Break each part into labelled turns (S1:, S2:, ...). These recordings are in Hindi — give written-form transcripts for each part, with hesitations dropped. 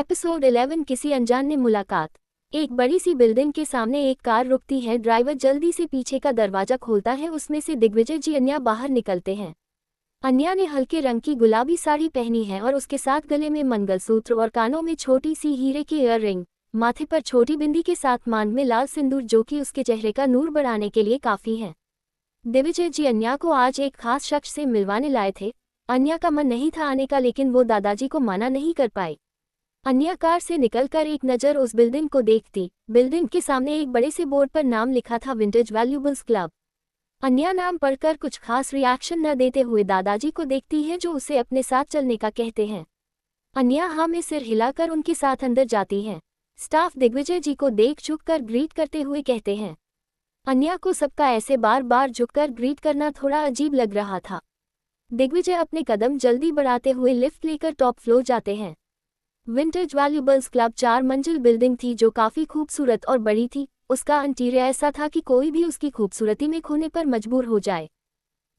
S1: एपिसोड 11 किसी अनजान ने मुलाकात। एक बड़ी सी बिल्डिंग के सामने एक कार रुकती है। ड्राइवर जल्दी से पीछे का दरवाजा खोलता है। उसमें से दिग्विजय जी अन्या बाहर निकलते हैं। अन्या ने हल्के रंग की गुलाबी साड़ी पहनी है और उसके साथ गले में मंगलसूत्र और कानों में छोटी सी हीरे की ईयररिंग, माथे पर छोटी बिंदी के साथ मांग में लाल सिंदूर, जो कि उसके चेहरे का नूर बढ़ाने के लिए काफी है। दिग्विजय जी अन्या को आज एक खास शख्स से मिलवाने लाए थे। अन्या का मन नहीं था आने का, लेकिन वो दादाजी को मना नहीं कर पाई। अन्या कार से निकलकर एक नज़र उस बिल्डिंग को देखती। बिल्डिंग के सामने एक बड़े से बोर्ड पर नाम लिखा था, विंटेज वैल्यूएबल्स क्लब। अन्या नाम पढ़कर कुछ खास रिएक्शन न देते हुए दादाजी को देखती है, जो उसे अपने साथ चलने का कहते हैं। अन्या हाँ में सिर हिलाकर उनके साथ अंदर जाती है। स्टाफ दिग्विजय जी को देख झुककर ग्रीट करते हुए कहते हैं। अन्या को सबका ऐसे बार बार झुककर ग्रीट करना थोड़ा अजीब लग रहा था। दिग्विजय अपने कदम जल्दी बढ़ाते हुए लिफ्ट लेकर टॉप फ्लोर जाते हैं। विंटेज वैल्यूएबल्स क्लब 4 मंजिल बिल्डिंग थी, जो काफी खूबसूरत और बड़ी थी। उसका इंटीरियर ऐसा था कि कोई भी उसकी खूबसूरती में खोने पर मजबूर हो जाए।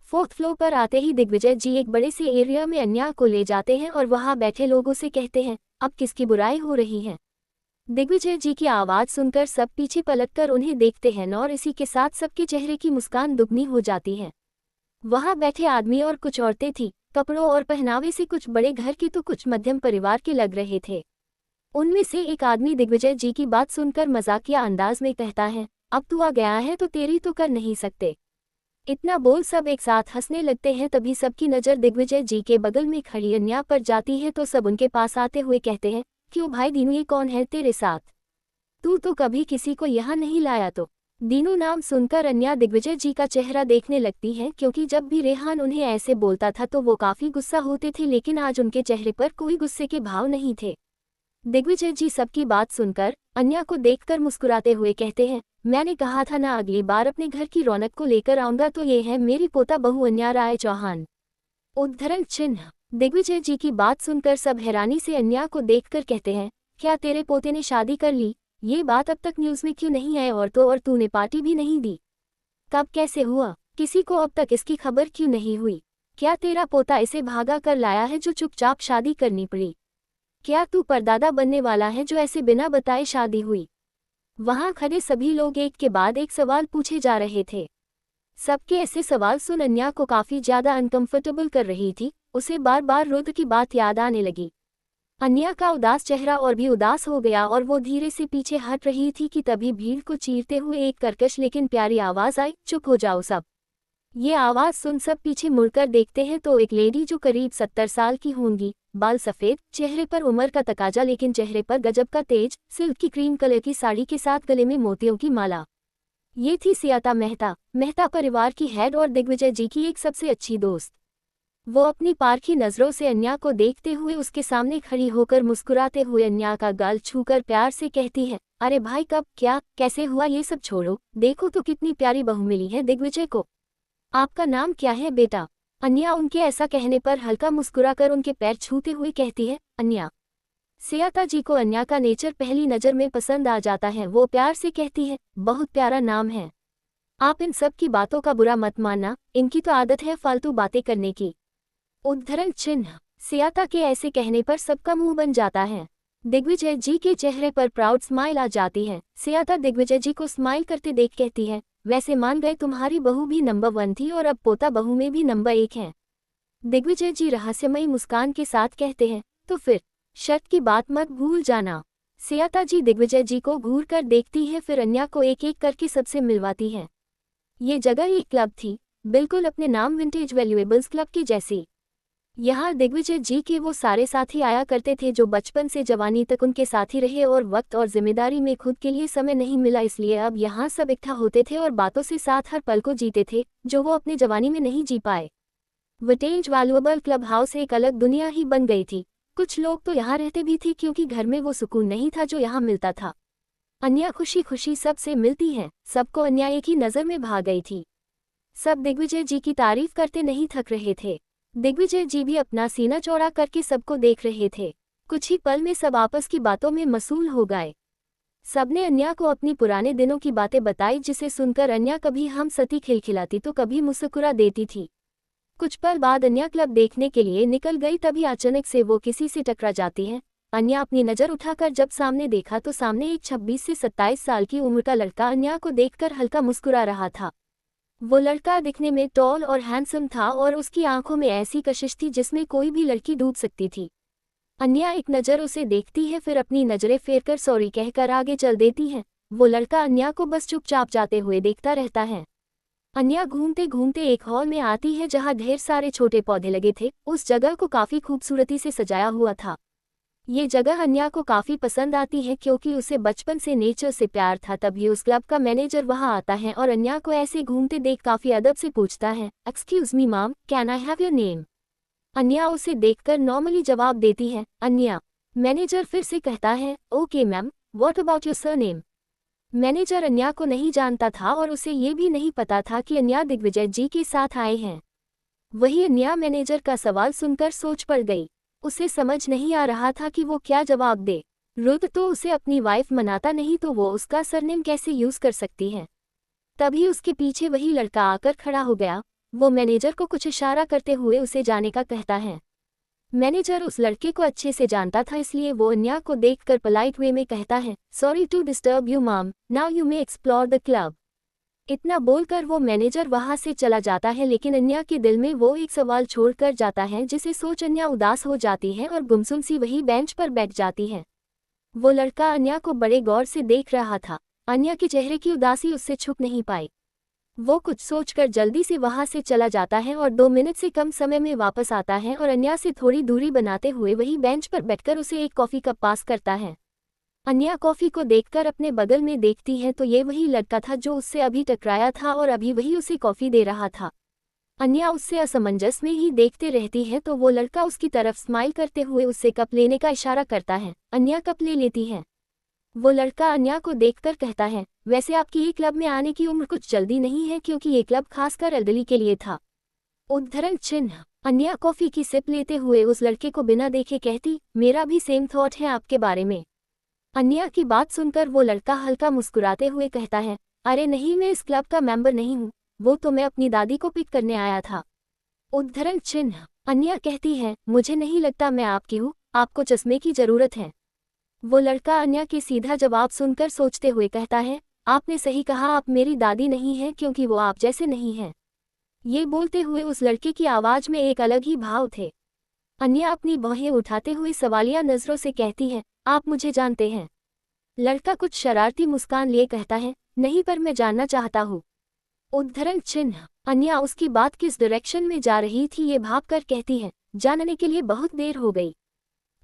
S1: 4th फ्लोर पर आते ही दिग्विजय जी एक बड़े से एरिया में अन्या को ले जाते हैं और वहां बैठे लोगों से कहते हैं, अब किसकी बुराई हो रही है। दिग्विजय जी की आवाज सुनकर सब पीछे पलटकर उन्हें देखते हैं और इसी के साथ सबके चेहरे की मुस्कान दुगनी हो जाती है। वहां बैठे आदमी और कुछ औरतें थीं। कपड़ों और पहनावे से कुछ बड़े घर के तो कुछ मध्यम परिवार के लग रहे थे। उनमें से एक आदमी दिग्विजय जी की बात सुनकर मजाकिया अंदाज में कहता है, अब तू आ गया है तो तेरी तो कर नहीं सकते। इतना बोल सब एक साथ हंसने लगते हैं। तभी सबकी नज़र दिग्विजय जी के बगल में खड़ी अन्या पर जाती है, तो सब उनके पास आते हुए कहते हैं, क्यों भाई दीनू, ये कौन है तेरे साथ? तू तो कभी किसी को यहाँ नहीं लाया। तो दीनू नाम सुनकर अन्या दिग्विजय जी का चेहरा देखने लगती है, क्योंकि जब भी रेहान उन्हें ऐसे बोलता था तो वो काफी गुस्सा होते थे, लेकिन आज उनके चेहरे पर कोई गुस्से के भाव नहीं थे। दिग्विजय जी सबकी बात सुनकर अन्या को देखकर मुस्कुराते हुए कहते हैं, मैंने कहा था ना, अगली बार अपने घर की रौनक को लेकर आऊंगा। तो ये है मेरी पोता बहू अन्या राय चौहान। उद्धरण चिन्ह। दिग्विजय जी की बात सुनकर सब हैरानी से अन्या को देखकर कहते हैं, क्या तेरे पोते ने शादी कर ली? ये बात अब तक न्यूज़ में क्यों नहीं है? और तो और तूने पार्टी भी नहीं दी। कब कैसे हुआ? किसी को अब तक इसकी खबर क्यों नहीं हुई? क्या तेरा पोता इसे भागा कर लाया है जो चुपचाप शादी करनी पड़ी? क्या तू परदादा बनने वाला है जो ऐसे बिना बताए शादी हुई? वहां खड़े सभी लोग एक के बाद एक सवाल पूछे जा रहे थे। सबके ऐसे सवाल सुन अन्या को काफी ज्यादा अनकंफर्टेबल कर रही थी। उसे बार बार रुद्र की बात याद आने लगी। अन्या का उदास चेहरा और भी उदास हो गया और वो धीरे से पीछे हट रही थी कि तभी भीड़ को चीरते हुए एक कर्कश लेकिन प्यारी आवाज आई, चुप हो जाओ सब। ये आवाज सुन सब पीछे मुड़कर देखते हैं तो एक लेडी जो करीब 70 साल की होंगी, बाल सफेद, चेहरे पर उम्र का तकाजा लेकिन चेहरे पर गजब का तेज, सिल्क की क्रीम कलर की साड़ी के साथ गले में मोतियों की माला। ये थी सियाता मेहता, मेहता परिवार की हेड और दिग्विजय जी की एक सबसे अच्छी दोस्त। वो अपनी पारखी नजरों से अन्या को देखते हुए उसके सामने खड़ी होकर मुस्कुराते हुए अन्या का गाल छूकर प्यार से कहती है, अरे भाई कब, क्या, कैसे हुआ, ये सब छोड़ो, देखो तो कितनी प्यारी बहू मिली है दिग्विजय को। आपका नाम क्या है बेटा? अन्या उनके ऐसा कहने पर हल्का मुस्कुराकर उनके पैर छूते हुए कहती है, अन्या। सियाता जी को अन्या का नेचर पहली नज़र में पसंद आ जाता है। वो प्यार से कहती है, बहुत प्यारा नाम है। आप इन सब की बातों का बुरा मत मानना, इनकी तो आदत है फालतू बातें करने की। उद्धरण चिन्ह। सियाता के ऐसे कहने पर सबका मुंह बन जाता है। दिग्विजय जी के चेहरे पर प्राउड स्माइल आ जाती है। सियाता दिग्विजय जी को स्माइल करते देख कहती है, वैसे मान गए तुम्हारी बहू भी नंबर 1 थी और अब पोता बहू में भी नंबर 1 है। दिग्विजय जी रहस्यमयी मुस्कान के साथ कहते हैं, तो फिर शर्त की बात मत भूल जाना। सियाता जी दिग्विजय जी को घूर कर देखती है, फिर अन्या को एक एक करके सबसे मिलवाती है। ये जगह एक क्लब थी, बिल्कुल अपने नाम विंटेज वैल्यूएबल्स क्लब की जैसी। यहाँ दिग्विजय जी के वो सारे साथी आया करते थे जो बचपन से जवानी तक उनके साथी रहे और वक्त और जिम्मेदारी में खुद के लिए समय नहीं मिला, इसलिए अब यहाँ सब इकट्ठा होते थे और बातों से साथ हर पल को जीते थे जो वो अपने जवानी में नहीं जी पाए। विंटेज वैल्यूएबल क्लब हाउस एक अलग दुनिया ही बन गई थी। कुछ लोग तो यहाँ रहते भी थे क्योंकि घर में वो सुकून नहीं था जो यहाँ मिलता था। अन्या खुशी खुशी सबसे मिलती है। सबको अन्या एक ही नज़र में भा गई थी। सब दिग्विजय जी की तारीफ करते नहीं थक रहे थे। दिग्विजय जी भी अपना सीना चौड़ा करके सबको देख रहे थे। कुछ ही पल में सब आपस की बातों में मशगूल हो गए। सबने अन्या को अपनी पुराने दिनों की बातें बताई, जिसे सुनकर अन्या कभी हम सती खिलखिलाती तो कभी मुस्कुरा देती थी। कुछ पल बाद अन्या क्लब देखने के लिए निकल गई, तभी अचानक से वो किसी से टकरा जाती है। अन्या अपनी नज़र उठाकर जब सामने देखा तो सामने एक 26 से 27 साल की उम्र का लड़का अन्या को देखकर हल्का मुस्कुरा रहा था। वो लड़का दिखने में टॉल और हैंडसम था और उसकी आंखों में ऐसी कशिश थी जिसमें कोई भी लड़की डूब सकती थी। अन्या एक नज़र उसे देखती है, फिर अपनी नज़रें फेरकर सॉरी कहकर आगे चल देती है। वो लड़का अन्या को बस चुपचाप जाते हुए देखता रहता है। अन्या घूमते घूमते एक हॉल में आती है जहाँ ढेर सारे छोटे पौधे लगे थे। उस जगह को काफ़ी खूबसूरती से सजाया हुआ था। ये जगह अन्या को काफ़ी पसंद आती है क्योंकि उसे बचपन से नेचर से प्यार था। तभी उस क्लब का मैनेजर वहाँ आता है और अन्या को ऐसे घूमते देख काफ़ी अदब से पूछता है, excuse me ma'am, can I have your name? Anya उसे देखकर नॉर्मली जवाब देती है, अन्या। मैनेजर फिर से कहता है, okay ma'am, what about your surname? Manager Anya को नहीं जानता था और उसे ये भी नहीं पता था कि अन्या दिग्विजय जी के साथ आए हैं। वही अन्या मैनेजर का सवाल सुनकर सोच पड़ गई। उसे समझ नहीं आ रहा था कि वो क्या जवाब दे। रुद तो उसे अपनी वाइफ मनाता नहीं तो वो उसका सरनेम कैसे यूज़ कर सकती है। तभी उसके पीछे वही लड़का आकर खड़ा हो गया। वो मैनेजर को कुछ इशारा करते हुए उसे जाने का कहता है। मैनेजर उस लड़के को अच्छे से जानता था, इसलिए वो अन्या को देखकर पोलाइट वे में कहता है, sorry to disturb you ma'am, now you may explore the club. इतना बोलकर वो मैनेजर वहां से चला जाता है, लेकिन अन्या के दिल में वो एक सवाल छोड़कर जाता है जिसे सोच अन्या उदास हो जाती है और गुमसुम सी वही बेंच पर बैठ जाती है। वो लड़का अन्या को बड़े गौर से देख रहा था। अन्या के चेहरे की उदासी उससे छुप नहीं पाई। वो कुछ सोचकर जल्दी से वहां से चला जाता है और 2 मिनट से कम समय में वापस आता है और अन्या से थोड़ी दूरी बनाते हुए वही बेंच पर बैठकर उसे एक कॉफ़ी कप पास करता है। अन्या कॉफ़ी को देखकर अपने बगल में देखती है तो ये वही लड़का था जो उससे अभी टकराया था और अभी वही उसे कॉफ़ी दे रहा था। अन्या उससे असमंजस में ही देखते रहती है तो वो लड़का उसकी तरफ स्माइल करते हुए उससे कप लेने का इशारा करता है। अन्या कप ले लेती है। वो लड़का अन्या को देखकर कहता है, वैसे आपकी ये क्लब में आने की उम्र कुछ जल्दी नहीं है क्योंकि ये क्लब खासकर एल्डरली के लिए था। उद्धरण चिन्ह। अन्या कॉफ़ी की सिप लेते हुए उस लड़के को बिना देखे कहती, मेरा भी सेम थॉट है आपके बारे में। अन्या की बात सुनकर वो लड़का हल्का मुस्कुराते हुए कहता है, अरे नहीं, मैं इस क्लब का मेंबर नहीं हूँ, वो तो मैं अपनी दादी को पिक करने आया था। उद्धरण चिन्ह। अन्या कहती है, मुझे नहीं लगता मैं आपकी हूँ, आपको चश्मे की ज़रूरत है। वो लड़का अन्या के सीधा जवाब सुनकर सोचते हुए कहता है, आपने सही कहा, आप मेरी दादी नहीं हैं क्योंकि वो आप जैसे नहीं हैं। ये बोलते हुए उस लड़के की आवाज़ में एक अलग ही भाव थे। अन्या अपनी बाहें उठाते हुए सवालिया नज़रों से कहती है, आप मुझे जानते हैं? लड़का कुछ शरारती मुस्कान लिए कहता है, नहीं, पर मैं जानना चाहता हूँ। उद्धरण चिन्ह। अन्या उसकी बात किस डायरेक्शन में जा रही थी ये भांपकर कहती है, जानने के लिए बहुत देर हो गई।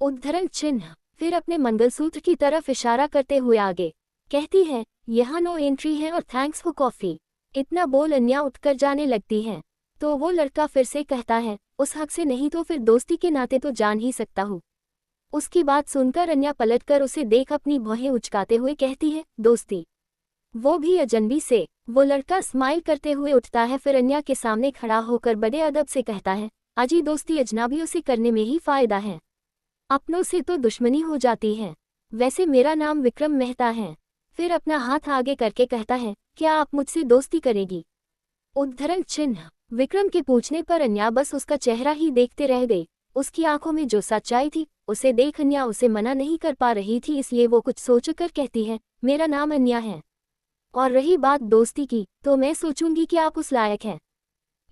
S1: उद्धरण चिन्ह। फिर अपने मंगलसूत्र की तरफ इशारा करते हुए आगे कहती है, यहाँ नो एंट्री है और थैंक्स फॉर कॉफ़ी। इतना बोल अन्या उठकर जाने लगती है तो वो लड़का फिर से कहता है, उस हक से नहीं तो फिर दोस्ती के नाते तो जान ही सकता हूँ। उसकी बात सुनकर अन्या पलटकर उसे देख अपनी भौहें उचकाते हुए कहती है, दोस्ती? वो भी अजनबी से? वो लड़का स्माइल करते हुए उठता है, फिर अन्या के सामने खड़ा होकर बड़े अदब से कहता है, अजी दोस्ती अजनबियों से करने में ही फ़ायदा है, अपनों से तो दुश्मनी हो जाती है। वैसे मेरा नाम विक्रम मेहता है। फिर अपना हाथ आगे करके कहता है, क्या आप मुझसे दोस्ती करेगी? उद्धरण चिन्ह। विक्रम के पूछने पर अन्या बस उसका चेहरा ही देखते रह गई। उसकी आंखों में जो सच्चाई थी उसे देख अन्या उसे मना नहीं कर पा रही थी, इसलिए वो कुछ सोचकर कहती है, मेरा नाम अन्या है, और रही बात दोस्ती की तो मैं सोचूंगी कि आप उस लायक हैं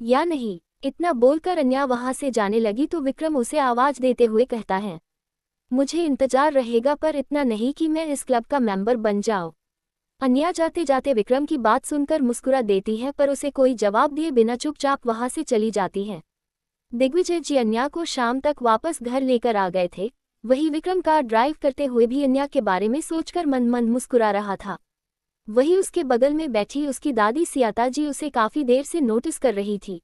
S1: या नहीं। इतना बोलकर अन्या वहां से जाने लगी तो विक्रम उसे आवाज देते हुए कहता है, मुझे इंतजार रहेगा पर इतना नहीं कि मैं इस क्लब का मेंबर बन जाऊं। अन्या जाते जाते विक्रम की बात सुनकर मुस्कुरा देती है पर उसे कोई जवाब दिए बिना चुपचाप वहां से चली जाती है। दिग्विजय जी अन्या को शाम तक वापस घर लेकर आ गए थे। वही विक्रम कार ड्राइव करते हुए भी अन्या के बारे में सोचकर मन मन मुस्कुरा रहा था। वही उसके बगल में बैठी उसकी दादी सियाता जी उसे काफी देर से नोटिस कर रही थी।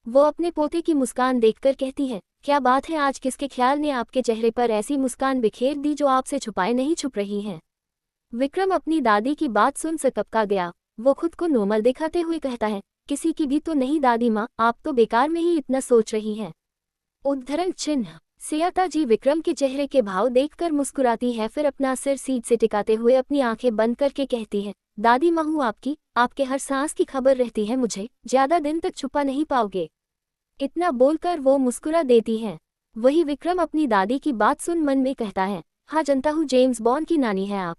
S1: वो अपने पोते की मुस्कान देखकर कहती है, क्या बात है, आज किसके ख्याल ने आपके चेहरे पर ऐसी मुस्कान बिखेर दी जो आपसे छुपाए नहीं छुप रही है? विक्रम अपनी दादी की बात सुन सकपका गया। वो खुद को नॉर्मल दिखाते हुए कहता है, किसी की भी तो नहीं दादी माँ, आप तो बेकार में ही इतना सोच रही हैं। उद्धरण चिन्ह। सियाता जी विक्रम के चेहरे के भाव देखकर मुस्कुराती है, फिर अपना सिर सीट से टिकाते हुए अपनी आंखें बंद करके कहती है, दादी माँ हूँ आपकी, आपके हर सांस की खबर रहती है मुझे, ज्यादा दिन तक छुपा नहीं पाओगे। इतना बोलकर वो मुस्कुरा देती है। वही विक्रम अपनी दादी की बात सुन मन में कहता है, हाँ जानता हूँ, जेम्स बॉन्ड की नानी है आप।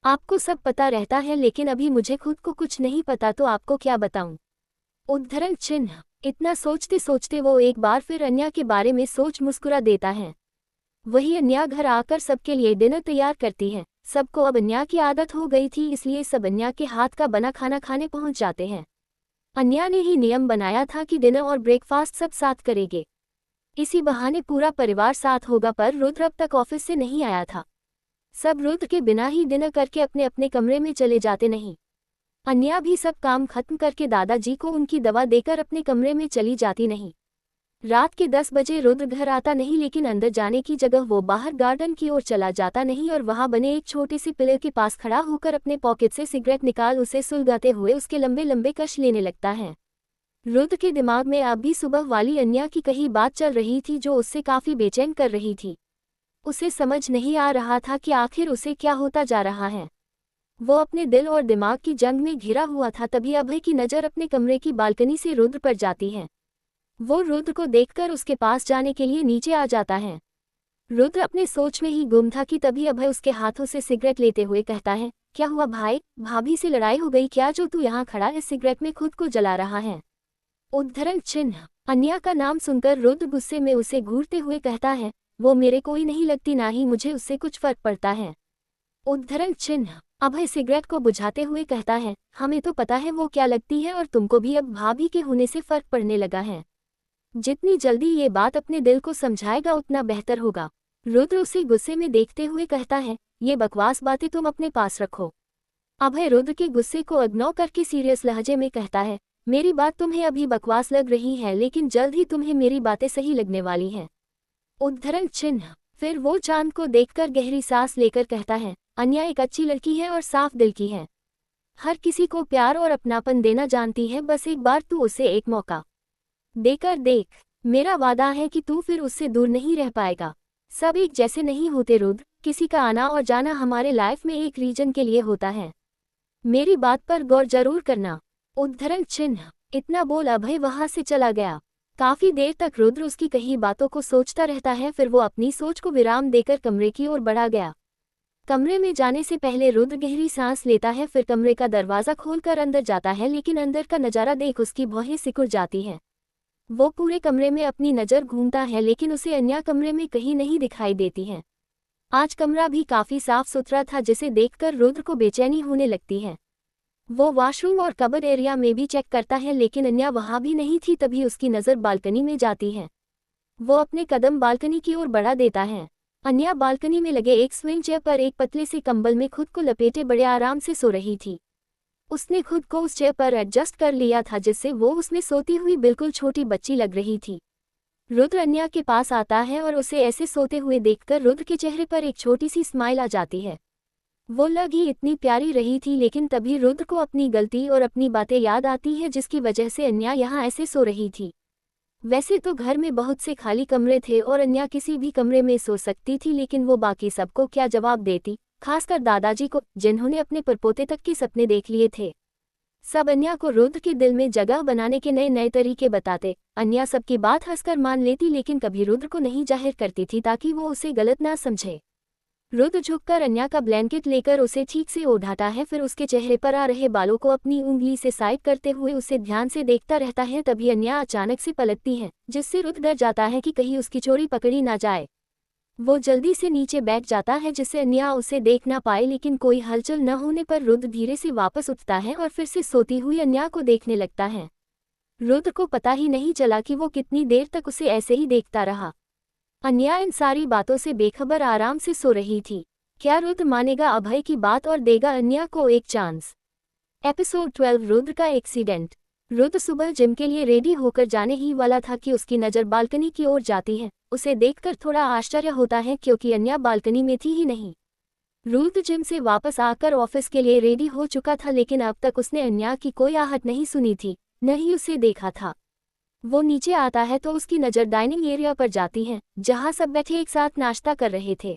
S1: आपको सब पता रहता है, लेकिन अभी मुझे खुद को कुछ नहीं पता, तो आपको क्या बताऊं। उद्धरण चिन्ह। इतना सोचते सोचते वो एक बार फिर अन्या के बारे में सोच मुस्कुरा देता है। वही अन्या घर आकर सबके लिए डिनर तैयार करती है। सबको अब अन्या की आदत हो गई थी, इसलिए सब अन्या के हाथ का बना खाना खाने पहुंच जाते हैं। अन्या ने ही नियम बनाया था कि डिनर और ब्रेकफास्ट सब साथ करेंगे। इसी बहाने पूरा परिवार साथ होगा, पर रुद्र अब तक ऑफिस से नहीं आया था। सब रुद्र के बिना ही डिनर करके अपने अपने कमरे में चले जाते नहीं। अन्या भी सब काम खत्म करके दादाजी को उनकी दवा देकर अपने कमरे में चली जाती नहीं। रात के 10 बजे रुद्र घर आता नहीं, लेकिन अंदर जाने की जगह वो बाहर गार्डन की ओर चला जाता नहीं और वहां बने एक छोटे से पिलर के पास खड़ा होकर अपने पॉकेट से सिगरेट निकाल उसे सुलगाते हुए उसके लंबे लंबे कश लेने लगता है। रुद्र के दिमाग में अब भी सुबह वाली अन्या की कही बात चल रही थी, जो उससे काफी बेचैन कर रही थी। उसे समझ नहीं आ रहा था कि आखिर उसे क्या होता जा रहा है। वो अपने दिल और दिमाग की जंग में घिरा हुआ था। तभी अभय की नज़र अपने कमरे की बालकनी से रुद्र पर जाती है। वो रुद्र को देखकर उसके पास जाने के लिए नीचे आ जाता है। रुद्र अपने सोच में ही गुम था कि तभी अभय उसके हाथों से सिगरेट लेते हुए कहता है, क्या हुआ भाई, भाभी से लड़ाई हो गई क्या, जो तू यहाँ खड़ा इस सिगरेट में खुद को जला रहा है। उद्धरण चिन्ह। अन्या का नाम सुनकर रुद्र गुस्से में उसे घूरते हुए कहता है, वो मेरे कोई नहीं लगती, ना ही मुझे उससे कुछ फर्क पड़ता है। उद्धरण चिन्ह। अभय सिगरेट को बुझाते हुए कहता है, हमें तो पता है वो क्या लगती है, और तुमको भी अब भाभी के होने से फर्क पड़ने लगा है। जितनी जल्दी ये बात अपने दिल को समझाएगा उतना बेहतर होगा। रुद्र उसे गुस्से में देखते हुए कहता है, ये बकवास बातें तुम अपने पास रखो। अभय रुद्र के गुस्से को इग्नोर करके सीरियस लहजे में कहता है, मेरी बात तुम्हें अभी बकवास लग रही है, लेकिन जल्द ही तुम्हें मेरी बातें सही लगने वाली हैं। उद्धरण चिन्ह। फिर वो चांद को देखकर गहरी सांस लेकर कहता है, अन्या एक अच्छी लड़की है और साफ दिल की है। हर किसी को प्यार और अपनापन देना जानती है, बस एक बार तू उसे एक मौका देकर देख। मेरा वादा है कि तू फिर उससे दूर नहीं रह पाएगा। सब एक जैसे नहीं होते रुद्र, किसी का आना और जाना हमारे लाइफ में एक रीजन के लिए होता है। मेरी बात पर गौर जरूर करना। उद्धरण चिन्ह। इतना बोल अभय वहां से चला गया। काफी देर तक रुद्र उसकी कही बातों को सोचता रहता है, फिर वो अपनी सोच को विराम देकर कमरे की ओर बढ़ा गया। कमरे में जाने से पहले रुद्र गहरी सांस लेता है, फिर कमरे का दरवाजा खोलकर अंदर जाता है, लेकिन अंदर का नजारा देख उसकी भौहें सिकुड़ जाती हैं। वो पूरे कमरे में अपनी नज़र घूमता है, लेकिन उसे अन्या कमरे में कहीं नहीं दिखाई देती है। आज कमरा भी काफी साफ सुथरा था, जिसे देखकर रुद्र को बेचैनी होने लगती है। वो वॉशरूम और कबर्ड एरिया में भी चेक करता है, लेकिन अन्या वहां भी नहीं थी। तभी उसकी नज़र बालकनी में जाती है। वो अपने कदम बालकनी की ओर बढ़ा देता है। अन्या बालकनी में लगे एक स्विंग चेयर पर एक पतले से कंबल में खुद को लपेटे बड़े आराम से सो रही थी। उसने खुद को उस चेयर पर एडजस्ट कर लिया था, जिससे वो उसमें सोती हुई बिल्कुल छोटी बच्ची लग रही थी। रुद्र अन्या के पास आता है और उसे ऐसे सोते हुए देखकर रुद्र के चेहरे पर एक छोटी सी स्माइल आ जाती है। वो लग ही इतनी प्यारी रही थी, लेकिन तभी रुद्र को अपनी गलती और अपनी बातें याद आती है, जिसकी वजह से अन्या यहाँ ऐसे सो रही थी। वैसे तो घर में बहुत से खाली कमरे थे और अन्या किसी भी कमरे में सो सकती थी, लेकिन वो बाकी सबको क्या जवाब देती, खासकर दादाजी को, जिन्होंने अपने परपोते तक के सपने देख लिए थे। सब अन्या को रुद्र के दिल में जगह बनाने के नए नए तरीके बताते। अन्या सबकी बात हंसकर मान लेती, लेकिन कभी रुद्र को नहीं जाहिर करती थी, ताकि वो उसे गलत ना समझे। रुद्र झुककर अन्या का ब्लैंकेट लेकर उसे ठीक से ओढ़ाता है, फिर उसके चेहरे पर आ रहे बालों को अपनी उंगली से साइड करते हुए उसे ध्यान से देखता रहता है। तभी अन्या अचानक से पलटती है, जिससे रुद्र डर जाता है कि कहीं उसकी चोरी पकड़ी ना जाए। वो जल्दी से नीचे बैठ जाता है, जिससे अन्या उसे देख ना पाए, लेकिन कोई हलचल न होने पर रुद्र धीरे से वापस उठता है और फिर से सोती हुई अन्या को देखने लगता है। रुद्र को पता ही नहीं चला कि वो कितनी देर तक उसे ऐसे ही देखता रहा। अन्या इन सारी बातों से बेखबर आराम से सो रही थी। क्या रुद्र मानेगा अभय की बात और देगा अन्या को एक चांस? एपिसोड 12 रुद्र का एक्सीडेंट। रुद्र सुबह जिम के लिए रेडी होकर जाने ही वाला था कि उसकी नज़र बालकनी की ओर जाती है। उसे देखकर थोड़ा आश्चर्य होता है, क्योंकि अन्या बालकनी में थी ही नहीं। रुद्र जिम से वापस आकर ऑफिस के लिए रेडी हो चुका था, लेकिन अब तक उसने अन्या की कोई आहट नहीं सुनी थी, न ही उसे देखा था। वो नीचे आता है तो उसकी नज़र डाइनिंग एरिया पर जाती है, जहां सब बैठे एक साथ नाश्ता कर रहे थे।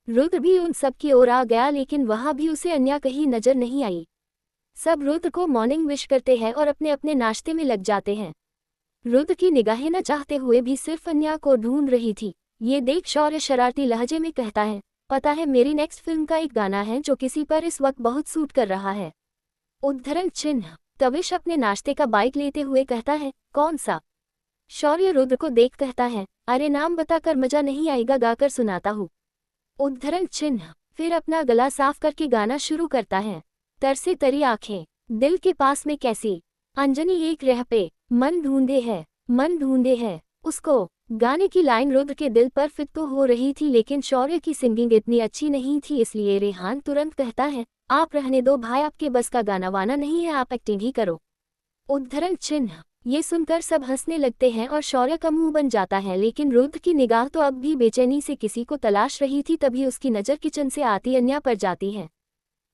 S1: रुद्र भी उन सब की ओर आ गया, लेकिन वहां भी उसे अन्या कहीं नजर नहीं आई। सब रुद्र को मॉर्निंग विश करते हैं और अपने अपने नाश्ते में लग जाते हैं। रुद्र की निगाहें न चाहते हुए भी सिर्फ अन्या को ढूंढ रही थी। ये देख शौर्य शरारती लहजे में कहता है, पता है मेरी नेक्स्ट फिल्म का एक गाना है जो किसी पर इस वक्त बहुत सूट कर रहा है। उद्धरण चिन्ह। तविश अपने नाश्ते का बाइक लेते हुए कहता है, कौन सा? शौर्य रुद्र को देख कहता है, अरे नाम बताकर मजा नहीं आएगा, गाकर सुनाता हूँ। उद्धरण चिन्ह। फिर अपना गला साफ करके गाना शुरू करता है। तरसे तरी आंखें, दिल के पास में कैसी, अंजनी एक रह पे, मन ढूंढे है उसको। गाने की लाइन रुद्र के दिल पर फिट तो हो रही थी, लेकिन शौर्य की सिंगिंग इतनी अच्छी नहीं थी, इसलिए रेहान तुरंत कहता है, आप रहने दो भाई, आपके बस का गाना वाना नहीं है, आप एक्टिंग ही करो। उद्धरण चिन्ह। ये सुनकर सब हंसने लगते हैं और शौर्य का मुंह बन जाता है, लेकिन रुद्र की निगाह तो अब भी बेचैनी से किसी को तलाश रही थी। तभी उसकी नज़र किचन से आती अन्या पर जाती है।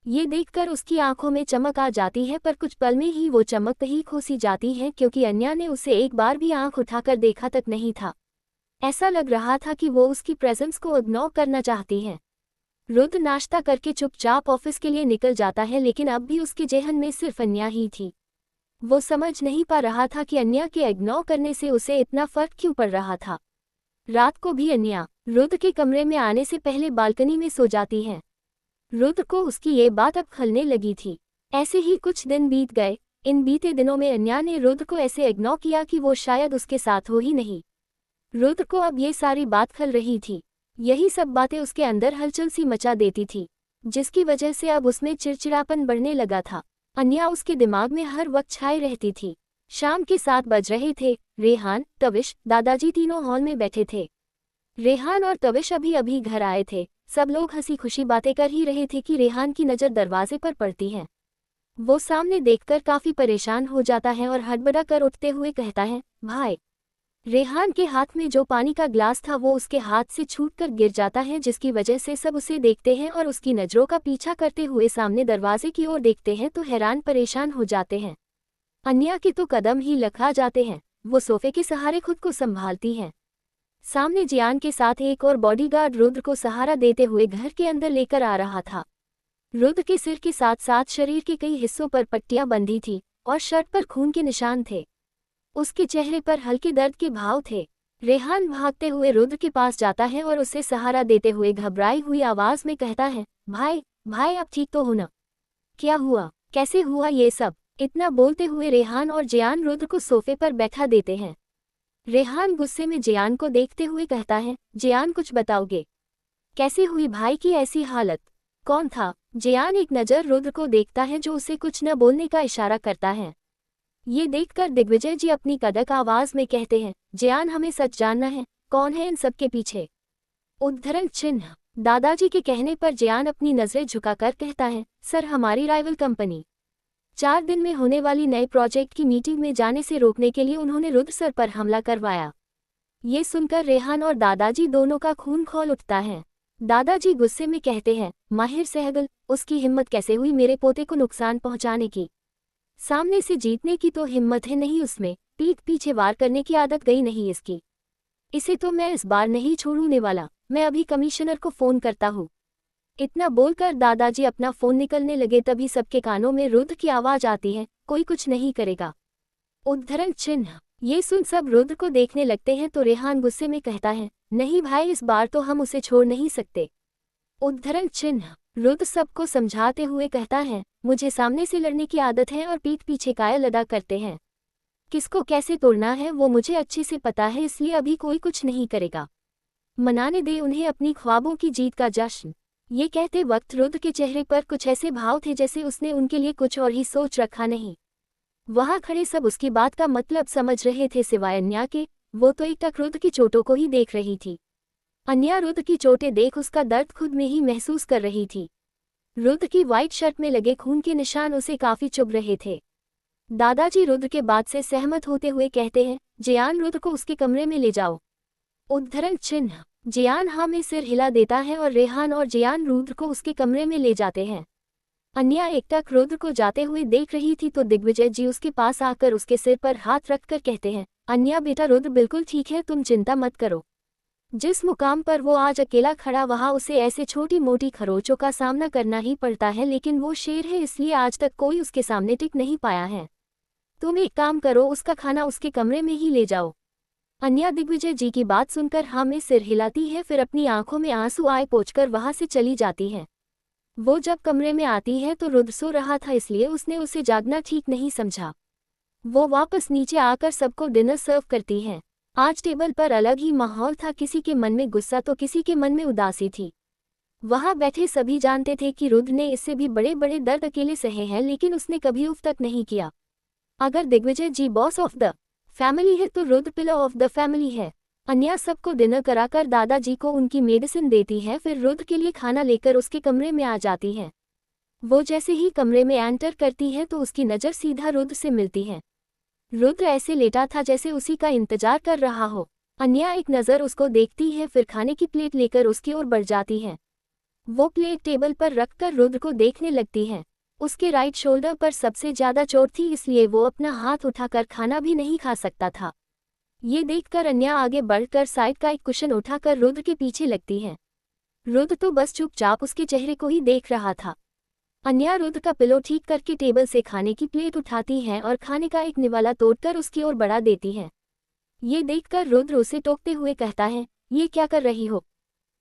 S1: ये देखकर उसकी आंखों में चमक आ जाती है, पर कुछ पल में ही वो चमक कहीं खो सी जाती है, क्योंकि अन्या ने उसे एक बार भी आंख उठाकर देखा तक नहीं था। ऐसा लग रहा था कि वो उसकी प्रेजेंस को इग्नोर करना चाहती है। रुद्र नाश्ता करके चुपचाप ऑफिस के लिए निकल जाता है, लेकिन अब भी उसके जेहन में सिर्फ अन्या ही थी। वो समझ नहीं पा रहा था कि अन्या के इग्नोर करने से उसे इतना फर्क क्यों पड़ रहा था। रात को भी अन्या रुद्र के कमरे में आने से पहले बालकनी में सो जाती है। रुद्र को उसकी ये बात अब खलने लगी थी। ऐसे ही कुछ दिन बीत गए। इन बीते दिनों में अन्या ने रुद्र को ऐसे इग्नोर किया कि वो शायद उसके साथ हो ही नहीं। रुद्र को अब ये सारी बात खल रही थी। यही सब बातें उसके अंदर हलचल सी मचा देती थी, जिसकी वजह से अब उसमें चिड़चिड़ापन बढ़ने लगा था। अन्या उसके दिमाग में हर वक्त छाई रहती थी। शाम के 7 बज रहे थे। रेहान, तविश, दादाजी तीनों हॉल में बैठे थे। रेहान और तविश अभी अभी घर आए थे। सब लोग हंसी खुशी बातें कर ही रहे थे कि रेहान की नज़र दरवाजे पर पड़ती है। वो सामने देखकर काफ़ी परेशान हो जाता है और हड़बड़ा कर उठते हुए कहता है, भाई। रेहान के हाथ में जो पानी का ग्लास था वो उसके हाथ से छूटकर गिर जाता है, जिसकी वजह से सब उसे देखते हैं और उसकी नज़रों का पीछा करते हुए सामने दरवाजे की ओर देखते हैं तो हैरान परेशान हो जाते हैं। अन्या के तो कदम ही लखा जाते हैं। वो सोफे के सहारे खुद को संभालती है। सामने जियान के साथ एक और बॉडीगार्ड रुद्र को सहारा देते हुए घर के अंदर लेकर आ रहा था। रुद्र के सिर के साथ साथ शरीर के कई हिस्सों पर पट्टियां बंधी थी और शर्ट पर खून के निशान थे। उसके चेहरे पर हल्के दर्द के भाव थे। रेहान भागते हुए रुद्र के पास जाता है और उसे सहारा देते हुए घबराई हुई आवाज में कहता है, भाई, भाई आप ठीक तो हो ना? क्या हुआ, कैसे हुआ ये सब? इतना बोलते हुए रेहान और जियान रुद्र को सोफे पर बैठा देते हैं। रेहान गुस्से में जियान को देखते हुए कहता है, जियान कुछ बताओगे? कैसे हुई भाई की ऐसी हालत? कौन था? जियान एक नज़र रुद्र को देखता है जो उसे कुछ न बोलने का इशारा करता है। ये देखकर दिग्विजय जी अपनी कड़क आवाज में कहते हैं, जियान हमें सच जानना है, कौन है इन सब के पीछे? उद्धरण चिन्ह। दादाजी के कहने पर जियान अपनी नजरें झुकाकर कहता है, सर हमारी राइवल कंपनी 4 दिन में होने वाली नए प्रोजेक्ट की मीटिंग में जाने से रोकने के लिए उन्होंने रुद्र सर पर हमला करवाया। ये सुनकर रेहान और दादाजी दोनों का खून खौल उठता है। दादाजी गुस्से में कहते हैं, माहिर सहगल, उसकी हिम्मत कैसे हुई मेरे पोते को नुकसान पहुंचाने की? सामने से जीतने की तो हिम्मत है नहीं उसमें, पीठ पीछे वार करने की आदत गई नहीं इसकी। इसे तो मैं इस बार नहीं छोड़ने वाला, मैं अभी कमिश्नर को फोन करता हूँ। इतना बोलकर दादाजी अपना फोन निकलने लगे, तभी सबके कानों में रुद्र की आवाज आती है, कोई कुछ नहीं करेगा। उद्धरण चिन्ह। ये सुन सब रुद्र को देखने लगते हैं तो रेहान गुस्से में कहता है, नहीं भाई इस बार तो हम उसे छोड़ नहीं सकते। उद्धरण चिन्ह। रुद्र सबको समझाते हुए कहता है, मुझे सामने से लड़ने की आदत है और पीठ पीछे कायल अदा करते हैं। किसको कैसे तोड़ना है वो मुझे अच्छे से पता है, इसलिए अभी कोई कुछ नहीं करेगा। मनाने दे उन्हें अपनी ख्वाबों की जीत का जश्न। ये कहते वक्त रुद्र के चेहरे पर कुछ ऐसे भाव थे जैसे उसने उनके लिए कुछ और ही सोच रखा नहीं। वहां खड़े सब उसकी बात का मतलब समझ रहे थे सिवाय अन्या के। वो तो एकटक रुद्र की चोटों को ही देख रही थी। अन्या रुद्र की चोटें देख उसका दर्द खुद में ही महसूस कर रही थी। रुद्र की वाइट शर्ट में लगे खून के निशान उसे काफी चुभ रहे थे। दादाजी रुद्र के बात से सहमत होते हुए कहते हैं, जियान रुद्र को उसके कमरे में ले जाओ। उद्धरण चिन्ह। जियान हाँ में सिर हिला देता है और रेहान और जियान रुद्र को उसके कमरे में ले जाते हैं। अन्या एकटक रुद्र को जाते हुए देख रही थी तो दिग्विजय जी उसके पास आकर उसके सिर पर हाथ रखकर कहते हैं, अन्या बेटा रुद्र बिल्कुल ठीक है, तुम चिंता मत करो। जिस मुकाम पर वो आज अकेला खड़ा वहाँ उसे ऐसे छोटी मोटी खरोचों का सामना करना ही पड़ता है, लेकिन वो शेर है इसलिए आज तक कोई उसके सामने टिक नहीं पाया है। तुम एक काम करो, उसका खाना उसके कमरे में ही ले जाओ। अन्या दिग्विजय जी की बात सुनकर हाँ में सिर हिलाती है, फिर अपनी आंखों में आंसू आए पोंछकर वहां से चली जाती है। वो जब कमरे में आती है तो रुद्र सो रहा था, इसलिए उसने उसे जागना ठीक नहीं समझा। वो वापस नीचे आकर सबको डिनर सर्व करती है। आज टेबल पर अलग ही माहौल था, किसी के मन में गुस्सा तो किसी के मन में उदासी थी। वहां बैठे सभी जानते थे कि रुद्र ने इससे भी बड़े बड़े दर्द अकेले सहे हैं, लेकिन उसने कभी उफ तक नहीं किया। अगर दिग्विजय जी बॉस ऑफ द फैमिली है तो Rudra pillar of the family है। अन्या सबको डिनर कराकर दादाजी को उनकी मेडिसिन देती है, फिर रुद्र के लिए खाना लेकर उसके कमरे में आ जाती है। वो जैसे ही कमरे में एंटर करती है तो उसकी नज़र सीधा रुद्र से मिलती है। रुद्र ऐसे लेटा था जैसे उसी का इंतजार कर रहा हो। अन्या एक नज़र उसको देखती है, फिर खाने की प्लेट लेकर उसकी ओर बढ़ जाती है। वो प्लेट टेबल पर रखकर रुद्र को देखने लगती है। उसके राइट शोल्डर पर सबसे ज्यादा चोट थी, इसलिए वो अपना हाथ उठाकर खाना भी नहीं खा सकता था। ये देखकर अन्या आगे बढ़कर साइड का एक कुशन उठाकर रुद्र के पीछे लगती है। रुद्र तो बस चुपचाप उसके चेहरे को ही देख रहा था। अन्या रुद्र का पिलो ठीक करके टेबल से खाने की प्लेट उठाती है और खाने का एक निवाला तोड़कर उसकी ओर बढ़ा देती है। ये देखकर रुद्र उसे टोकते हुए कहता है, ये क्या कर रही हो?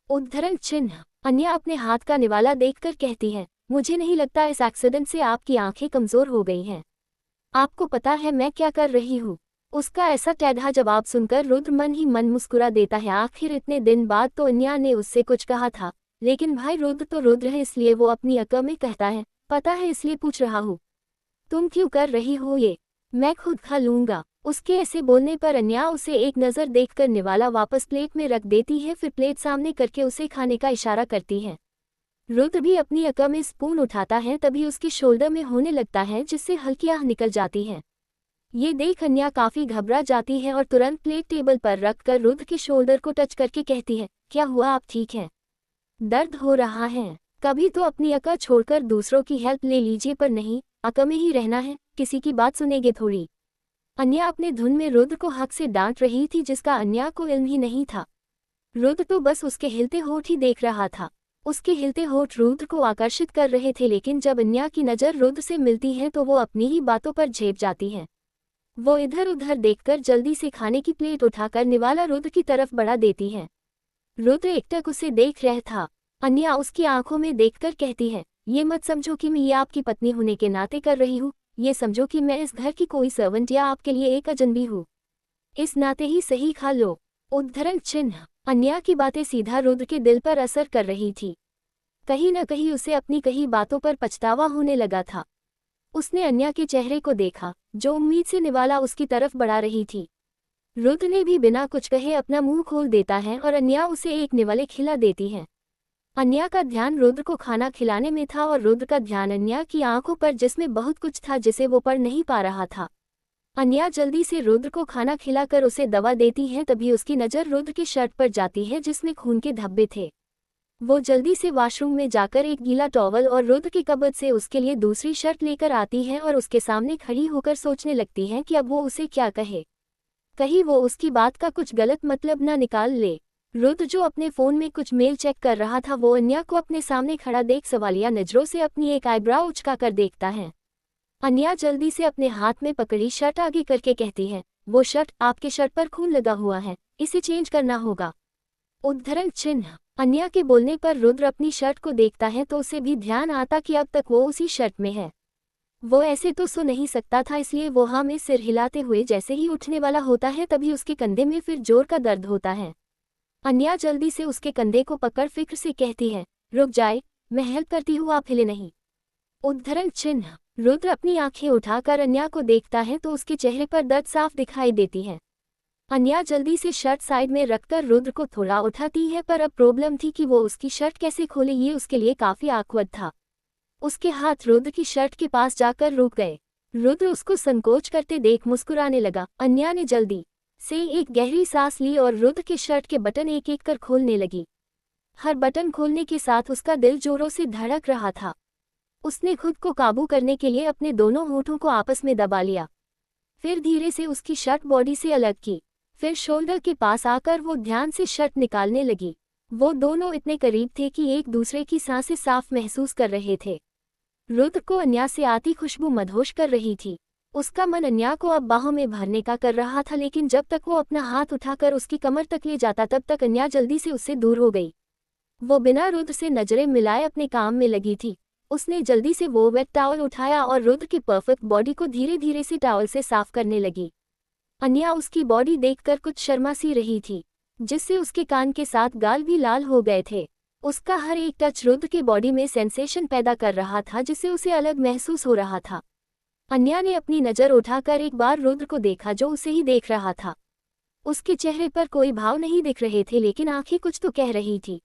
S1: उद्धरण चिन्ह। अन्या अपने हाथ का निवाला देखकर कहती है, मुझे नहीं लगता इस एक्सीडेंट से आपकी आंखें कमजोर हो गई हैं। आपको पता है मैं क्या कर रही हूँ? उसका ऐसा टेढ़ा जवाब सुनकर रुद्र मन ही मन मुस्कुरा देता है। आखिर इतने दिन बाद तो अन्या ने उससे कुछ कहा था, लेकिन भाई रुद्र तो रुद्र है, इसलिए वो अपनी अक्ल में कहता है, पता है इसलिए पूछ रहा हूँ। तुम क्यों कर रही हो ये? मैं खुद खा लूंगा। उसके ऐसे बोलने पर अन्या उसे एक नज़र देखकर निवाला वापस प्लेट में रख देती है, फिर प्लेट सामने करके उसे खाने का इशारा करती है। रुद्र भी अपनी अक्ल में स्पून उठाता है, तभी उसकी शोल्डर में होने लगता है, जिससे हल्की आह निकल जाती है। ये देख अन्या काफी घबरा जाती है और तुरंत प्लेट टेबल पर रखकर रुद्र के शोल्डर को टच करके कहती है, क्या हुआ, आप ठीक हैं? दर्द हो रहा है? कभी तो अपनी अक्ल छोड़कर दूसरों की हेल्प ले लीजिए, पर नहीं, अक्ल में ही रहना है, किसी की बात सुनेंगे थोड़ी। अन्या अपने धुन में रुद्र को हक से डांट रही थी, जिसका अन्या को इल्म ही नहीं था। रुद्र तो बस उसके हिलते होठ ही देख रहा था। उसके हिलते होठ रुद्र को आकर्षित कर रहे थे, लेकिन जब अन्या की नज़र रुद्र से मिलती है तो वो अपनी ही बातों पर झेप जाती है। वो इधर उधर देखकर जल्दी से खाने की प्लेट उठाकर निवाला रुद्र की तरफ बढ़ा देती है। रुद्र एकटक उसे देख रहा था। अन्या उसकी आंखों में देखकर कहती है, ये मत समझो कि मैं ये आपकी पत्नी होने के नाते कर रही हूँ, ये समझो कि मैं इस घर की कोई सर्वेंट या आपके लिए एक अजनबी हूँ। इस नाते ही सही खा लो। उद्धरण चिन्ह। अन्या की बातें सीधा रुद्र के दिल पर असर कर रही थी। कहीं न कहीं उसे अपनी कही बातों पर पछतावा होने लगा था। उसने अन्या के चेहरे को देखा, जो उम्मीद से निवाला उसकी तरफ बढ़ा रही थी। रुद्र ने भी बिना कुछ कहे अपना मुंह खोल देता है और अन्या उसे एक निवाले खिला देती है। अन्या का ध्यान रुद्र को खाना खिलाने में था और रुद्र का ध्यान अन्या की आंखों पर, जिसमें बहुत कुछ था जिसे वो पढ़ नहीं पा रहा था। अन्या जल्दी से रुद्र को खाना खिलाकर उसे दवा देती है, तभी उसकी नज़र रुद्र की शर्ट पर जाती है जिसमें खून के धब्बे थे। वो जल्दी से वॉशरूम में जाकर एक गीला टॉवल और रुद्र की कबर्ड से उसके लिए दूसरी शर्ट लेकर आती है और उसके सामने खड़ी होकर सोचने लगती है कि अब वो उसे क्या कहे। कहीं वो उसकी बात का कुछ गलत मतलब ना निकाल ले। रुद्र जो अपने फ़ोन में कुछ मेल चेक कर रहा था, वो अन्या को अपने सामने खड़ा देख सवालिया नज़रों से अपनी एक आईब्राउ उचकाकर देखता है। अन्या जल्दी से अपने हाथ में पकड़ी शर्ट आगे करके कहती है, वो शर्ट, आपके शर्ट पर खून लगा हुआ है, इसे चेंज करना होगा। उद्धरण चिन्ह। अन्या के बोलने पर रुद्र अपनी शर्ट को देखता है तो उसे भी ध्यान आता कि अब तक वो उसी शर्ट में है। वो ऐसे तो सो नहीं सकता था, इसलिए वो हाँ में सिर हिलाते हुए जैसे ही उठने वाला होता है तभी उसके कंधे में फिर जोर का दर्द होता है। अन्या जल्दी से उसके कंधे को पकड़ फिक्र से कहती है, रुक जाए, मैं हेल्प करती हूँ, आप हिले नहीं। उद्धरण चिन्ह। रुद्र अपनी आंखें उठाकर अन्या को देखता है तो उसके चेहरे पर दर्द साफ दिखाई देती है। अन्या जल्दी से शर्ट साइड में रखकर रुद्र को थोड़ा उठाती है, पर अब प्रॉब्लम थी कि वो उसकी शर्ट कैसे खोले, ये उसके लिए काफी ऑकवर्ड था। उसके हाथ रुद्र की शर्ट के पास जाकर रुक गए। रुद्र उसको संकोच करते देख मुस्कुराने लगा। अन्या ने जल्दी से एक गहरी सांस ली और रुद्र के शर्ट के बटन एक एक कर खोलने लगी। हर बटन खोलने के साथ उसका दिल जोरों से धड़क रहा था। उसने खुद को काबू करने के लिए अपने दोनों होठों को आपस में दबा लिया। फिर धीरे से उसकी शर्ट बॉडी से अलग की। फिर शोल्डर के पास आकर वो ध्यान से शर्ट निकालने लगी। वो दोनों इतने करीब थे कि एक दूसरे की सांसें साफ महसूस कर रहे थे। रुद्र को अन्या से आती खुशबू मदहोश कर रही थी। उसका मन अन्या को अब बाहों में भरने का कर रहा था, लेकिन जब तक वो अपना हाथ उठाकर उसकी कमर तक ले जाता तब तक अन्या जल्दी से उससे दूर हो गई। वो बिना रुद्र से नजरें मिलाए अपने काम में लगी थी। उसने जल्दी से वो वेट टॉवल उठाया और रुद्र की परफेक्ट बॉडी को धीरे धीरे से टॉवल से साफ करने लगी। अन्या उसकी बॉडी देखकर कुछ शर्मा सी रही थी, जिससे उसके कान के साथ गाल भी लाल हो गए थे। उसका हर एक टच रुद्र की बॉडी में सेंसेशन पैदा कर रहा था, जिससे उसे अलग महसूस हो रहा था। अन्या ने अपनी नज़र उठाकर एक बार रुद्र को देखा, जो उसे ही देख रहा था। उसके चेहरे पर कोई भाव नहीं दिख रहे थे, लेकिन आंखें कुछ तो कह रही थी।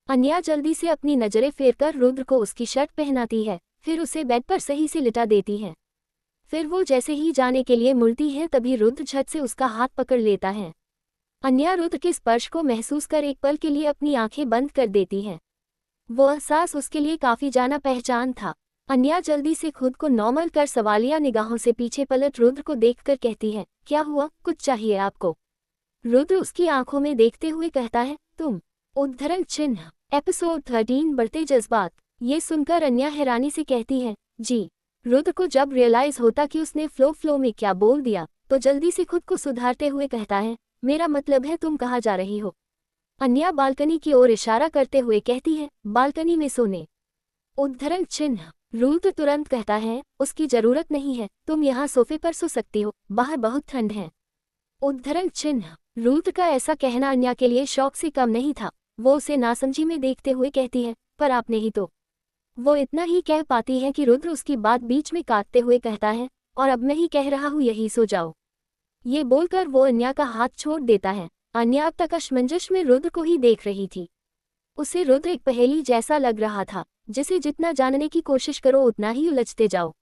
S1: अन्या जल्दी से अपनी नज़रें फेरकर रुद्र को उसकी शर्ट पहनाती है, फिर उसे बेड पर सही से लिटा देती है। फिर वो जैसे ही जाने के लिए मुड़ती है, तभी रुद्र झट से उसका हाथ पकड़ लेता है। अन्या रुद्र के स्पर्श को महसूस कर एक पल के लिए अपनी आंखें बंद कर देती है। वो एहसास उसके लिए काफी जाना पहचान था। अन्या जल्दी से खुद को नॉर्मल कर सवालिया निगाहों से पीछे पलट रुद्र को देखकर कहती है, क्या हुआ, कुछ चाहिए आपको? रुद्र उसकी आंखों में देखते हुए कहता है, तुम? उद्धरण चिन्ह। एपिसोड 13 बढ़ते जज्बात। ये सुनकर अन्या हैरानी से कहती है, जी। रुद्र को जब रियलाइज होता कि उसने फ्लो में क्या बोल दिया, तो जल्दी से खुद को सुधारते हुए कहता है, मेरा मतलब है तुम कहाँ जा रही हो? अन्या बालकनी की ओर इशारा करते हुए कहती है, बालकनी में सोने। उद्धरण चिन्ह। रुद्र तुरंत कहता है, उसकी जरूरत नहीं है, तुम यहाँ सोफे पर सो सकती हो, बाहर बहुत ठंड है। उद्धरण चिन्ह। रुद्र का ऐसा कहना अन्या के लिए शौक से कम नहीं था। वो उसे नासमझी में देखते हुए कहती है, पर आपने ही तो। वो इतना ही कह पाती है कि रुद्र उसकी बात बीच में काटते हुए कहता है, और अब मैं ही कह रहा हूँ, यही सो जाओ। ये बोलकर वो अन्या का हाथ छोड़ देता है। अन्या अब तक असमंजस में रुद्र को ही देख रही थी। उसे रुद्र एक पहेली जैसा लग रहा था, जिसे जितना जानने की कोशिश करो उतना ही उलझते जाओ।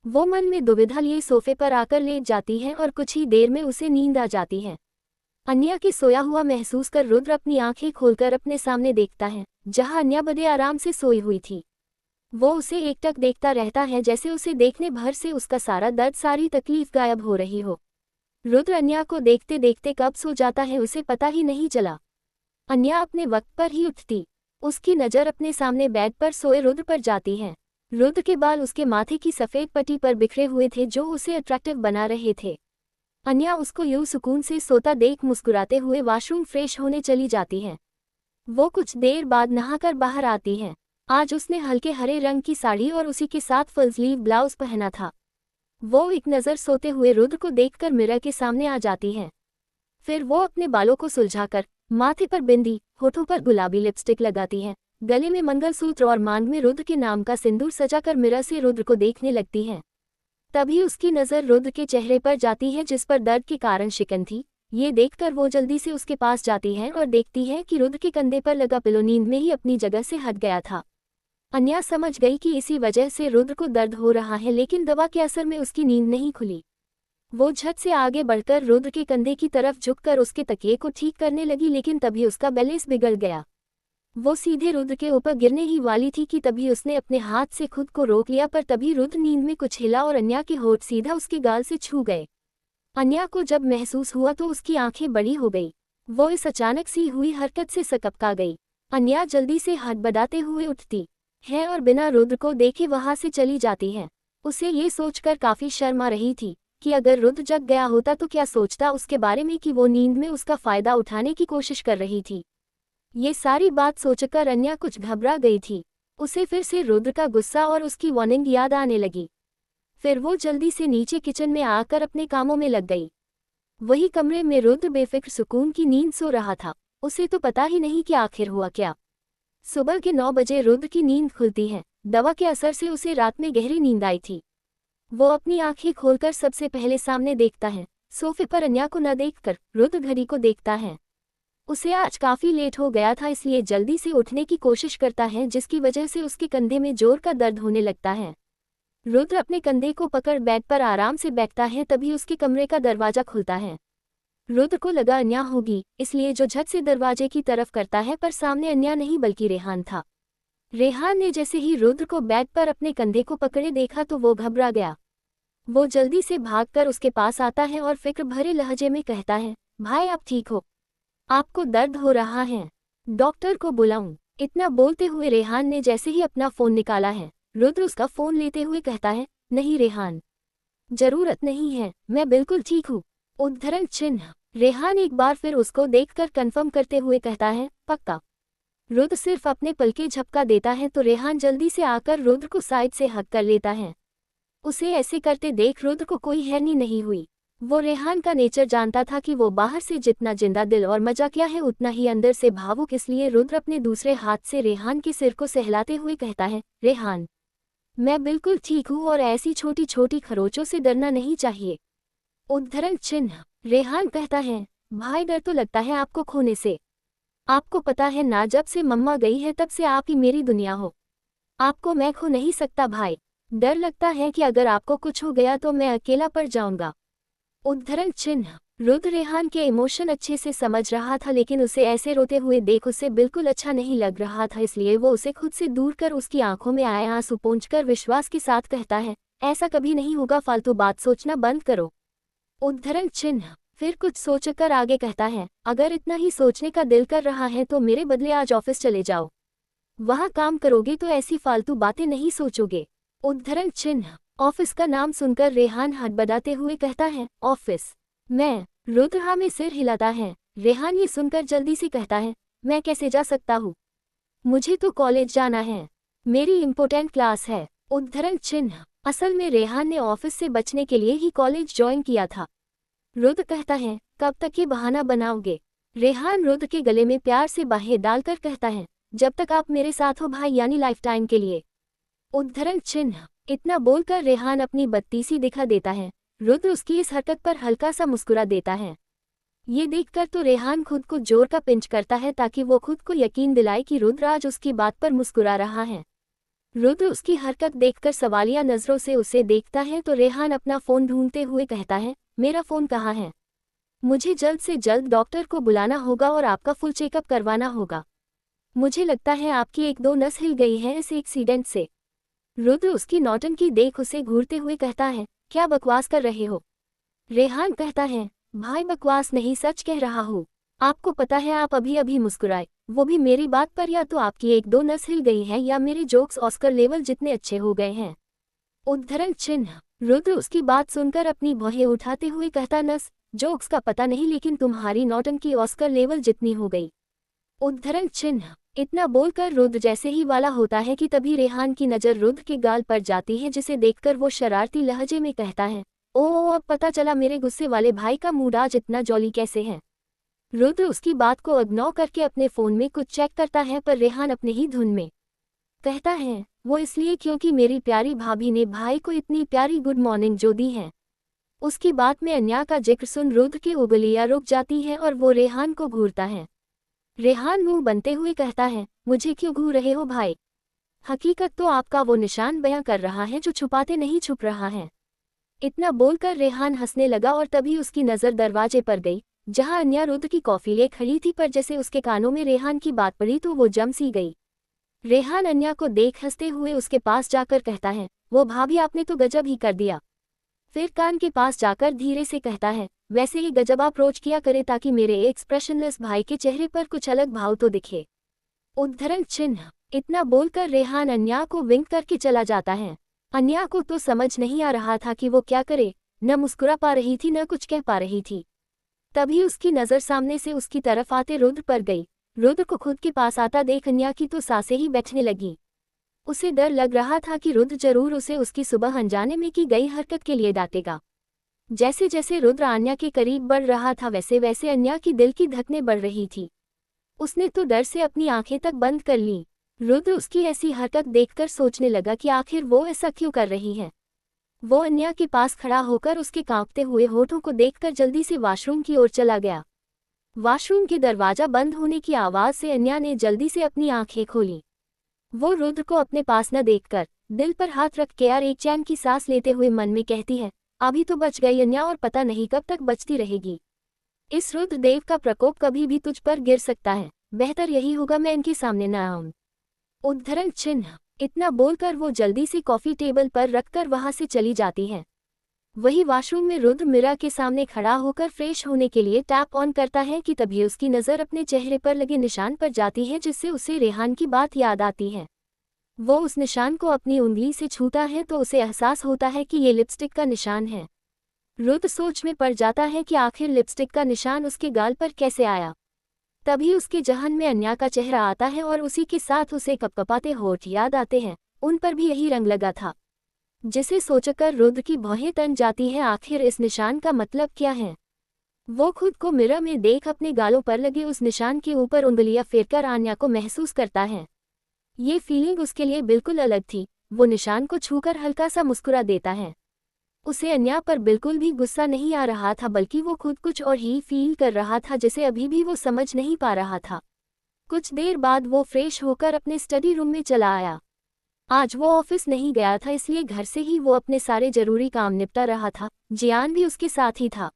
S1: वो मन में दुविधा लिए सोफे पर आकर लेट जाती है और कुछ ही देर में उसे नींद आ जाती है। अन्या के सोया हुआ महसूस कर रुद्र अपनी आंखें खोलकर अपने सामने देखता है, जहां अन्या बड़े आराम से सोई हुई थी। वो उसे एकटक देखता रहता है, जैसे उसे देखने भर से उसका सारा दर्द, सारी तकलीफ गायब हो रही हो। रुद्र अन्या को देखते देखते कब सो जाता है उसे पता ही नहीं चला। अन्या अपने वक्त पर ही उठती। उसकी नज़र अपने सामने बेड पर सोए रुद्र पर जाती है। रुद्र के बाल उसके माथे की सफ़ेद पट्टी पर बिखरे हुए थे, जो उसे अट्रैक्टिव बना रहे थे। अन्या उसको यूं सुकून से सोता देख मुस्कुराते हुए वॉशरूम फ्रेश होने चली जाती है। वो कुछ देर बाद नहाकर बाहर आती है। आज उसने हल्के हरे रंग की साड़ी और उसी के साथ फुल स्लीव ब्लाउज पहना था। वो एक नज़र सोते हुए रुद्र को देखकर मिरर के सामने आ जाती है। फिर वो अपने बालों को सुलझाकर माथे पर बिंदी, होठों पर गुलाबी लिपस्टिक लगाती है, गले में मंगलसूत्र और मांग में रुद्र के नाम का सिंदूर सजाकर मिरर से रुद्र को देखने लगती है। तभी उसकी नज़र रुद्र के चेहरे पर जाती है, जिस पर दर्द के कारण शिकन थी। ये देखकर वो जल्दी से उसके पास जाती है और देखती है कि रुद्र के कंधे पर लगा पिलो नींद में ही अपनी जगह से हट गया था। अन्या समझ गई कि इसी वजह से रुद्र को दर्द हो रहा है, लेकिन दवा के असर में उसकी नींद नहीं खुली। वो झट से आगे बढ़कर रुद्र के कंधे की तरफ झुककर उसके तकिए को ठीक करने लगी, लेकिन तभी उसका बैलेंस बिगड़ गया। वो सीधे रुद्र के ऊपर गिरने ही वाली थी कि तभी उसने अपने हाथ से खुद को रोक लिया, पर तभी रुद्र नींद में कुछ हिला और अन्या के होठ सीधा उसके गाल से छू गए। अन्या को जब महसूस हुआ तो उसकी आंखें बड़ी हो गई। वो इस अचानक सी हुई हरकत से सकपका गई। अन्या जल्दी से हड़बड़ाते हुए उठती है और बिना रुद्र को देखे वहां से चली जाती है। उसे ये सोचकर काफी शर्म आ रही थी कि अगर रुद्र जग गया होता तो क्या सोचता उसके बारे में कि वो नींद में उसका फायदा उठाने की कोशिश कर रही थी। ये सारी बात सोचकर अन्या कुछ घबरा गई थी। उसे फिर से रुद्र का गुस्सा और उसकी वार्निंग याद आने लगी। फिर वो जल्दी से नीचे किचन में आकर अपने कामों में लग गई। वही कमरे में रुद्र बेफिक्र सुकून की नींद सो रहा था। उसे तो पता ही नहीं कि आखिर हुआ क्या। सुबह के 9 बजे रुद्र की नींद खुलती है। दवा के असर से उसे रात में गहरी नींद आई थी। वो अपनी आंखें खोलकर सबसे पहले सामने देखता है। सोफे पर अन्या को न देखकर रुद्र घड़ी को देखता है। उसे आज काफी लेट हो गया था, इसलिए जल्दी से उठने की कोशिश करता है, जिसकी वजह से उसके कंधे में जोर का दर्द होने लगता है। रुद्र अपने कंधे को पकड़ बेड पर आराम से बैठता है, तभी उसके कमरे का दरवाजा खुलता है। रुद्र को लगा अन्या होगी, इसलिए जो झट से दरवाजे की तरफ करता है, पर सामने अन्या नहीं बल्कि रेहान था। रेहान ने जैसे ही रुद्र को बेड पर अपने कंधे को पकड़े देखा तो वो घबरा गया। वो जल्दी से भागकर उसके पास आता है और फिक्र भरे लहजे में कहता है, भाई आप ठीक हो? आपको दर्द हो रहा है? डॉक्टर को बुलाऊं? इतना बोलते हुए रेहान ने जैसे ही अपना फोन निकाला है, रुद्र उसका फोन लेते हुए कहता है, नहीं रेहान, जरूरत नहीं है, मैं बिल्कुल ठीक हूँ। उद्धरण चिन्ह। रेहान एक बार फिर उसको देखकर कंफर्म करते हुए कहता है, पक्का। रुद्र सिर्फ अपने पलके झपका देता है तो रेहान जल्दी से आकर रुद्र को साइड से हक कर लेता है। उसे ऐसे करते देख रुद्र को कोई हैरानी नहीं हुई। वो रेहान का नेचर जानता था कि वो बाहर से जितना जिंदा दिल और मजाकिया है उतना ही अंदर से भावुक, इसलिए रुद्र अपने दूसरे हाथ से रेहान के सिर को सहलाते हुए कहता है, रेहान, मैं बिल्कुल ठीक हूँ और ऐसी छोटी छोटी खरोचों से डरना नहीं चाहिए। उद्धरण चिन्ह। रेहान कहता है, भाई डर तो लगता है आपको खोने से। आपको पता है ना, जब से मम्मा गई है तब से आप ही मेरी दुनिया हो। आपको मैं खो नहीं सकता भाई। डर लगता है कि अगर आपको कुछ हो गया तो मैं अकेला पड़ जाऊंगा। उद्धरण चिन्ह। रुद्र रेहान के इमोशन अच्छे से समझ रहा था, लेकिन उसे ऐसे रोते हुए देख उसे बिल्कुल अच्छा नहीं लग रहा था, इसलिए वो उसे खुद से दूर कर उसकी आंखों में आए आंसू पोंछकर विश्वास के साथ कहता है, ऐसा कभी नहीं होगा, फालतू बात सोचना बंद करो। उद्धरण चिन्ह। फिर कुछ सोचकर आगे कहता है, अगर इतना ही सोचने का दिल कर रहा है तो मेरे बदले आज ऑफिस चले जाओ। वहाँ काम करोगे तो ऐसी फालतू बातें नहीं सोचोगे। उद्धरण चिन्ह। ऑफिस का नाम सुनकर रेहान हड़बड़ाते हुए कहता है, ऑफिस? मैं? रुद्र हाँ में सिर हिलाता है। रेहान ये सुनकर जल्दी से कहता है, मैं कैसे जा सकता हूँ? मुझे तो कॉलेज जाना है, मेरी इम्पोर्टेंट क्लास है। उद्धरण चिन्ह। असल में रेहान ने ऑफिस से बचने के लिए ही कॉलेज ज्वाइन किया था। रुद्र कहता है, कब तक ये बहाना बनाओगे? रेहान रुद्र के गले में प्यार से बाहें डालकर कहता है, जब तक आप मेरे साथ हो भाई, यानी लाइफ टाइम के लिए। उद्धरण चिन्ह। इतना बोलकर रेहान अपनी बत्तीसी दिखा देता है। रुद्र उसकी इस हरकत पर हल्का सा मुस्कुरा देता है। ये देखकर तो रेहान खुद को जोर का पिंच करता है ताकि वो खुद को यकीन दिलाए कि रुद्र आज उसकी बात पर मुस्कुरा रहा है। रुद्र उसकी हरकत देखकर सवालिया नजरों से उसे देखता है तो रेहान अपना फोन ढूंढते हुए कहता है, मेरा फोन कहाँ है? मुझे जल्द से जल्द डॉक्टर को बुलाना होगा और आपका फुल चेकअप करवाना होगा। मुझे लगता है आपकी एक दो नस हिल गई है इस एक्सीडेंट से। रुद्र उसकी नौटंकी देख उसे घूरते हुए कहता है, क्या बकवास कर रहे हो? रेहान कहता है, भाई बकवास नहीं, सच कह रहा हूँ। आपको पता है आप अभी अभी मुस्कुराए, वो भी मेरी बात पर। या तो आपकी एक दो नस हिल गई है या मेरे जोक्स ऑस्कर लेवल जितने अच्छे हो गए हैं। उद्धरण चिन्ह। रुद्र उसकी बात सुनकर अपनी भौहें उठाते हुए कहता, नस जोक्स का पता नहीं, लेकिन तुम्हारी नौटंकी ऑस्कर लेवल जितनी हो गई। उद्धरण चिन्ह। इतना बोलकर रुद्र जैसे ही वाला होता है कि तभी रेहान की नज़र रुद्र के गाल पर जाती है, जिसे देखकर वो शरारती लहजे में कहता है, ओह अब पता चला मेरे गुस्से वाले भाई का मूड आज इतना जॉली कैसे है। रुद्र उसकी बात को इग्नोर करके अपने फ़ोन में कुछ चेक करता है, पर रेहान अपने ही धुन में कहता है, वो इसलिए क्योंकि मेरी प्यारी भाभी ने भाई को इतनी प्यारी गुड मॉर्निंग जो दी है। उसकी बात में अन्या का जिक्र सुन रुद्र की उंगलियां रुक जाती हैं और वो रेहान को घूरता है। रेहान मुंह बनते हुए कहता है, मुझे क्यों घूर रहे हो भाई? हकीकत तो आपका वो निशान बयां कर रहा है जो छुपाते नहीं छुप रहा है। इतना बोलकर रेहान हंसने लगा और तभी उसकी नज़र दरवाजे पर गई, जहां अन्या रुद्र की कॉफी ले खड़ी थी, पर जैसे उसके कानों में रेहान की बात पड़ी तो वो जम सी गई। रेहान अन्या को देख हंसते हुए उसके पास जाकर कहता है, वो भाभी आपने तो गजब ही कर दिया। फिर कान के पास जाकर धीरे से कहता है, वैसे ही गजब अप्रोच किया करे ताकि मेरे एक्सप्रेशनलेस भाई के चेहरे पर कुछ अलग भाव तो दिखे। उद्धरण चिन्ह। इतना बोलकर रेहान अन्या को विंक करके चला जाता है। अन्या को तो समझ नहीं आ रहा था कि वो क्या करे, न मुस्कुरा पा रही थी न कुछ कह पा रही थी। तभी उसकी नज़र सामने से उसकी तरफ आते रुद्र पर गई। रुद्र को खुद के पास आता देख अन्या की तो सांसें ही बैठने लगी। उसे डर लग रहा था कि रुद्र जरूर उसे उसकी सुबह अनजाने में की गई हरकत के लिए डांटेगा। जैसे जैसे रुद्र अन्या के करीब बढ़ रहा था वैसे वैसे अन्या की दिल की धड़कनें बढ़ रही थी। उसने तो डर से अपनी आंखें तक बंद कर लीं। रुद्र उसकी ऐसी हरकत देखकर सोचने लगा कि आखिर वो ऐसा क्यों कर रही है। वो अन्या के पास खड़ा होकर उसके कांपते हुए होठों को देखकर जल्दी से वॉशरूम की ओर चला गया। वॉशरूम के दरवाजा बंद होने की आवाज़ से अन्या ने जल्दी से अपनी आंखें खोलीं। वो रुद्र को अपने पास न देखकर दिल पर हाथ रख के यार एक चैन की सांस लेते हुए मन में कहती है, अभी तो बच गई अन्या और पता नहीं कब तक बचती रहेगी। इस रुद्रदेव का प्रकोप कभी भी तुझ पर गिर सकता है, बेहतर यही होगा मैं इनके सामने न आऊं। उद्धरण चिन्ह। इतना बोलकर वो जल्दी से कॉफी टेबल पर रखकर वहां से चली जाती है। वही वॉशरूम में रुद्र मिरर के सामने खड़ा होकर फ्रेश होने के लिए टैप ऑन करता है कि तभी उसकी नज़र अपने चेहरे पर लगे निशान पर जाती है, जिससे उसे रेहान की बात याद आती है। वो उस निशान को अपनी उंगली से छूता है तो उसे एहसास होता है कि ये लिपस्टिक का निशान है। रुद्र सोच में पड़ जाता है कि आखिर लिपस्टिक का निशान उसके गाल पर कैसे आया। तभी उसके जहन में अन्या का चेहरा आता है और उसी के साथ उसे कपकपाते होठ याद आते हैं, उन पर भी यही रंग लगा था। जिसे सोचकर रुद्र की भौहें तन जाती है। आखिर इस निशान का मतलब क्या है? वो खुद को मिरर में देख अपने गालों पर लगे उस निशान के ऊपर उंगलियां फेरकर अन्या को महसूस करता है। ये फीलिंग उसके लिए बिल्कुल अलग थी। वो निशान को छूकर हल्का सा मुस्कुरा देता है। उसे अन्या पर बिल्कुल भी गुस्सा नहीं आ रहा था, बल्कि वो खुद कुछ और ही फील कर रहा था जिसे अभी भी वो समझ नहीं पा रहा था। कुछ देर बाद वो फ्रेश होकर अपने स्टडी रूम में चला आया। आज वो ऑफिस नहीं गया था, इसलिए घर से ही वो अपने सारे जरूरी काम निपटा रहा था। जियान भी उसके साथ ही था।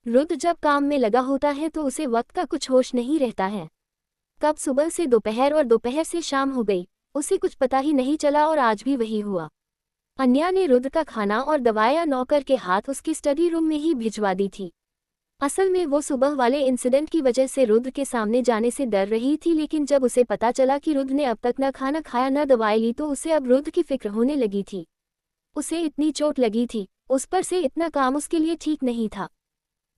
S1: रुद्र जब काम में लगा होता है तो उसे वक्त का कुछ होश नहीं रहता है। कब सुबह से दोपहर और दोपहर से शाम हो गई, उसे कुछ पता ही नहीं चला और आज भी वही हुआ। अन्या ने रुद्र का खाना और दवाइयां नौकर के हाथ उसके स्टडी रूम में ही भिजवा दी थी। असल में वो सुबह वाले इंसिडेंट की वजह से रुद्र के सामने जाने से डर रही थी, लेकिन जब उसे पता चला कि रुद्र ने अब तक न खाना खाया न दवाई ली तो उसे अब रुद्र की फिक्र होने लगी थी। उसे इतनी चोट लगी थी, उस पर से इतना काम उसके लिए ठीक नहीं था।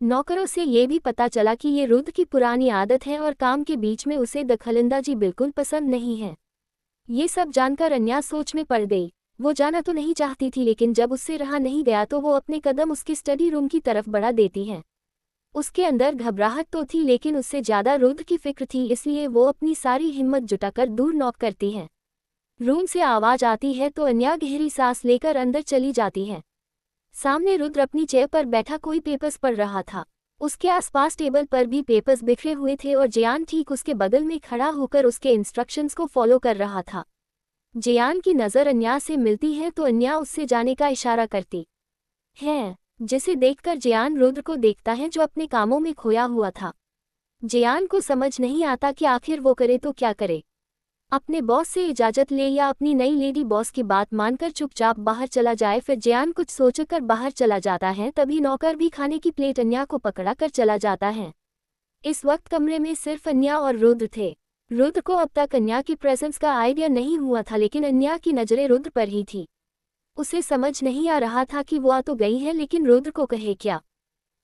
S1: नौकरों से ये भी पता चला कि ये रुद्र की पुरानी आदत है और काम के बीच में उसे दखलंदाजी बिल्कुल पसंद नहीं है। ये सब जानकर अन्या सोच में पड़ गई। वो जाना तो नहीं चाहती थी, लेकिन जब उससे रहा नहीं गया तो वो अपने कदम उसके स्टडी रूम की तरफ बढ़ा देती है। उसके अंदर घबराहट तो थी, लेकिन उससे ज्यादा रुद्र की फिक्र थी, इसलिए वो अपनी सारी हिम्मत जुटाकर दूर नॉक करती है। रूम से आवाज आती है तो अन्या गहरी सांस लेकर अंदर चली जाती है। सामने रुद्र अपनी चेयर पर बैठा कोई पेपर्स पढ़ रहा था। उसके आसपास टेबल पर भी पेपर्स बिखरे हुए थे और जियान ठीक उसके बगल में खड़ा होकर उसके इंस्ट्रक्शंस को फॉलो कर रहा था। जियान की नज़र अन्या से मिलती है तो अन्या उससे जाने का इशारा करती है, जिसे देखकर जियान रुद्र को देखता है जो अपने कामों में खोया हुआ था। जियान को समझ नहीं आता कि आखिर वो करे तो क्या करे, अपने बॉस से इजाज़त ले या अपनी नई लेडी बॉस की बात मानकर चुपचाप बाहर चला जाए। फिर जियान कुछ सोचकर बाहर चला जाता है, तभी नौकर भी खाने की प्लेट अन्या को पकड़ा कर चला जाता है। इस वक्त कमरे में सिर्फ अन्या और रुद्र थे। रुद्र को अब तक अन्या की प्रेजेंस का आइडिया नहीं हुआ था, लेकिन अन्या की नज़रें रुद्र पर ही थी। उसे समझ नहीं आ रहा था कि वो आ तो गई है, लेकिन रुद्र को कहे क्या,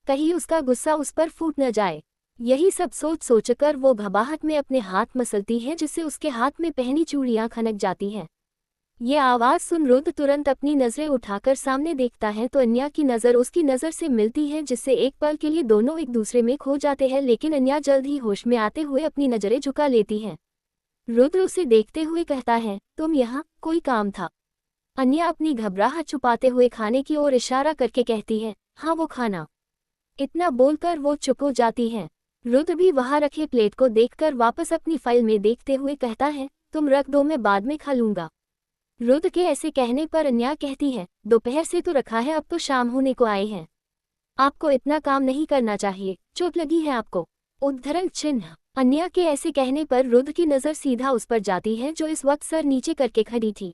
S1: कहीं उसका गुस्सा उस पर फूट न जाए। यही सब सोचकर वो घबराहट में अपने हाथ मसलती है, जिससे उसके हाथ में पहनी चूड़ियां खनक जाती हैं। ये आवाज़ सुन रुद्र तुरंत अपनी नज़रें उठाकर सामने देखता है तो अन्या की नज़र उसकी नज़र से मिलती है, जिससे एक पल के लिए दोनों एक दूसरे में खो जाते हैं। लेकिन अन्या जल्द ही होश में आते हुए अपनी नज़रें झुका लेती है। रुद्र उसे देखते हुए कहता है, तुम यहाँ, कोई काम था? अन्या अपनी घबराहट छुपाते हुए खाने की ओर इशारा करके कहती है, हाँ वो खाना। इतना बोलकर वो चुप हो जाती है। रुद्र भी वहां रखे प्लेट को देखकर वापस अपनी फाइल में देखते हुए कहता है, तुम रख दो, मैं बाद में खा लूंगा। रुद्र के ऐसे कहने पर अन्या कहती है, दोपहर से तो रखा है, अब तो शाम होने को आए हैं। आपको इतना काम नहीं करना चाहिए, चोट लगी है आपको? उद्धरण चिन्ह। अन्या के ऐसे कहने पर रुद्र की नज़र सीधा उस पर जाती है जो इस वक्त सर नीचे करके खड़ी थी।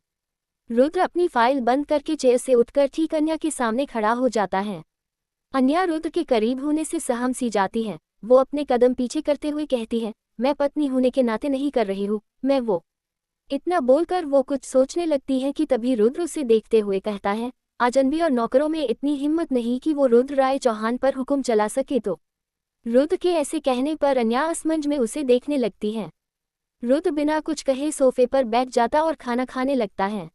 S1: रुद्र अपनी फाइल बंद करके चेयर से उठकर ठीक अन्या के सामने खड़ा हो जाता है। अन्या रुद्र के करीब होने से सहम सी जाती है। वो अपने कदम पीछे करते हुए कहती है, मैं पत्नी होने के नाते नहीं कर रही हूँ, मैं वो। इतना बोलकर वो कुछ सोचने लगती है कि तभी रुद्र उसे देखते हुए कहता है, अजनबी और नौकरों में इतनी हिम्मत नहीं कि वो रुद्र राय चौहान पर हुक्म चला सके तो। रुद्र के ऐसे कहने पर अन्या असमंज में उसे देखने लगती है। रुद्र बिना कुछ कहे सोफे पर बैठ जाता और खाना खाने लगता है।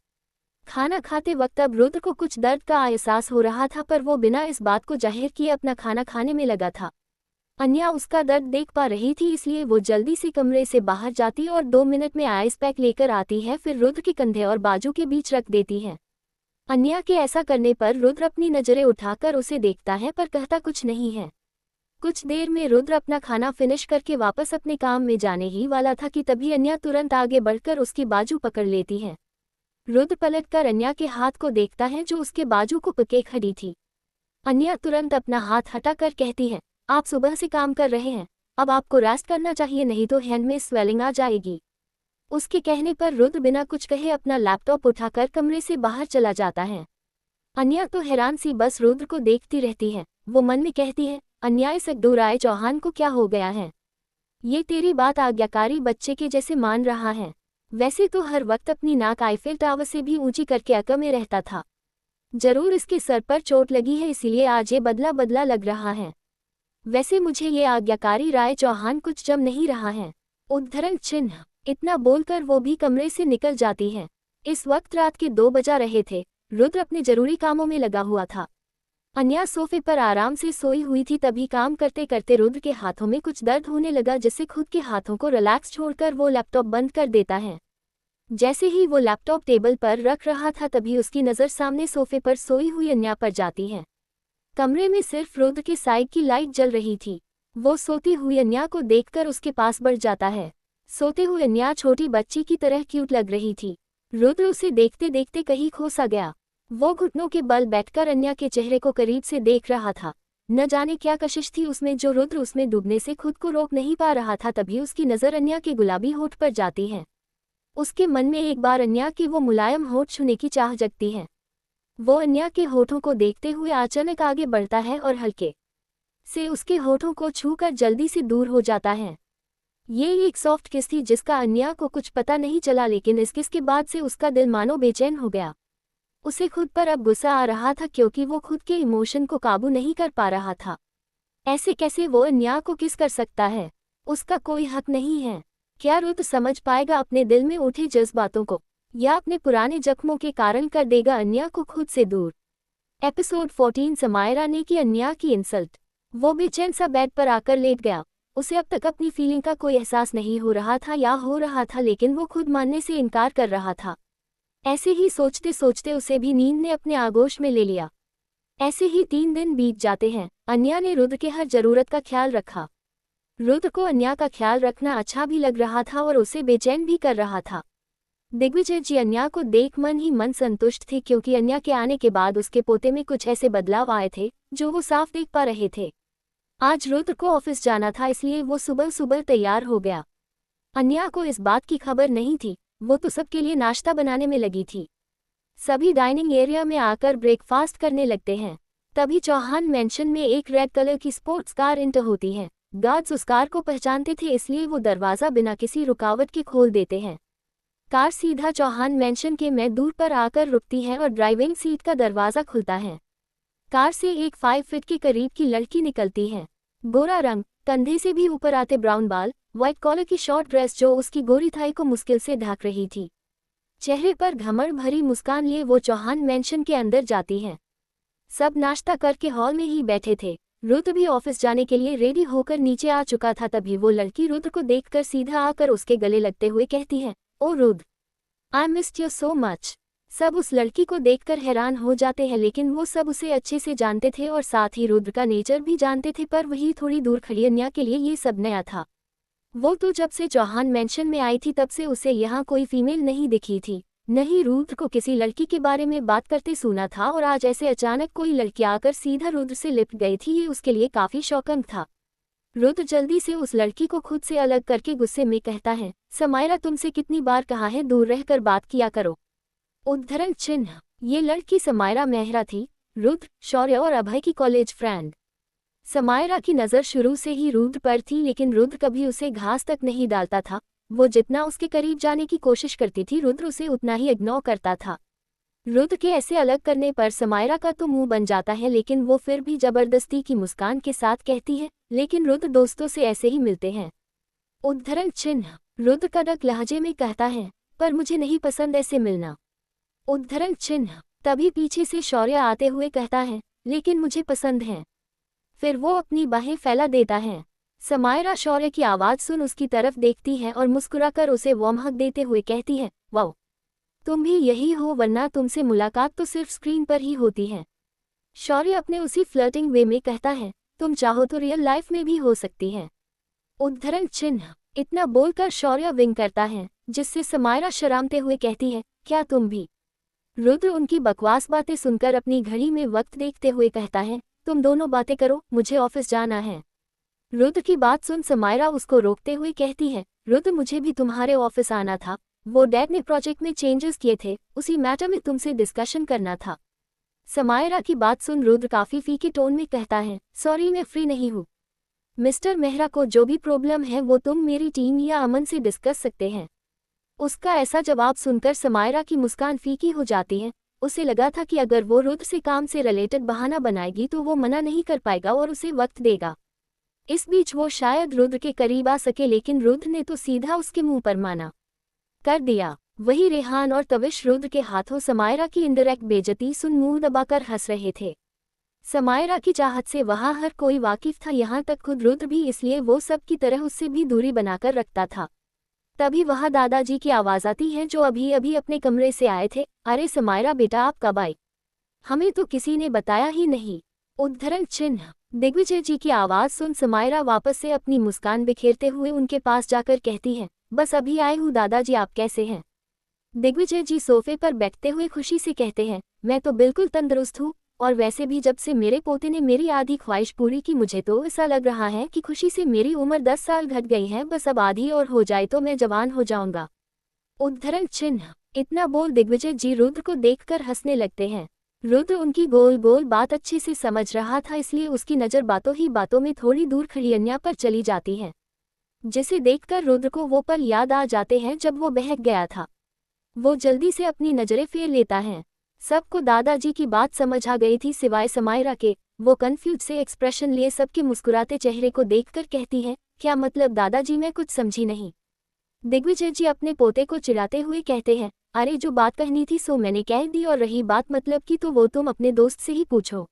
S1: खाना खाते वक्त अब रुद्र को कुछ दर्द का एहसास हो रहा था, पर वो बिना इस बात को जाहिर किए अपना खाना खाने में लगा था। अन्या उसका दर्द देख पा रही थी, इसलिए वो जल्दी से कमरे से बाहर जाती और 2 मिनट में आइस पैक लेकर आती है, फिर रुद्र के कंधे और बाजू के बीच रख देती है। अन्या के ऐसा करने पर रुद्र अपनी नज़रें उठाकर उसे देखता है, पर कहता कुछ नहीं है। कुछ देर में रुद्र अपना खाना फिनिश करके वापस अपने काम में जाने ही वाला था कि तभी अन्या तुरंत आगे बढ़कर उसकी बाजू पकड़ लेती है। रुद्र पलटकर अन्या के हाथ को देखता है जो उसके बाजू को पकड़े खड़ी थी। अन्या तुरंत अपना हाथ हटाकर कहती है, आप सुबह से काम कर रहे हैं, अब आपको रेस्ट करना चाहिए, नहीं तो हैंड में स्वेलिंग आ जाएगी। उसके कहने पर रुद्र बिना कुछ कहे अपना लैपटॉप उठाकर कमरे से बाहर चला जाता है। अन्या तो हैरान सी बस रुद्र को देखती रहती है। वो मन में कहती है, अन्याय से दो राय चौहान को क्या हो गया है? ये तेरी बात आज्ञाकारी बच्चे के जैसे मान रहा है। वैसे तो हर वक्त अपनी नाक आईफेल टावर से भी ऊंची करके अक्ल में रहता था। जरूर इसके सर पर चोट लगी है, इसीलिए आज ये बदला बदला लग रहा है। वैसे मुझे ये आज्ञाकारी राय चौहान कुछ जम नहीं रहा है। उद्धरण चिन्ह। इतना बोलकर वो भी कमरे से निकल जाती है। इस वक्त रात के 2 बजा रहे थे। रुद्र अपने जरूरी कामों में लगा हुआ था। अन्या सोफे पर आराम से सोई हुई थी। तभी काम करते करते रुद्र के हाथों में कुछ दर्द होने लगा, जिससे खुद के हाथों को रिलैक्स छोड़कर वो लैपटॉप बंद कर देता है। जैसे ही वो लैपटॉप टेबल पर रख रहा था तभी उसकी नज़र सामने सोफे पर सोई हुई अन्या पर जाती है। कमरे में सिर्फ रुद्र के साइड की लाइट जल रही थी। वो सोती हुई अन्या को देखकर उसके पास बढ़ जाता है। सोते हुए अन्या छोटी बच्ची की तरह क्यूट लग रही थी। रुद्र उसे देखते देखते कहीं खो सा गया। वो घुटनों के बल बैठकर अन्या के चेहरे को करीब से देख रहा था। न जाने क्या कशिश थी उसमें जो रुद्र उसमें डूबने से खुद को रोक नहीं पा रहा था। तभी उसकी नज़र अन्या के गुलाबी होठ पर जाती है। उसके मन में एक बार अन्या की वो मुलायम होठ छूने की चाह जगती है। वो अन्या के होठों को देखते हुए अचानक आगे बढ़ता है और हल्के से उसके होठों को छूकर जल्दी से दूर हो जाता है। ये एक सॉफ्ट किस थी जिसका अन्या को कुछ पता नहीं चला, लेकिन इस किस के बाद से उसका दिल मानो बेचैन हो गया। उसे खुद पर अब गुस्सा आ रहा था क्योंकि वो खुद के इमोशन को काबू नहीं कर पा रहा था। ऐसे कैसे वो अन्या को किस कर सकता है? उसका कोई हक नहीं है। क्या रुद्र समझ पाएगा अपने दिल में उठे जज्बातों को, या अपने पुराने जख्मों के कारण कर देगा अन्या को खुद से दूर? एपिसोड 14। समायरा ने की अन्या की इंसल्ट। वो बेचैन सा बेड पर आकर लेट गया। उसे अब तक अपनी फीलिंग का कोई एहसास नहीं हो रहा था या हो रहा था, लेकिन वो खुद मानने से इनकार कर रहा था। ऐसे ही सोचते सोचते उसे भी नींद ने अपने आगोश में ले लिया। ऐसे ही 3 दिन बीत जाते हैं। अन्या ने रुद्र के हर जरूरत का ख्याल रखा। रुद्र को अन्या का ख्याल रखना अच्छा भी लग रहा था और उसे बेचैन भी कर रहा था। दिग्विजय जी अन्या को देख मन ही मन संतुष्ट थे, क्योंकि अन्या के आने के बाद उसके पोते में कुछ ऐसे बदलाव आए थे जो वो साफ देख पा रहे थे। आज रुद्र को ऑफिस जाना था, इसलिए वो सुबह सुबह तैयार हो गया। अन्या को इस बात की खबर नहीं थी। वो तो सबके लिए नाश्ता बनाने में लगी थी। सभी डाइनिंग एरिया में आकर ब्रेकफास्ट करने लगते हैं। तभी चौहान मेंशन में एक रेड कलर की स्पोर्ट्स कार इंटर होती है। गार्ड्स उस कार को पहचानते थे, इसलिए वो दरवाज़ा बिना किसी रुकावट के खोल देते हैं। कार सीधा चौहान मेंशन के में दूर पर आकर रुकती है और ड्राइविंग सीट का दरवाज़ा खुलता है। कार से एक 5 फीट के करीब की लड़की निकलती है। गोरा रंग, कंधे से भी ऊपर आते ब्राउन बाल, व्हाइट कॉलर की शॉर्ट ड्रेस जो उसकी गोरी थाई को मुश्किल से ढक रही थी। चेहरे पर घमंड भरी मुस्कान लिए वो चौहान मेंशन के अंदर जाती है। सब नाश्ता करके हॉल में ही बैठे थे। रुद्र भी ऑफिस जाने के लिए रेडी होकर नीचे आ चुका था। तभी वो लड़की रुद्र को देखकर सीधा आकर उसके गले लगते हुए कहती है, oh Rudra, I missed you so much. सब उस लड़की को देखकर हैरान हो जाते हैं, लेकिन वो सब उसे अच्छे से जानते थे और साथ ही रुद्र का नेचर भी जानते थे। पर वही थोड़ी दूर खड़ी अन्या के लिए ये सब नया था। वो तो जब से चौहान मेंशन में आई थी तब से उसे यहाँ कोई फीमेल नहीं दिखी थी, नहीं रुद्र को किसी लड़की के बारे में बात करते सुना था, और आज ऐसे अचानक कोई लड़की आकर सीधा रुद्र से लिपट गई थी। ये उसके लिए काफी शॉकिंग था। रुद्र जल्दी से उस लड़की को खुद से अलग करके गुस्से में कहता है, समायरा तुमसे कितनी बार कहा है दूर रहकर बात किया करो। उद्धरण चिन्ह। ये लड़की समायरा मेहरा थी, रुद्र, शौर्य और अभय की कॉलेज फ्रेंड। समायरा की नज़र शुरू से ही रुद्र पर थी, लेकिन रुद्र कभी उसे घास तक नहीं डालता था। वो जितना उसके करीब जाने की कोशिश करती थी रुद्र उसे उतना ही इग्नोर करता था। रुद्र के ऐसे अलग करने पर समायरा का तो मुंह बन जाता है, लेकिन वो फिर भी जबरदस्ती की मुस्कान के साथ कहती है, लेकिन रुद्र दोस्तों से ऐसे ही मिलते हैं। उद्धरण चिन्ह। रुद्र कड़क लहजे में कहता है, पर मुझे नहीं पसंद ऐसे मिलना। उद्धरण चिन्ह। तभी पीछे से शौर्य आते हुए कहता है, लेकिन मुझे पसंद है। फिर वो अपनी बाहें फैला देता है। समायरा शौर्य की आवाज़ सुन उसकी तरफ देखती है और मुस्कुराकर उसे वार्म हग देते हुए कहती है, वाओ, तुम भी यही हो, वरना तुमसे मुलाकात तो सिर्फ स्क्रीन पर ही होती है। शौर्य अपने उसी फ्लर्टिंग वे में कहता है, तुम चाहो तो रियल लाइफ में भी हो सकती है। उद्धरण चिन्ह। इतना बोलकर शौर्य विंग करता है, जिससे समायरा शर्माते हुए कहती है, क्या तुम भी? रुद्र उनकी बकवास बातें सुनकर अपनी घड़ी में वक्त देखते हुए कहता है, तुम दोनों बातें करो, मुझे ऑफिस जाना है। रुद्र की बात सुन समायरा उसको रोकते हुए कहती है, रुद्र मुझे भी तुम्हारे ऑफिस आना था। वो डैड ने प्रोजेक्ट में चेंजेस किए थे, उसी मैटर में तुमसे डिस्कशन करना था। समायरा की बात सुन रुद्र काफी फीके टोन में कहता है, सॉरी मैं फ्री नहीं हूँ। मिस्टर मेहरा को जो भी प्रॉब्लम है वो तुम मेरी टीम या अमन से डिस्कस सकते हैं। उसका ऐसा जवाब सुनकर समायरा की मुस्कान फीकी हो जाती है। उसे लगा था कि अगर वो रुद्र से काम से रिलेटेड बहाना बनाएगी तो वो मना नहीं कर पाएगा और उसे वक्त देगा। इस बीच वो शायद रुद्र के करीब आ सके, लेकिन रुद्र ने तो सीधा उसके मुंह पर माना कर दिया। वही रेहान और तविश रुद्र के हाथों समायरा की इनडायरेक्ट बेइज्जती सुन मुंह दबाकर हंस रहे थे। समायरा की चाहत से वहां हर कोई वाकिफ था, यहाँ तक खुद रुद्र भी, इसलिए वो सब की तरह उससे भी दूरी बनाकर रखता था। तभी वहां दादाजी की आवाज़ आती है, जो अभी अभी अपने कमरे से आए थे। अरे समायरा बेटा, आप कब आई? हमें तो किसी ने बताया ही नहीं। उद्धरण चिन्ह। दिग्विजय जी की आवाज़ सुन समायरा वापस से अपनी मुस्कान बिखेरते हुए उनके पास जाकर कहती है, बस अभी आए हूँ दादाजी, आप कैसे हैं? दिग्विजय जी सोफे पर बैठते हुए खुशी से कहते हैं, मैं तो बिल्कुल तंदुरुस्त हूँ, और वैसे भी जब से मेरे पोते ने मेरी आधी ख्वाहिश पूरी की, मुझे तो ऐसा लग रहा है कि खुशी से मेरी उम्र 10 साल घट गई है। बस अब आधी और हो जाए तो मैं जवान हो जाऊंगा। उद्धरण चिन्ह। इतना बोल दिग्विजय जी रुद्र को देखकर हंसने लगते हैं। रुद्र उनकी गोल गोल बात अच्छे से समझ रहा था, इसलिए उसकी नज़र बातों ही बातों में थोड़ी दूर खड़ी अन्या पर चली जाती है, जिसे देखकर रुद्र को वो पल याद आ जाते हैं जब वो बहक गया था। वो जल्दी से अपनी नज़रें फेर लेता है। सबको दादाजी की बात समझ आ गई थी सिवाय समायरा के। वो कंफ्यूज से एक्सप्रेशन लिए सबके मुस्कुराते चेहरे को देखकर कहती है, क्या मतलब दादाजी, मैं कुछ समझी नहीं। दिग्विजय जी अपने पोते को चिढ़ाते हुए कहते हैं, अरे जो बात कहनी थी सो मैंने कह दी, और रही बात मतलब की तो वो तुम अपने दोस्त से ही पूछो,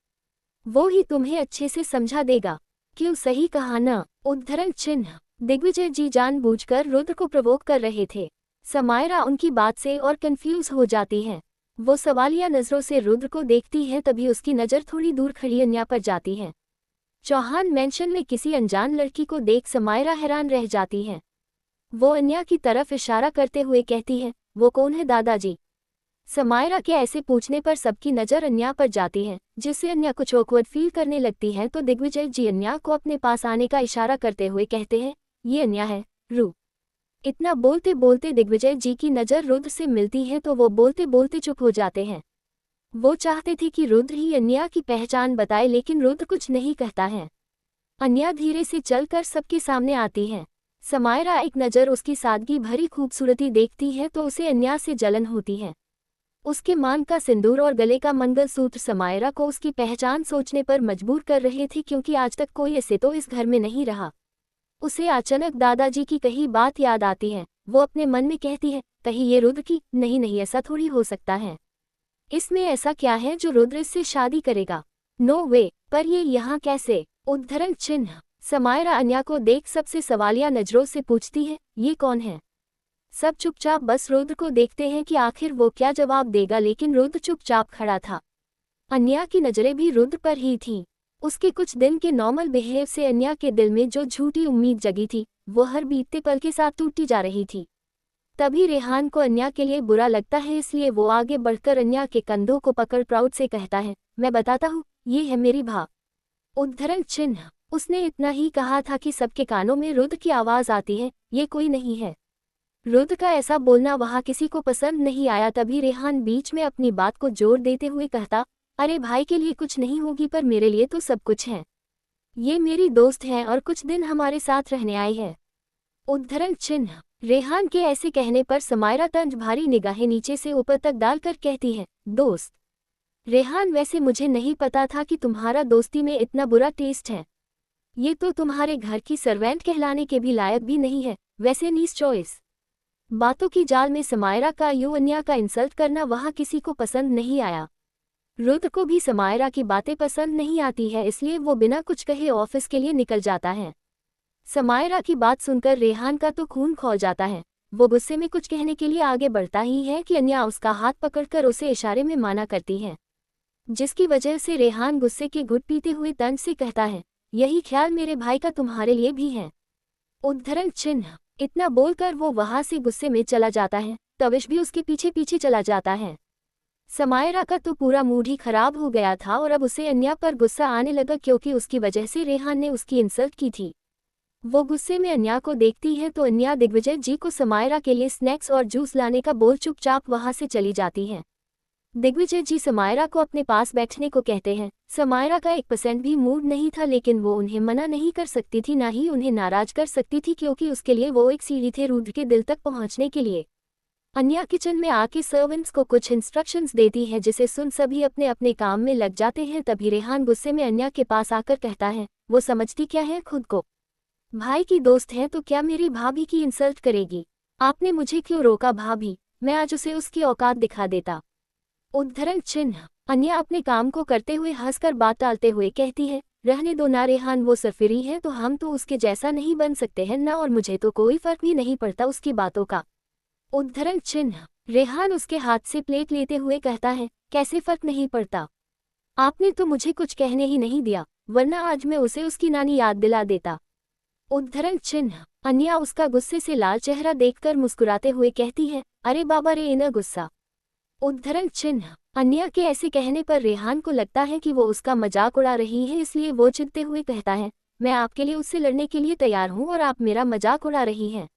S1: वो ही तुम्हें अच्छे से समझा देगा। क्यों, सही कहा ना? उद्धरण चिन्ह। दिग्विजय जी जानबूझकर रुद्र को प्रवोक कर रहे थे। समायरा उनकी बात से और कंफ्यूज हो जाती है। वो सवालिया नज़रों से रुद्र को देखती है, तभी उसकी नज़र थोड़ी दूर खड़ी अन्या पर जाती है। चौहान मेंशन में किसी अनजान लड़की को देख समायरा हैरान रह जाती है। वो अन्या की तरफ इशारा करते हुए कहती है, वो कौन है दादाजी? समायरा के ऐसे पूछने पर सबकी नज़र अन्या पर जाती है, जिससे अन्या कुछ ऑकवर्ड फील करने लगती है। तो दिग्विजय जी अन्या को अपने पास आने का इशारा करते हुए कहते हैं, ये अन्या है, रू। इतना बोलते बोलते दिग्विजय जी की नज़र रुद्र से मिलती है तो वो बोलते बोलते चुप हो जाते हैं। वो चाहते थे कि रुद्र ही अन्या की पहचान बताए, लेकिन रुद्र कुछ नहीं कहता है। अन्या धीरे से चलकर सबके सामने आती है। समायरा एक नज़र उसकी सादगी भरी खूबसूरती देखती है तो उसे अन्या से जलन होती है। उसके मांग का सिंदूर और गले का मंगलसूत्र समायरा को उसकी पहचान सोचने पर मजबूर कर रहे थे, क्योंकि आज तक कोई ऐसे तो इस घर में नहीं रहा। उसे अचानक दादाजी की कही बात याद आती है। वो अपने मन में कहती है, कहीं ये रुद्र की? नहीं नहीं, ऐसा थोड़ी हो सकता है। इसमें ऐसा क्या है जो रुद्र इससे शादी करेगा? नो वे, पर ये यहाँ कैसे? उद्धरण चिन्ह। समायरा अन्या को देख सबसे सवालिया नजरों से पूछती है, ये कौन है? सब चुपचाप बस रुद्र को देखते हैं कि आखिर वो क्या जवाब देगा, लेकिन रुद्र चुपचाप खड़ा था। अन्या की नजरें भी रुद्र पर ही थीं। उसके कुछ दिन के नॉर्मल बिहेव से अन्या के दिल में जो झूठी उम्मीद जगी थी, वो हर बीतते पल के साथ टूटती जा रही थी। तभी रेहान को अन्या के लिए बुरा लगता है, इसलिए वो आगे बढ़कर अन्या के कंधों को पकड़ प्राउड से कहता है, मैं बताता हूँ, ये है मेरी भा। उद्धरण चिन्ह। उसने इतना ही कहा था कि सबके कानों में रुद्र की आवाज़ आती है, ये कोई नहीं है। रुद्र का ऐसा बोलना वहाँ किसी को पसंद नहीं आया। तभी रेहान बीच में अपनी बात को जोर देते हुए कहता, अरे भाई के लिए कुछ नहीं होगी, पर मेरे लिए तो सब कुछ है। ये मेरी दोस्त है और कुछ दिन हमारे साथ रहने आई है। उद्धरण चिन्ह। रेहान के ऐसे कहने पर समायरा तंज भारी निगाहें नीचे से ऊपर तक डालकर कहती है, दोस्त? रेहान, वैसे मुझे नहीं पता था कि तुम्हारा दोस्ती में इतना बुरा टेस्ट है। ये तो तुम्हारे घर की सर्वेंट कहलाने के भी लायक भी नहीं है। वैसे नीस चॉइस। बातों की जाल में समायरा का यूं अन्या का इंसल्ट करना वहाँ किसी को पसंद नहीं आया। रुद्र को भी समायरा की बातें पसंद नहीं आती है, इसलिए वो बिना कुछ कहे ऑफिस के लिए निकल जाता है। समायरा की बात सुनकर रेहान का तो खून खौल जाता है। वो गुस्से में कुछ कहने के लिए आगे बढ़ता ही है कि अन्या उसका हाथ पकड़कर उसे इशारे में माना करती है, जिसकी वजह से रेहान गुस्से के घुट पीते हुए तंज से कहता है, यही ख्याल मेरे भाई का तुम्हारे लिए भी है। उद्धरण चिन्ह। इतना बोलकर वो वहां से गुस्से में चला जाता है। तविश भी उसके पीछे पीछे चला जाता है। समायरा का तो पूरा मूड ही खराब हो गया था और अब उसे अन्या पर गुस्सा आने लगा, क्योंकि उसकी वजह से रेहान ने उसकी इंसल्ट की थी। वो गुस्से में अन्या को देखती है तो अन्या दिग्विजय जी को समायरा के लिए स्नैक्स और जूस लाने का बोल चुपचाप वहां से चली जाती है। दिग्विजय जी समायरा को अपने पास बैठने को कहते हैं। समायरा का 1% भी मूड नहीं था, लेकिन वो उन्हें मना नहीं कर सकती थी, ना ही उन्हें नाराज कर सकती थी, क्योंकि उसके लिए वो एक सीढ़ी थे रुद्र के दिल तक पहुंचने के लिए। अन्या किचन में आके सर्वेंट्स को कुछ इंस्ट्रक्शंस देती है जिसे सुन सभी अपने अपने काम में लग जाते हैं। तभी रेहान गुस्से में अन्या के पास आकर कहता है, वो समझती क्या है खुद को, भाई की दोस्त है तो क्या मेरी भाभी की इंसल्ट करेगी। आपने मुझे क्यों रोका भाभी, मैं आज उसे उसकी औकात दिखा देता। उद्धरण चिन्ह। अन्या अपने काम को करते हुए हंसकर बात टालते हुए कहती है, रहने दो ना रेहान, वो सफिरी है तो हम तो उसके जैसा नहीं बन सकते हैं ना, और मुझे तो कोई फर्क भी नहीं पड़ता उसकी बातों का। उद्धरण चिन्ह। रेहान उसके हाथ से प्लेट लेते हुए कहता है, कैसे फर्क नहीं पड़ता, आपने तो मुझे कुछ कहने ही नहीं दिया, वरना आज मैं उसे उसकी नानी याद दिला देता। उद्धरण चिन्ह। अन्या उसका गुस्से से लाल चेहरा देखकर मुस्कुराते हुए कहती है, अरे बाबा रे इना गुस्सा। उद्धरण चिन्ह। अन्या के ऐसे कहने पर रेहान को लगता है कि वो उसका मजाक उड़ा रही है, इसलिए वो चिढ़ते हुए कहता है, मैं आपके लिए उससे लड़ने के लिए तैयार हूँ और आप मेरा मजाक उड़ा रही हैं।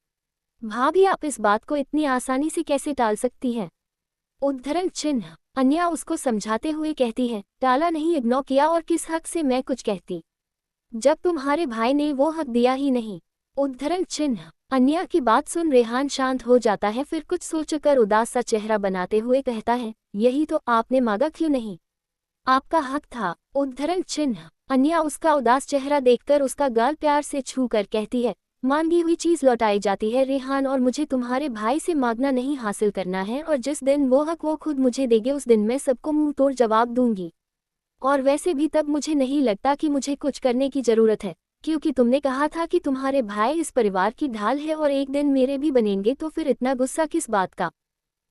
S1: भाभी आप इस बात को इतनी आसानी से कैसे टाल सकती हैं। उद्धरण चिन्ह। अन्या उसको समझाते हुए कहती है, टाला नहीं, इग्नोर किया, और किस हक से मैं कुछ कहती जब तुम्हारे भाई ने वो हक दिया ही नहीं। उद्धरण चिन्ह। अन्या की बात सुन रेहान शांत हो जाता है, फिर कुछ सोचकर उदास सा चेहरा बनाते हुए कहता है, यही तो आपने मांगा क्यों नहीं, आपका हक था। उद्धरण चिन्ह। अन्या उसका उदास चेहरा देखकर उसका गाल प्यार से छू कर कहती है, मांगी हुई चीज लौटाई जाती है रेहान, और मुझे तुम्हारे भाई से मांगना नहीं, हासिल करना है, और जिस दिन वो हक वो खुद मुझे देंगे उस दिन मैं सबको मुंह तोड़ जवाब दूंगी। और वैसे भी तब मुझे नहीं लगता कि मुझे कुछ करने की जरूरत है, क्योंकि तुमने कहा था कि तुम्हारे भाई इस परिवार की ढाल है और एक दिन मेरे भी बनेंगे, तो फिर इतना गुस्सा किस बात का।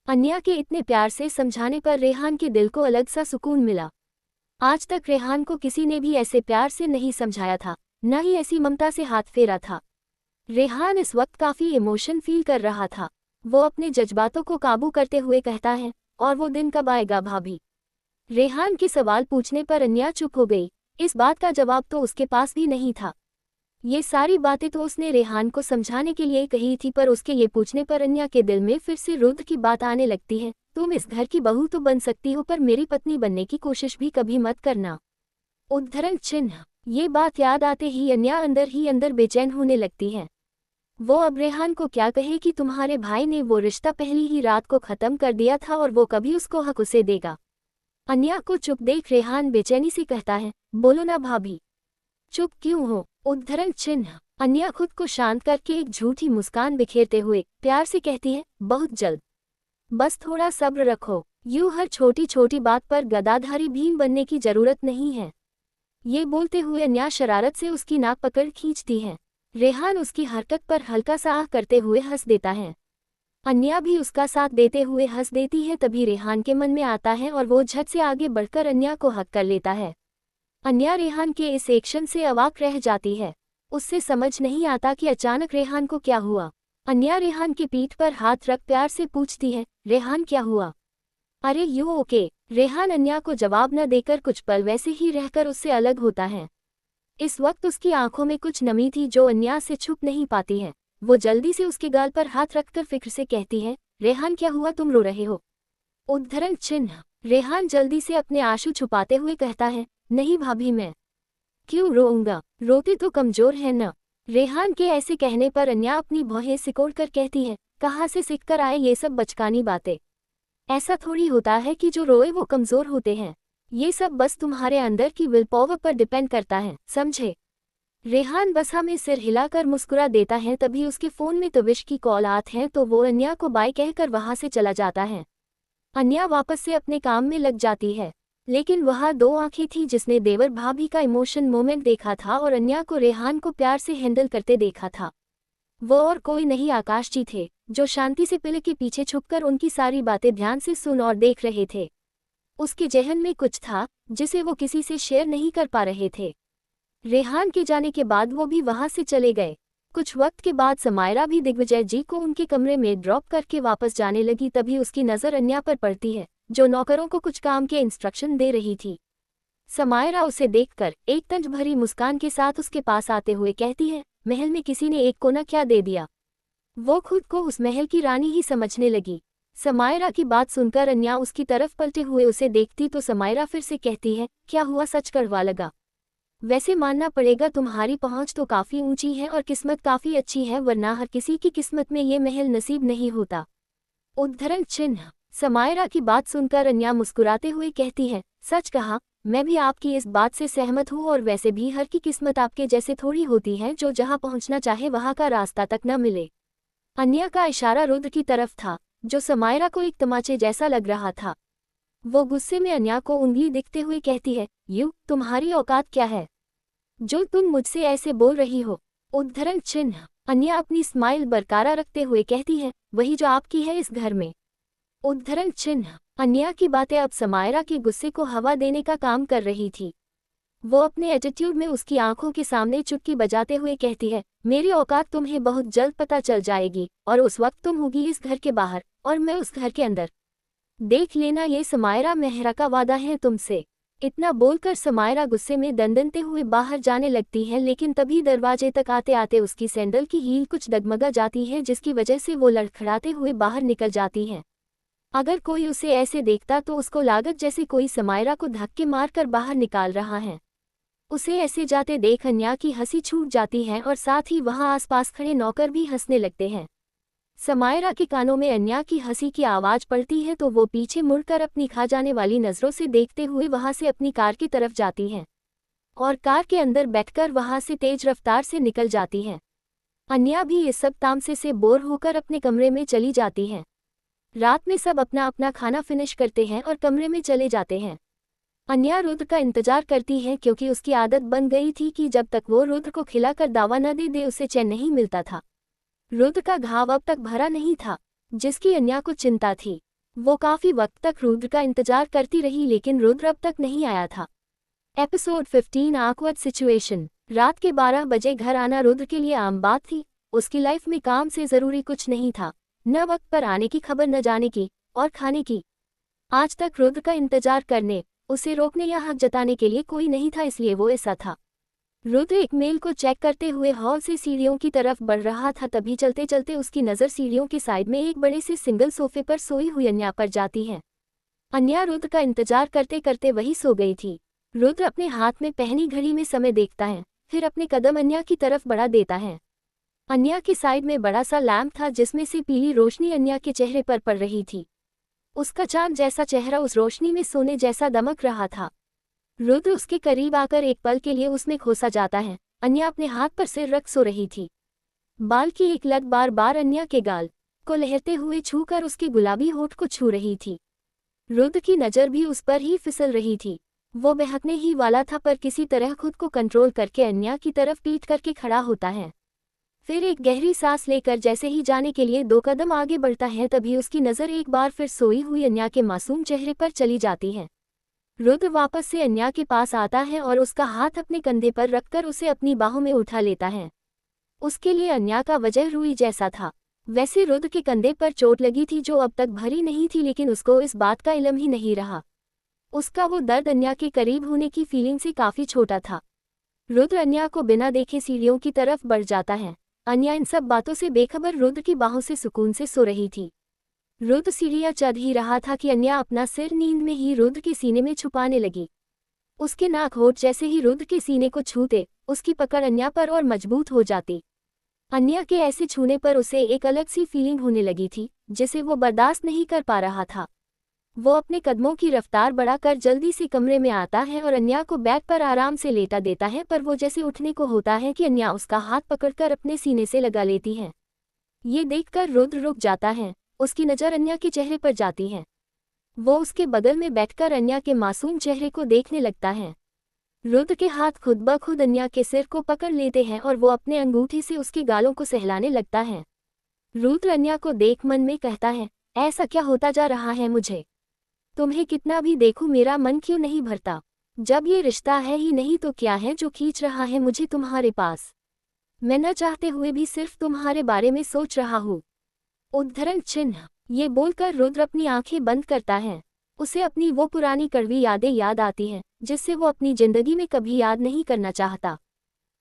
S1: अन्या के इतने प्यार से समझाने पर रेहान के दिल को अलग सा सुकून मिला। आज तक रेहान को किसी ने भी ऐसे प्यार से नहीं समझाया था, न ही ऐसी ममता से हाथ फेरा था। रेहान इस वक्त काफी इमोशन फील कर रहा था। वो अपने जज्बातों को काबू करते हुए कहता है, और वो दिन कब आएगा भाभी। रेहान के सवाल पूछने पर अन्या चुप हो गई। इस बात का जवाब तो उसके पास भी नहीं था। ये सारी बातें तो उसने रेहान को समझाने के लिए कही थी, पर उसके ये पूछने पर अन्या के दिल में फिर से रुद्र की बात आने लगती है, तुम इस घर की बहू तो बन सकती हो, पर मेरी पत्नी बनने की कोशिश भी कभी मत करना। उद्धरण चिन्ह। ये बात याद आते ही अन्या अंदर ही अंदर बेचैन होने लगती है। वो अब रेहान को क्या कहे कि तुम्हारे भाई ने वो रिश्ता पहली ही रात को खत्म कर दिया था और वो कभी उसको हक उसे देगा। अन्या को चुप देख रेहान बेचैनी से कहता है, बोलो ना भाभी, चुप क्यों हो। उद्धरण चिन्ह। अन्या खुद को शांत करके एक झूठी मुस्कान बिखेरते हुए प्यार से कहती है, बहुत जल्द, बस थोड़ा सब्र रखो, यूं हर छोटी छोटी बात पर गदाधारी भीम बनने की जरूरत नहीं है। ये बोलते हुए अन्या शरारत से उसकी नाक पकड़ खींचती है। रेहान उसकी हरकत पर हल्का सा आह करते हुए हंस देता है। अन्या भी उसका साथ देते हुए हंस देती है। तभी रेहान के मन में आता है और वो झट से आगे बढ़कर अन्या को हक कर लेता है। अन्या रेहान के इस एक्शन से अवाक रह जाती है। उससे समझ नहीं आता कि अचानक रेहान को क्या हुआ। अन्या रेहान की पीठ पर हाथ रख प्यार से पूछती है, रेहान क्या हुआ, अरे यू ओके। रेहान अन्या को जवाब न देकर कुछ पल वैसे ही रहकर उससे अलग होता है। इस वक्त उसकी आंखों में कुछ नमी थी जो अन्या से छुप नहीं पाती है। वो जल्दी से उसके गाल पर हाथ रखकर फिक्र से कहती है, रेहान क्या हुआ, तुम रो रहे हो। उद्धरण चिन्ह। रेहान जल्दी से अपने आंसू छुपाते हुए कहता है, नहीं भाभी, मैं क्यों रोऊंगा, रोते तो कमजोर है न। रेहान के ऐसे कहने पर अन्या अपनी भौहें सिकोड़कर कहती है, कहाँ से सीखकर आए ये सब बचकानी बातें। ऐसा थोड़ी होता है कि जो रोए वो कमजोर होते हैं। ये सब बस तुम्हारे अंदर की विल पावर पर डिपेंड करता है, समझे। रेहान बसा में सिर हिलाकर मुस्कुरा देता है। तभी उसके फोन में तविश की कॉल आती है तो वो अन्या को बाय कहकर वहां से चला जाता है। अन्या वापस से अपने काम में लग जाती है, लेकिन वहाँ दो आंखें थी जिसने देवर भाभी का इमोशन मोमेंट देखा था और अन्या को रेहान को प्यार से हैंडल करते देखा था। वो और कोई नहीं, आकाश जी थे, जो शांति से पिल के पीछे छुपकर उनकी सारी बातें ध्यान से सुन और देख रहे थे। उसके जहन में कुछ था जिसे वो किसी से शेयर नहीं कर पा रहे थे। रेहान के जाने के बाद वो भी वहां से चले गए। कुछ वक्त के बाद समायरा भी दिग्विजय जी को उनके कमरे में ड्रॉप करके वापस जाने लगी। तभी उसकी नज़र अन्या पर पड़ती है, जो नौकरों को कुछ काम के इंस्ट्रक्शन दे रही थी। समायरा उसे देखकर एक तंज भरी मुस्कान के साथ उसके पास आते हुए कहती है, महल में किसी ने एक कोना क्या दे दिया। वो खुद को उस महल की रानी ही समझने लगी। समायरा की बात सुनकर अन्या उसकी तरफ पलटे हुए उसे देखती तो समायरा फिर से कहती है, क्या हुआ, सच करवा लगा। वैसे मानना पड़ेगा तुम्हारी पहुंच तो काफी ऊंची है और किस्मत काफी अच्छी है, वरना हर किसी की किस्मत में ये महल नसीब नहीं होता। उद्धरण चिन्ह। समायरा की बात सुनकर अन्या मुस्कुराते हुए कहती है, सच कहा, मैं भी आपकी इस बात से सहमत हूँ और वैसे भी हर की किस्मत आपके जैसे थोड़ी होती है जो जहाँ पहुँचना चाहे वहाँ का रास्ता तक न मिले। अन्या का इशारा रुद्र की तरफ था, जो समायरा को एक तमाचे जैसा लग रहा था। वो गुस्से में अन्या को उंगली दिखते हुए कहती है, तुम्हारी औकात क्या है जो तुम मुझसे ऐसे बोल रही हो? उद्धरण चिन्ह। अन्या अपनी स्माइल बरकरार रखते हुए कहती है, वही जो आपकी है इस घर में। उद्धरण चिन्ह। अन्या की बातें अब समायरा के गुस्से को हवा देने का काम कर रही थी। वो अपने एटीट्यूड में उसकी आंखों के सामने चुटकी बजाते हुए कहती है, मेरी औकात तुम्हें बहुत जल्द पता चल जाएगी और उस वक्त तुम होगी इस घर के बाहर और मैं उस घर के अंदर। देख लेना, ये समायरा मेहरा का वादा है तुमसे। इतना बोलकर समायरा गुस्से में दंदनते हुए बाहर जाने लगती है, लेकिन तभी दरवाजे तक आते आते उसकी सैंडल की हील कुछ डगमगा जाती है, जिसकी वजह से वो लड़खड़ाते हुए बाहर निकल जाती है। अगर कोई उसे ऐसे देखता तो उसको लागत जैसे कोई समायरा को धक्के मारकर बाहर निकाल रहा है। उसे ऐसे जाते देख अन्या की हंसी छूट जाती है और साथ ही वहां आसपास खड़े नौकर भी हंसने लगते हैं। समायरा के कानों में अन्या की हंसी की आवाज पड़ती है तो वो पीछे मुड़कर अपनी खा जाने वाली नजरों से देखते हुए वहां से अपनी कार की तरफ जाती है और कार के अंदर बैठकर वहां से तेज रफ्तार से निकल जाती है। अन्या भी इस सब तामसे से बोर होकर अपने कमरे में चली जाती है। रात में सब अपना अपना खाना फिनिश करते हैं और कमरे में चले जाते हैं। अन्या रुद्र का इंतजार करती है, क्योंकि उसकी आदत बन गई थी कि जब तक वो रुद्र को खिलाकर दावा न दे दे उसे चैन नहीं मिलता था। रुद्र का घाव अब तक भरा नहीं था, जिसकी अन्या को चिंता थी। वो काफी वक्त तक रुद्र का इंतजार करती रही, लेकिन रुद्र अब तक नहीं आया था। Episode 15 awkward situation. रात के 12 बजे घर आना रुद्र के लिए आम बात थी। उसकी लाइफ में काम से जरूरी कुछ नहीं था, न वक्त पर आने की खबर, न जाने की और खाने की। आज तक रुद्र का इंतजार करने, उसे रोकने या हक जताने के लिए कोई नहीं था, इसलिए वो ऐसा था। रुद्र एक मेल को चेक करते हुए हॉल से सीढ़ियों की तरफ बढ़ रहा था, तभी चलते चलते उसकी नज़र सीढ़ियों के साइड में एक बड़े से सिंगल सोफे पर सोई हुई अन्या पर जाती है। अन्या रुद्र का इंतजार करते करते वही सो गई थी। रुद्र अपने हाथ में पहनी घड़ी में समय देखता है, फिर अपने कदम अन्या की तरफ बढ़ा देता है। अन्या की साइड में बड़ा सा लैंप था, जिसमें से पीली रोशनी अन्या के चेहरे पर पड़ रही थी। उसका चांद जैसा चेहरा उस रोशनी में सोने जैसा दमक रहा था। रुद्र उसके करीब आकर एक पल के लिए उसमें खोसा जाता है। अन्या अपने हाथ पर सिर रख सो रही थी। बाल की एक लट बार बार अन्या के गाल को लहरते हुए छूकर उसके गुलाबी होठ को छू रही थी। रुद्र की नज़र भी उस पर ही फिसल रही थी। वो बहकने ही वाला था, पर किसी तरह खुद को कंट्रोल करके अन्या की तरफ पीठ करके खड़ा होता है। फिर एक गहरी सांस लेकर जैसे ही जाने के लिए 2 कदम आगे बढ़ता है, तभी उसकी नज़र एक बार फिर सोई हुई अन्या के मासूम चेहरे पर चली जाती है। रुद्र वापस से अन्या के पास आता है और उसका हाथ अपने कंधे पर रखकर उसे अपनी बाहों में उठा लेता है। उसके लिए अन्या का वजह रुई जैसा था। वैसे रुद्र के कंधे पर चोट लगी थी जो अब तक भरी नहीं थी, लेकिन उसको इस बात का इल्म ही नहीं रहा। उसका वो दर्द अन्या के करीब होने की फीलिंग से काफ़ी छोटा था। रुद्र अन्या को बिना देखे सीढ़ियों की तरफ बढ़ जाता है। अन्या इन सब बातों से बेखबर रुद्र की बाहों से सुकून से सो रही थी। रुद्र सीढ़ियां चढ़ ही रहा था कि अन्या अपना सिर नींद में ही रुद्र के सीने में छुपाने लगी। उसके नाक होठ जैसे ही रुद्र के सीने को छूते, उसकी पकड़ अन्या पर और मजबूत हो जाती। अन्या के ऐसे छूने पर उसे एक अलग सी फीलिंग होने लगी थी, जिसे वो बर्दाश्त नहीं कर पा रहा था। वो अपने कदमों की रफ्तार बढ़ाकर जल्दी से कमरे में आता है और अन्या को बेड पर आराम से लेटा देता है, पर वो जैसे उठने को होता है कि अन्या उसका हाथ पकड़कर अपने सीने से लगा लेती है। ये देखकर रुद्र रुक जाता है। उसकी नज़र अन्या के चेहरे पर जाती है। वो उसके बगल में बैठकर अन्या के मासूम चेहरे को देखने लगता है। रुद्र के हाथ खुद ब खुद अन्या के सिर को पकड़ लेते हैं और वो अपने अंगूठे से उसके गालों को सहलाने लगता है। रुद्र अन्या को देख मन में कहता है, ऐसा क्या होता जा रहा है मुझे? तुम्हें कितना भी देखूं मेरा मन क्यों नहीं भरता? जब ये रिश्ता है ही नहीं तो क्या है जो खींच रहा है मुझे तुम्हारे पास? मैं न चाहते हुए भी सिर्फ तुम्हारे बारे में सोच रहा हूँ। उद्धरण चिन्ह। ये बोलकर रुद्र अपनी आंखें बंद करता है। उसे अपनी वो पुरानी कड़वी यादें याद आती हैं, जिससे वो अपनी जिंदगी में कभी याद नहीं करना चाहता।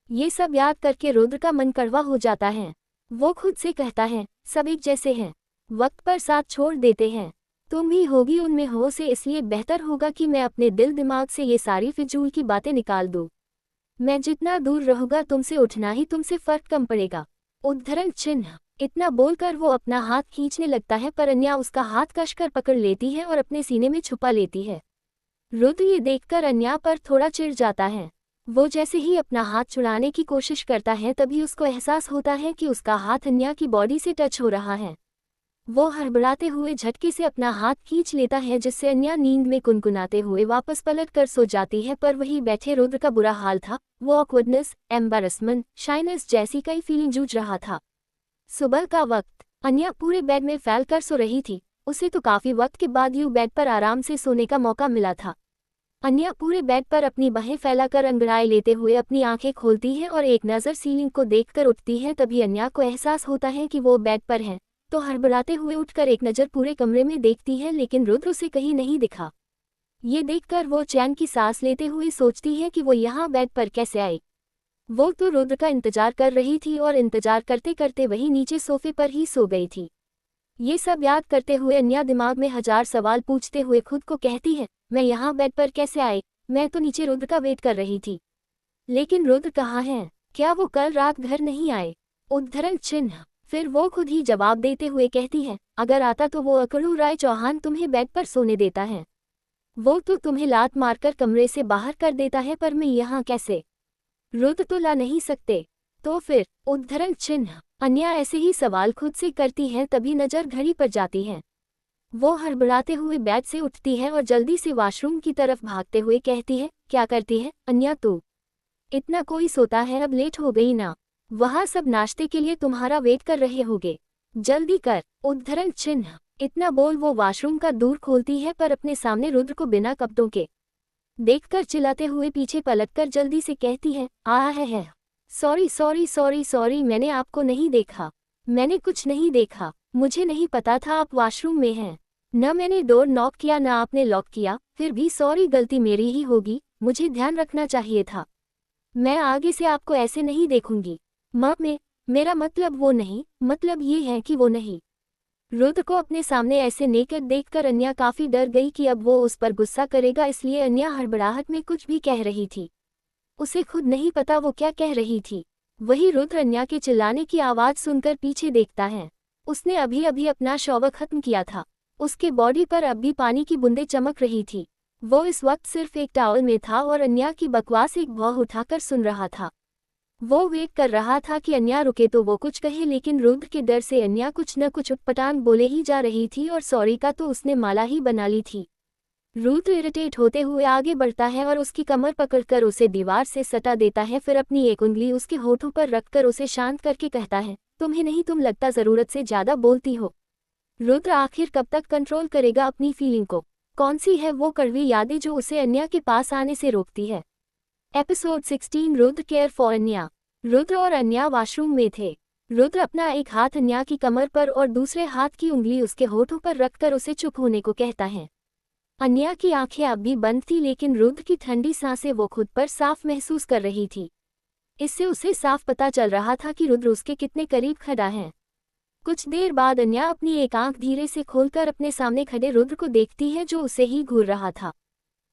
S1: ये सब याद करके रुद्र का मन कड़वा हो जाता है। वो खुद से कहता है, सब एक जैसे हैं, वक्त पर साथ छोड़ देते हैं। तुम ही होगी उनमें हो से, इसलिए बेहतर होगा कि मैं अपने दिल दिमाग से ये सारी फिजूल की बातें निकाल दूँ। मैं जितना दूर रहूँगा तुमसे, उठना ही तुमसे फर्क कम पड़ेगा। उद्धरण चिन्ह। इतना बोलकर वो अपना हाथ खींचने लगता है पर अन्या उसका हाथ कसकर पकड़ लेती है और अपने सीने में छुपा लेती है। रुद्र ये देखकर अन्या पर थोड़ा चिढ़ जाता है। वो जैसे ही अपना हाथ छुड़ाने की कोशिश करता है तभी उसको एहसास होता है कि उसका हाथ अन्या की बॉडी से टच हो रहा है। वो हड़बड़ाते हुए झटके से अपना हाथ खींच लेता है जिससे अन्या नींद में कुनकुनाते हुए वापस पलट कर सो जाती है। पर वहीं बैठे रुद्र का बुरा हाल था। वो ऑकवर्डनेस, एम्बैरेसमेंट, शाइनेस जैसी कई फीलिंग जूझ रहा था। सुबह का वक्त। अन्या पूरे बेड में फैलकर सो रही थी। उसे तो काफी वक्त के बाद यूं बेड पर आराम से सोने का मौका मिला था। अन्या पूरे बेड पर अपनी बाहें फैलाकर अंगड़ाई लेते हुए अपनी आंखें खोलती है और एक नज़र सीलिंग को देखकर उठती है। तभी अन्या को एहसास होता है कि वो बेड पर है, तो हड़बड़ाते हुए उठकर एक नज़र पूरे कमरे में देखती है लेकिन रुद्र उसे कहीं नहीं दिखा। ये देखकर वो चैन की सांस लेते हुए सोचती है कि वो यहाँ बेड पर कैसे आई। वो तो रुद्र का इंतजार कर रही थी और इंतजार करते करते वही नीचे सोफे पर ही सो गई थी। ये सब याद करते हुए अन्या दिमाग में हजार सवाल पूछते हुए खुद को कहती है, मैं यहाँ बेड पर कैसे आई? मैं तो नीचे रुद्र का वेट कर रही थी। लेकिन रुद्र कहाँ है? क्या वो कल रात घर नहीं आए? उद्धरण चिन्ह। फिर वो खुद ही जवाब देते हुए कहती है, अगर आता तो वो अकड़ू राय चौहान तुम्हें बेड पर सोने देता है। वो तो तुम्हें लात मारकर कमरे से बाहर कर देता है, पर मैं यहाँ कैसे? रुद्र तो ला नहीं सकते। तो फिर? उद्धरण चिन्ह। अन्या ऐसे ही सवाल खुद से करती है तभी नज़र घड़ी पर जाती है। वो हड़बड़ाते हुए बेड से उठती है और जल्दी से वॉशरूम की तरफ भागते हुए कहती है, क्या करती है अन्या तू? इतना कोई सोता है, अब लेट हो गई ना। वहाँ सब नाश्ते के लिए तुम्हारा वेट कर रहे होंगे, जल्दी कर। उद्धरण चिन्ह। इतना बोल वो वॉशरूम का दूर खोलती है पर अपने सामने रुद्र को बिना कपड़ों के देखकर चिल्लाते हुए पीछे पलटकर जल्दी से कहती है, है। सॉरी सॉरी सॉरी सॉरी, मैंने आपको नहीं देखा। मैंने कुछ नहीं देखा, मुझे नहीं पता था आप वॉशरूम में हैं। न मैंने डोर नॉक किया न आपने लॉक किया, फिर भी सॉरी, गलती मेरी ही होगी, मुझे ध्यान रखना चाहिए था। मैं आगे से आपको ऐसे नहीं देखूंगी। मेरा मतलब वो नहीं, मतलब ये है कि वो नहीं। रुद्र को अपने सामने ऐसे नेकेड देखकर अन्या काफी डर गई कि अब वो उस पर गुस्सा करेगा, इसलिए अन्या हड़बड़ाहट में कुछ भी कह रही थी। उसे खुद नहीं पता वो क्या कह रही थी। वही रुद्र अन्या के चिल्लाने की आवाज सुनकर पीछे देखता है। उसने अभी अभी अपना शॉवर खत्म किया था। उसके बॉडी पर अब भी पानी की बूंदें चमक रही थी। वो इस वक्त सिर्फ एक टॉवल में था और अन्या की बकवास एक भौं उठाकर सुन रहा था। वो वेट कर रहा था कि अन्या रुके तो वो कुछ कहे, लेकिन रुद्र के डर से अन्या कुछ न कुछ उटपटांग बोले ही जा रही थी और सॉरी का तो उसने माला ही बना ली थी। रुद्र इरिटेट होते हुए आगे बढ़ता है और उसकी कमर पकड़कर उसे दीवार से सटा देता है, फिर अपनी एक उंगली उसके होठों पर रखकर उसे शांत करके कहता है, तुम्हें नहीं, तुम लगता ज़रूरत से ज़्यादा बोलती हो। रुद्र आखिर कब तक कंट्रोल करेगा अपनी फीलिंग को? कौन सी है वो कड़वी यादें जो उसे अन्या के पास आने से रोकती है? एपिसोड 16 रुद्र केयर फॉर अन्या। रुद्र और अन्या वॉशरूम में थे। रुद्र अपना एक हाथ अन्या की कमर पर और दूसरे हाथ की उंगली उसके होठों पर रखकर उसे चुप होने को कहता है। अन्या की आंखें अब भी बंद थी, लेकिन रुद्र की ठंडी सांसें वो खुद पर साफ महसूस कर रही थी। इससे उसे साफ पता चल रहा था कि रुद्र उसके कितने करीब खड़ा है। कुछ देर बाद अन्या अपनी एक आंख धीरे से खोलकर अपने सामने खड़े रुद्र को देखती है जो उसे ही घूर रहा था।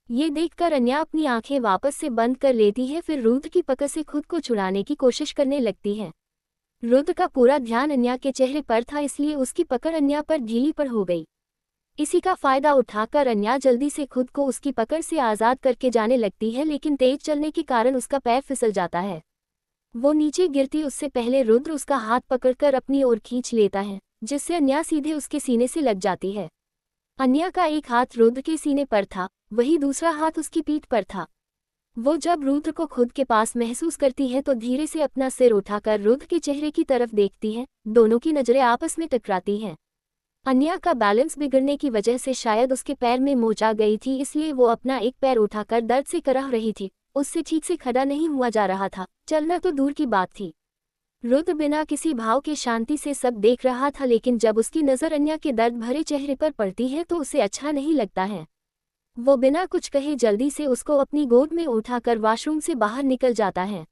S1: ये देखकर अन्या अपनी आंखें वापस से बंद कर लेती है, फिर रुद्र की पकड़ से खुद को छुड़ाने की कोशिश करने लगती है। रुद्र का पूरा ध्यान अन्या के चेहरे पर था, इसलिए उसकी पकड़ अन्या पर ढीली पड़ हो गई। इसी का फायदा उठाकर अन्या जल्दी से खुद को उसकी पकड़ से आज़ाद करके जाने लगती है, लेकिन तेज चलने के कारण उसका पैर फिसल जाता है। वो नीचे गिरती उससे पहले रुद्र उसका हाथ पकड़कर अपनी ओर खींच लेता है, जिससे अन्या सीधे उसके सीने से लग जाती है। अन्या का एक हाथ रुद्र के सीने पर था, वही दूसरा हाथ उसकी पीठ पर था। वो जब रुद्र को खुद के पास महसूस करती है तो धीरे से अपना सिर उठाकर रुद्र के चेहरे की तरफ देखती है। दोनों की नजरें आपस में टकराती हैं। अन्या का बैलेंस बिगड़ने की वजह से शायद उसके पैर में मोच आ गई थी, इसलिए वो अपना एक पैर उठाकर दर्द से करह रही थी। उससे ठीक से खड़ा नहीं हुआ जा रहा था, चलना तो दूर की बात थी। रुद्र बिना किसी भाव के शांति से सब देख रहा था, लेकिन जब उसकी नज़र अन्या के दर्द भरे चेहरे पर पड़ती है तो उसे अच्छा नहीं लगता है। वो बिना कुछ कहे जल्दी से उसको अपनी गोद में उठाकर वॉशरूम से बाहर निकल जाता है।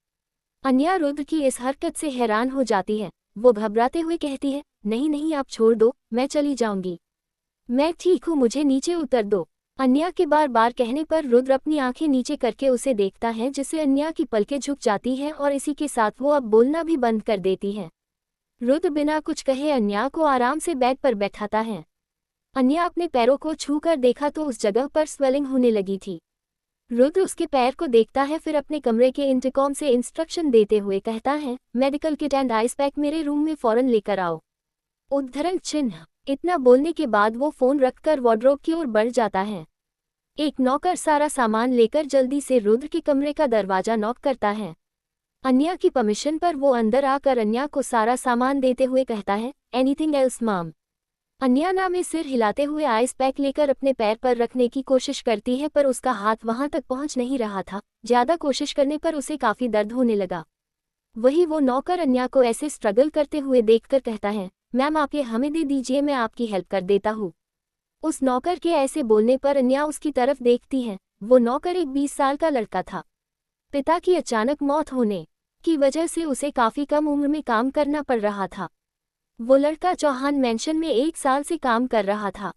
S1: अन्या रुद्र की इस हरकत से हैरान हो जाती है। वो घबराते हुए कहती है, नहीं नहीं, आप छोड़ दो, मैं चली जाऊंगी। मैं ठीक हूँ, मुझे नीचे उतर दो। अन्या के बार बार कहने पर रुद्र अपनी आंखें नीचे करके उसे देखता है, जिससे अन्या की पलकें झुक जाती हैं और इसी के साथ वो अब बोलना भी बंद कर देती है। रुद्र बिना कुछ कहे अन्या को आराम से बेड पर बैठाता है। अन्या अपने पैरों को छूकर देखा तो उस जगह पर स्वेलिंग होने लगी थी। रुद्र उसके पैर को देखता है, फिर अपने कमरे के इंटरकॉम से इंस्ट्रक्शन देते हुए कहता है, medical kit and ice pack मेरे रूम में फौरन लेकर आओ। उद्धरण चिन्ह। इतना बोलने के बाद वो फोन रखकर वार्डरोब की ओर बढ़ जाता है। एक नौकर सारा सामान लेकर जल्दी से रुद्र के कमरे का दरवाजा नॉक करता है। अन्या की परमिशन पर वो अंदर आकर अन्या को सारा सामान देते हुए कहता है, एनीथिंग एल्स मॉम। अन्या ना में सिर हिलाते हुए आइस पैक लेकर अपने पैर पर रखने की कोशिश करती है, पर उसका हाथ वहां तक पहुंच नहीं रहा था। ज्यादा कोशिश करने पर उसे काफी दर्द होने लगा। वही वो नौकर अन्या को ऐसे स्ट्रगल करते हुए देखकर कहता है, मैम आप ये हमें दे दीजिए, मैं आपकी हेल्प कर देता हूँ। उस नौकर के ऐसे बोलने पर अन्या उसकी तरफ देखती है। वो नौकर एक 20 साल का लड़का था। पिता की अचानक मौत होने की वजह से उसे काफी कम उम्र में काम करना पड़ रहा था। वो लड़का चौहान मेंशन में 1 साल से काम कर रहा था।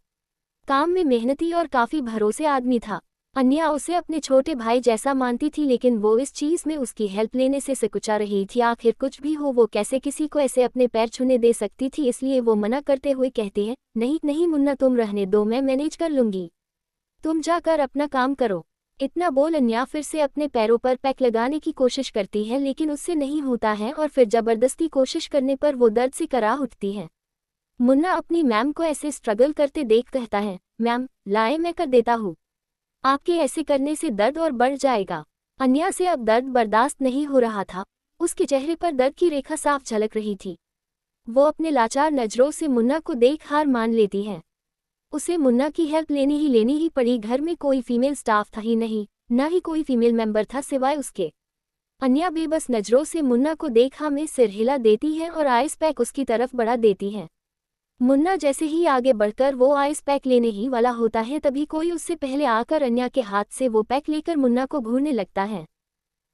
S1: काम में मेहनती और काफी भरोसे आदमी था। अन्या उसे अपने छोटे भाई जैसा मानती थी, लेकिन वो इस चीज में उसकी हेल्प लेने से सिकुचा रही थी। आखिर कुछ भी हो, वो कैसे किसी को ऐसे अपने पैर छूने दे सकती थी, इसलिए वो मना करते हुए कहती है, नहीं नहीं मुन्ना, तुम रहने दो, मैं मैनेज कर लूंगी, तुम जाकर अपना काम करो। इतना बोल अन्या फिर से अपने पैरों पर पैक लगाने की कोशिश करती है, लेकिन उससे नहीं होता है और फिर जबरदस्ती कोशिश करने पर वो दर्द से कराह उठती है। मुन्ना अपनी मैम को ऐसे स्ट्रगल करते देख कहता है, मैम लाए मैं कर देता हूँ, आपके ऐसे करने से दर्द और बढ़ जाएगा। अन्या से अब दर्द बर्दाश्त नहीं हो रहा था। उसके चेहरे पर दर्द की रेखा साफ झलक रही थी। वो अपने लाचार नजरों से मुन्ना को देख हार मान लेती है। उसे मुन्ना की हेल्प लेनी ही पड़ी। घर में कोई फीमेल स्टाफ था ही नहीं, ना ही कोई फीमेल मेंबर था सिवाय उसके। अन्या बेबस नजरों से मुन्ना को देखा में सिर हिला देती है और आइस पैक उसकी तरफ बढ़ा देती है। मुन्ना जैसे ही आगे बढ़कर वो आइस पैक लेने ही वाला होता है, तभी कोई उससे पहले आकर अन्या के हाथ से वो पैक लेकर मुन्ना को घूरने लगता है।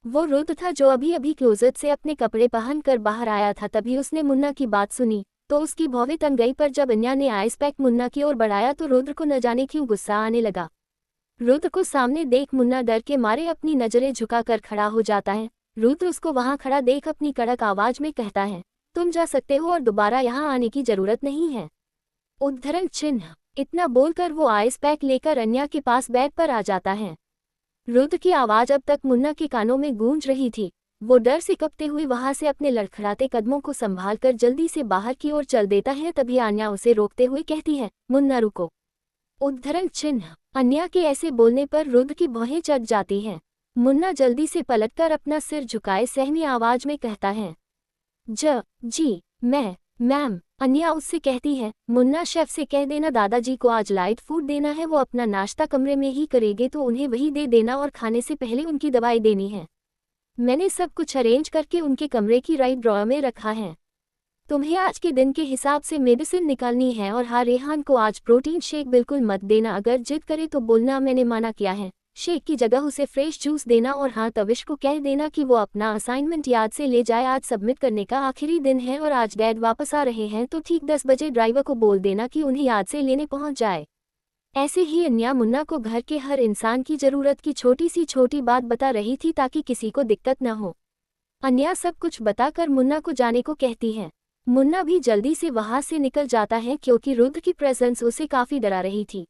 S1: वो रुद्र था जो अभी अभी क्लोजेट से अपने कपड़े पहनकर बाहर आया था। तभी उसने मुन्ना की बात सुनी तो उसकी भौवें तन गई, पर जब अन्या ने आइस पैक मुन्ना की ओर बढ़ाया तो रुद्र को न जाने क्यों गुस्सा आने लगा। रुद्र को सामने देख मुन्ना डर के मारे अपनी नजरें झुकाकर खड़ा हो जाता है। रुद्र उसको वहां खड़ा देख अपनी कड़क आवाज में कहता है, तुम जा सकते हो और दोबारा यहाँ आने की जरूरत नहीं है। उद्धरण चिन्ह। इतना बोलकर वो आइस पैक लेकर अन्या के पास बेड पर आ जाता है। रुद्र की आवाज अब तक मुन्ना के कानों में गूंज रही थी। वो डर से कपते हुए वहां से अपने लड़खड़ाते कदमों को संभालकर जल्दी से बाहर की ओर चल देता है। तभी अन्या उसे रोकते हुए कहती है, मुन्ना रुको। उद्धरण चिन्ह। अन्या के ऐसे बोलने पर रुद्र की भौहें चढ़ जाती हैं। मुन्ना जल्दी से पलटकर अपना सिर झुकाए सहमी आवाज में कहता है, जी मैम। अन्या उससे कहती है, मुन्ना शेफ से कह देना दादाजी को आज लाइट फूड देना है, वो अपना नाश्ता कमरे में ही करेंगे तो उन्हें वही दे देना और खाने से पहले उनकी दवाई देनी है। मैंने सब कुछ अरेंज करके उनके कमरे की राइट ड्रॉअर में रखा है। तुम्हें आज के दिन के हिसाब से मेडिसिन निकालनी है। और हाँ, रेहान को आज प्रोटीन शेक बिल्कुल मत देना, अगर जिद करे तो बोलना मैंने मना किया है। शेक की जगह उसे फ्रेश जूस देना। और हाँ, तविश को कह देना कि वो अपना असाइनमेंट याद से ले जाए, आज सबमिट करने का आखिरी दिन है और आज डैड वापस आ रहे हैं तो ठीक 10 बजे ड्राइवर को बोल देना कि उन्हें याद से लेने पहुंच जाए। ऐसे ही अन्या मुन्ना को घर के हर इंसान की जरूरत की छोटी सी छोटी बात बता रही थी ताकि किसी को दिक्कत न हो। अन्या सब कुछ बताकर मुन्ना को जाने को कहती है। मुन्ना भी जल्दी से वहां से निकल जाता है क्योंकि रुद्र की प्रेजेंस उसे काफी डरा रही थी।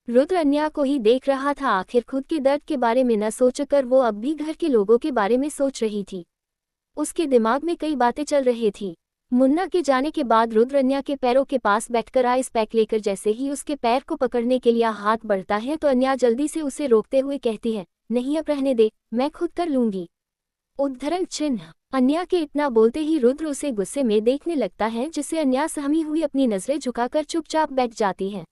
S1: रुद्र अन्या को ही देख रहा था। आखिर खुद के दर्द के बारे में न सोचकर वो अब भी घर के लोगों के बारे में सोच रही थी। उसके दिमाग में कई बातें चल रही थी। मुन्ना के जाने के बाद रुद्र अन्या के पैरों के पास बैठकर आइस पैक लेकर जैसे ही उसके पैर को पकड़ने के लिए हाथ बढ़ता है तो अन्या जल्दी से उसे रोकते हुए कहती है, नहीं अब रहने दे, मैं खुद कर लूंगी। उद्धरण चिन्ह। अन्या के इतना बोलते ही रुद्र उसे गुस्से में देखने लगता है, जिससे अन्या सहमी हुई अपनी नजरें झुकाकर चुपचाप बैठ जाती है।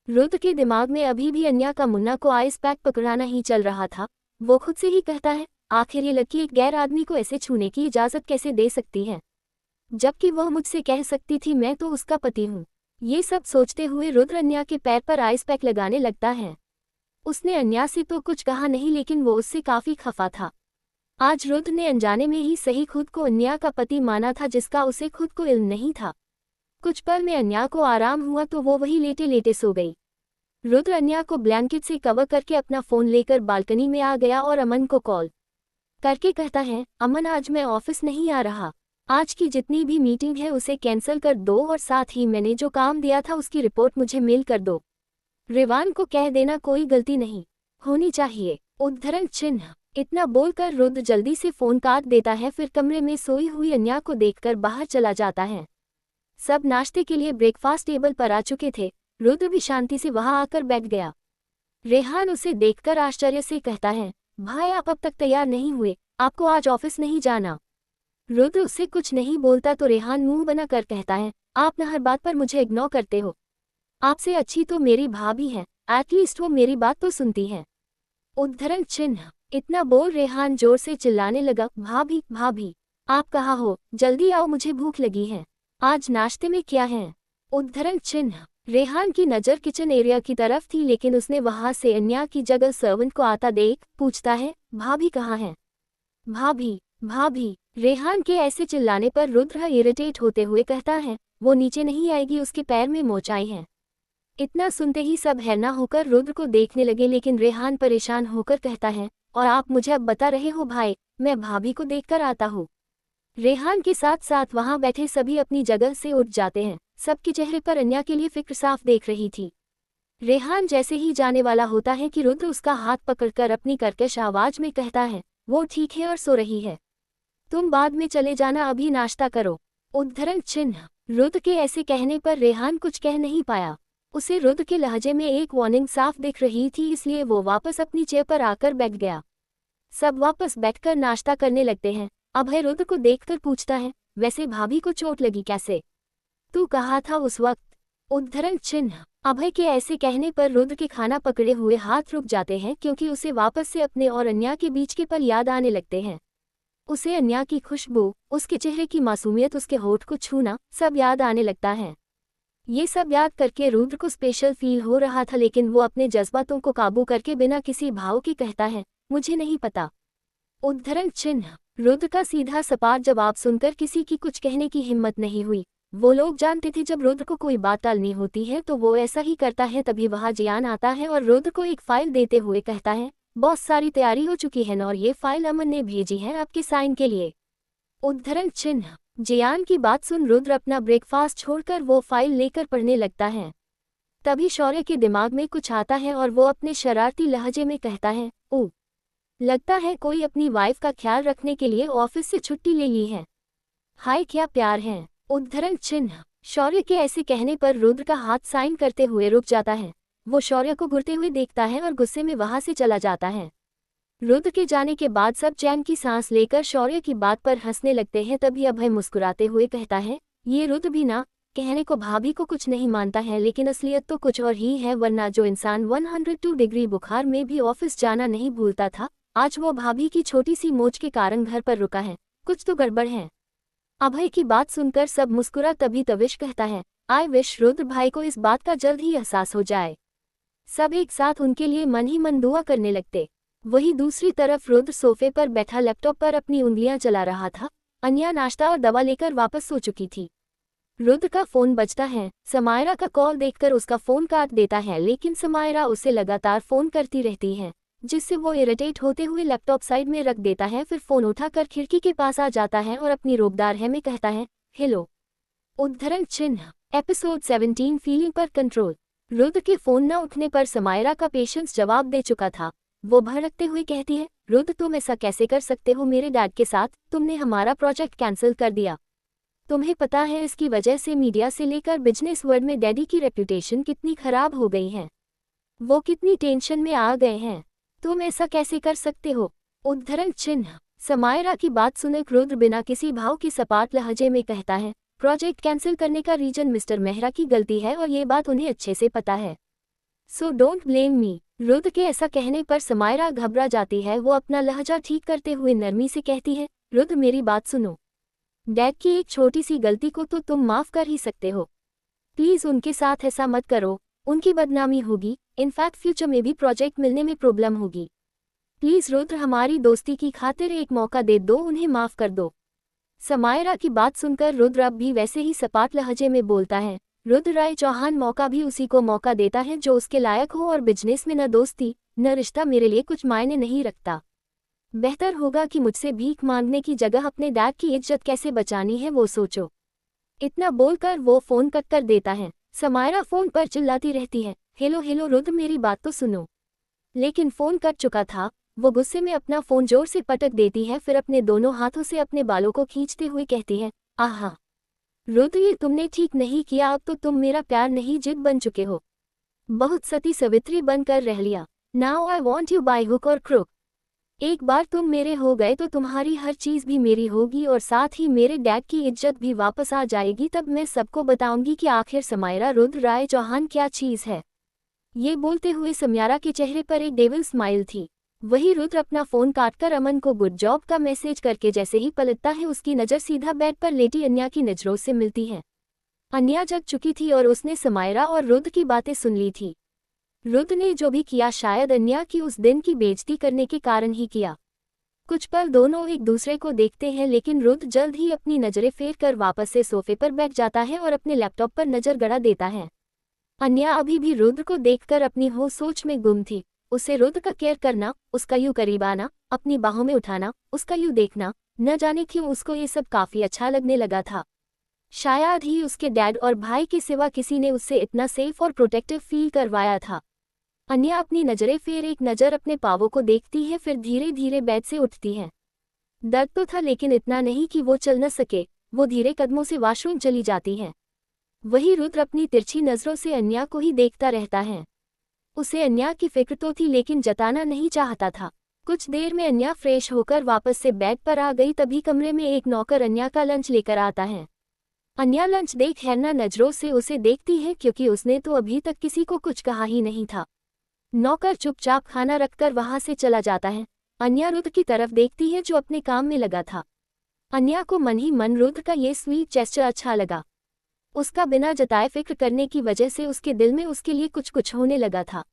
S1: रुद्र के दिमाग में अभी भी अन्या का मुन्ना को आइस पैक पकड़ाना ही चल रहा था। वो खुद से ही कहता है, आखिर ये लड़की एक गैर आदमी को ऐसे छूने की इजाजत कैसे दे सकती है, जबकि वह मुझसे कह सकती थी मैं तो उसका पति हूँ। ये सब सोचते हुए रुद्र अन्या के पैर पर आइस पैक लगाने लगता है। उसने अन्या से तो कुछ कहा नहीं, लेकिन वो उससे काफी खफा था। आज रुद्र ने अनजाने में ही सही खुद को अन्या का पति माना था, जिसका उसे खुद को इल्म नहीं था। कुछ पल में अन्या को आराम हुआ तो वो वही लेटे लेटे सो गई। रुद्र अन्या को ब्लैंकेट से कवर करके अपना फोन लेकर बालकनी में आ गया और अमन को कॉल करके कहता है, अमन आज मैं ऑफिस नहीं आ रहा, आज की जितनी भी मीटिंग है उसे कैंसिल कर दो और साथ ही मैंने जो काम दिया था उसकी रिपोर्ट मुझे मेल कर दो। रेवान को कह देना कोई गलती नहीं होनी चाहिए। उद्धरण चिन्ह। इतना बोलकर रुद्र जल्दी से फोन काट देता है, फिर कमरे में सोई हुई अन्या को देखकर बाहर चला जाता है। सब नाश्ते के लिए ब्रेकफास्ट टेबल पर आ चुके थे। रुद्र भी शांति से वहां आकर बैठ गया। रेहान उसे देखकर आश्चर्य से कहता है, भाई आप अब तक तैयार नहीं हुए, आपको आज ऑफिस नहीं जाना। रुद्र उससे कुछ नहीं बोलता तो रेहान मुंह बनाकर कहता है, आप न हर बात पर मुझे इग्नोर करते हो। आपसे अच्छी तो मेरी भाभी है, एटलीस्ट वो मेरी बात तो सुनती है। उद्धरण चिन्ह। इतना बोल रेहान जोर से चिल्लाने लगा, भाभी भाभी आप कहाँ हो, जल्दी आओ मुझे भूख लगी है, आज नाश्ते में क्या है। उद्धरण चिन्ह। रेहान की नज़र किचन एरिया की तरफ थी, लेकिन उसने वहां से अन्या की जगह सर्वेंट को आता देख पूछता है, भाभी कहाँ है। भाभी भाभी। रेहान के ऐसे चिल्लाने पर रुद्र इरिटेट होते हुए कहता है, वो नीचे नहीं आएगी, उसके पैर में मोचाई है। इतना सुनते ही सब हैरान होकर रुद्र को देखने लगे, लेकिन रेहान परेशान होकर कहता है, और आप मुझे अब बता रहे हो भाई, मैं भाभी को देखकर आता हूँ। रेहान के साथ साथ वहां बैठे सभी अपनी जगह से उठ जाते हैं। सबके चेहरे पर अन्या के लिए फिक्र साफ देख रही थी। रेहान जैसे ही जाने वाला होता है कि रुद्र उसका हाथ पकड़कर अपनी कर्कश आवाज में कहता है, वो ठीक है और सो रही है, तुम बाद में चले जाना, अभी नाश्ता करो। उद्धरण चिन्ह। रुद्र के ऐसे कहने पर रेहान कुछ कह नहीं पाया। उसे रुद्र के लहजे में एक वार्निंग साफ दिख रही थी, इसलिए वो वापस अपनी चेयर पर आकर बैठ गया। सब वापस बैठकर नाश्ता करने लगते हैं। अभय रुद्र को देखकर पूछता है, वैसे भाभी को चोट लगी कैसे, तू कहा था उस वक्त। उद्धरण चिन्ह। अभय के ऐसे कहने पर रुद्र के खाना पकड़े हुए हाथ रुक जाते हैं, क्योंकि उसे वापस से अपने और अन्या के बीच के पल याद आने लगते हैं। उसे अन्या की खुशबू, उसके चेहरे की मासूमियत, उसके होठ को छूना, सब याद आने लगता है। ये सब याद करके रुद्र को स्पेशल फील हो रहा था, लेकिन वो अपने जज्बातों को काबू करके बिना किसी भाव के कहता है, मुझे नहीं पता। उद्धरण चिन्ह। रुद्र का सीधा सपाट जवाब सुनकर किसी की कुछ कहने की हिम्मत नहीं हुई। वो लोग जानते थे जब रुद्र को कोई बात टालनी होती है तो वो ऐसा ही करता है। तभी वहां जियान आता है और रुद्र को एक फाइल देते हुए कहता है, बॉस सारी तैयारी हो चुकी है और ये फाइल अमन ने भेजी है आपके साइन के लिए। उद्धरण चिन्ह। जियान की बात सुन रुद्र अपना ब्रेकफास्ट छोड़कर वो फाइल लेकर पढ़ने लगता है। तभी शौर्य के दिमाग में कुछ आता है और वो अपने शरारती लहजे में कहता है, ओह, लगता है कोई अपनी वाइफ का ख्याल रखने के लिए ऑफिस से छुट्टी ले ली है। हाय क्या प्यार है। उद्धरण चिन्ह। शौर्य के ऐसे कहने पर रुद्र का हाथ साइन करते हुए रुक जाता है। वो शौर्य को घुरते हुए देखता है और गुस्से में वहां से चला जाता है। रुद्र के जाने के बाद सब चैन की सांस लेकर शौर्य की बात पर हंसने लगते हैं। तभी अभय मुस्कुराते हुए कहता है, ये रुद्र भी ना, कहने को भाभी को कुछ नहीं मानता है, लेकिन असलियत तो कुछ और ही है। वरना जो इंसान 102 डिग्री बुखार में भी ऑफिस जाना नहीं भूलता था, आज वो भाभी की छोटी सी मोच के कारण घर पर रुका है। कुछ तो गड़बड़ है। अभय की बात सुनकर सब मुस्कुरा। तभी तविश कहता है, आई विश रुद्र भाई को इस बात का जल्द ही एहसास हो जाए। सब एक साथ उनके लिए मन ही मन दुआ करने लगते। वहीं दूसरी तरफ रुद्र सोफे पर बैठा लैपटॉप पर अपनी उंगलियां चला रहा था। अन्या नाश्ता और दवा लेकर वापस सो चुकी थी। रुद्र का फोन बजता है। समायरा का कॉल देखकर उसका फोन काट देता है, लेकिन समायरा उसे लगातार फोन करती रहती है, जिससे वो इरिटेट होते हुए लैपटॉप साइड में रख देता है। फिर फोन उठाकर खिड़की के पास आ जाता है और अपनी रोबदार है में कहता है, हेलो। उद्धरण चिन्ह। एपिसोड 17 फीलिंग पर कंट्रोल। रुद्र के फोन न उठने पर समायरा का पेशेंस जवाब दे चुका था। वो भड़कते हुए कहती है, रुद्र तुम ऐसा कैसे कर सकते हो मेरे डैड के साथ, तुमने हमारा प्रोजेक्ट कैंसिल कर दिया। तुम्हें पता है इसकी वजह से मीडिया से लेकर बिजनेस वर्ल्ड में डैडी की रेपुटेशन कितनी खराब हो गई है। वो कितनी टेंशन में आ गए हैं, तुम ऐसा कैसे कर सकते हो। उद्धरण चिन्ह। समायरा की बात सुनकर रुद्र बिना किसी भाव के सपाट लहजे में कहता है, प्रोजेक्ट कैंसिल करने का रीजन मिस्टर मेहरा की गलती है और ये बात उन्हें अच्छे से पता है, so don't blame me. Rudra के ऐसा कहने पर समायरा घबरा जाती है। वो अपना लहजा ठीक करते हुए नरमी से कहती है, रुद्र मेरी बात सुनो, डैड की एक छोटी सी गलती को तो तुम माफ कर ही सकते हो। प्लीज उनके साथ ऐसा मत करो, उनकी बदनामी होगी। इनफैक्ट फ्यूचर में भी प्रोजेक्ट मिलने में प्रॉब्लम होगी। प्लीज रुद्र हमारी दोस्ती की खातिर एक मौका दे दो, उन्हें माफ कर दो। समायरा की बात सुनकर रुद्र अब भी वैसे ही सपाट लहजे में बोलता है, रुद्र राय चौहान मौका भी उसी को मौका देता है जो उसके लायक हो, और बिजनेस में न दोस्ती न रिश्ता मेरे लिए कुछ मायने नहीं रखता। बेहतर होगा कि मुझसे भीख मांगने की जगह अपने डैड की इज्जत कैसे बचानी है वो सोचो। इतना बोलकर वो फोन कट कर देता है। समायरा फोन पर चिल्लाती रहती है, हेलो हेलो रुद्र, मेरी बात तो सुनो। लेकिन फोन कट चुका था। वो गुस्से में अपना फोन जोर से पटक देती है, फिर अपने दोनों हाथों से अपने बालों को खींचते हुए कहती है, आहा रुद्र, ये तुमने ठीक नहीं किया, अब तो तुम मेरा प्यार नहीं जिद बन चुके हो। बहुत सती सवित्री बनकर रह लिया। Now I want you by hook और क्रुक। एक बार तुम मेरे हो गए तो तुम्हारी हर चीज भी मेरी होगी और साथ ही मेरे डैड की इज्जत भी वापस आ जाएगी। तब मैं सबको बताऊंगी कि आखिर समायरा रुद्र राय चौहान क्या चीज है। ये बोलते हुए समायरा के चेहरे पर एक डेविल स्माइल थी। वही रुद्र अपना फोन काटकर अमन को गुड जॉब का मैसेज करके जैसे ही पलटता है, उसकी नज़र सीधा बेड पर लेटी अन्या की नज़रों से मिलती है। अन्या जग चुकी थी और उसने समायरा और रुद्र की बातें सुन ली थी। रुद्र ने जो भी किया शायद अन्या की उस दिन की बेइज्जती करने के कारण ही किया। कुछ पल दोनों एक दूसरे को देखते हैं, लेकिन रुद्र जल्द ही अपनी नज़रें फेर कर वापस से सोफे पर बैठ जाता है और अपने लैपटॉप पर नज़र गड़ा देता है। अन्या अभी भी रुद्र को देखकर अपनी हो सोच में गुम थी। उसे रुद्र का केयर करना, उसका यूं करीब आना, अपनी बाहों में उठाना, उसका यूं देखना, न जाने क्यों उसको ये सब काफी अच्छा लगने लगा था। शायद ही उसके डैड और भाई के सिवा किसी ने उससे इतना सेफ और प्रोटेक्टिव फील करवाया था। अन्या अपनी नजरें फेर एक नज़र अपने पावों को देखती है, फिर धीरे धीरे बेड से उठती है। दर्द तो था लेकिन इतना नहीं कि वो चल न सके। वो धीरे कदमों से वॉशरूम चली जाती है। वही रुद्र अपनी तिरछी नजरों से अन्या को ही देखता रहता है। उसे अन्या की फिक्र तो थी लेकिन जताना नहीं चाहता था। कुछ देर में अन्या फ्रेश होकर वापस से बेड पर आ गई, तभी कमरे में एक नौकर अन्या का लंच लेकर आता है। अन्या लंच देख हैरान नजरों से उसे देखती है, क्योंकि उसने तो अभी तक किसी को कुछ कहा ही नहीं था। नौकर चुपचाप खाना रखकर वहां से चला जाता है। अन्या रुद्र की तरफ देखती है जो अपने काम में लगा था। अन्या को मन ही मन रुद्र का ये स्वीट जेस्चर अच्छा लगा। उसका बिना जताए फिक्र करने की वजह से उसके दिल में उसके लिए कुछ कुछ होने लगा था।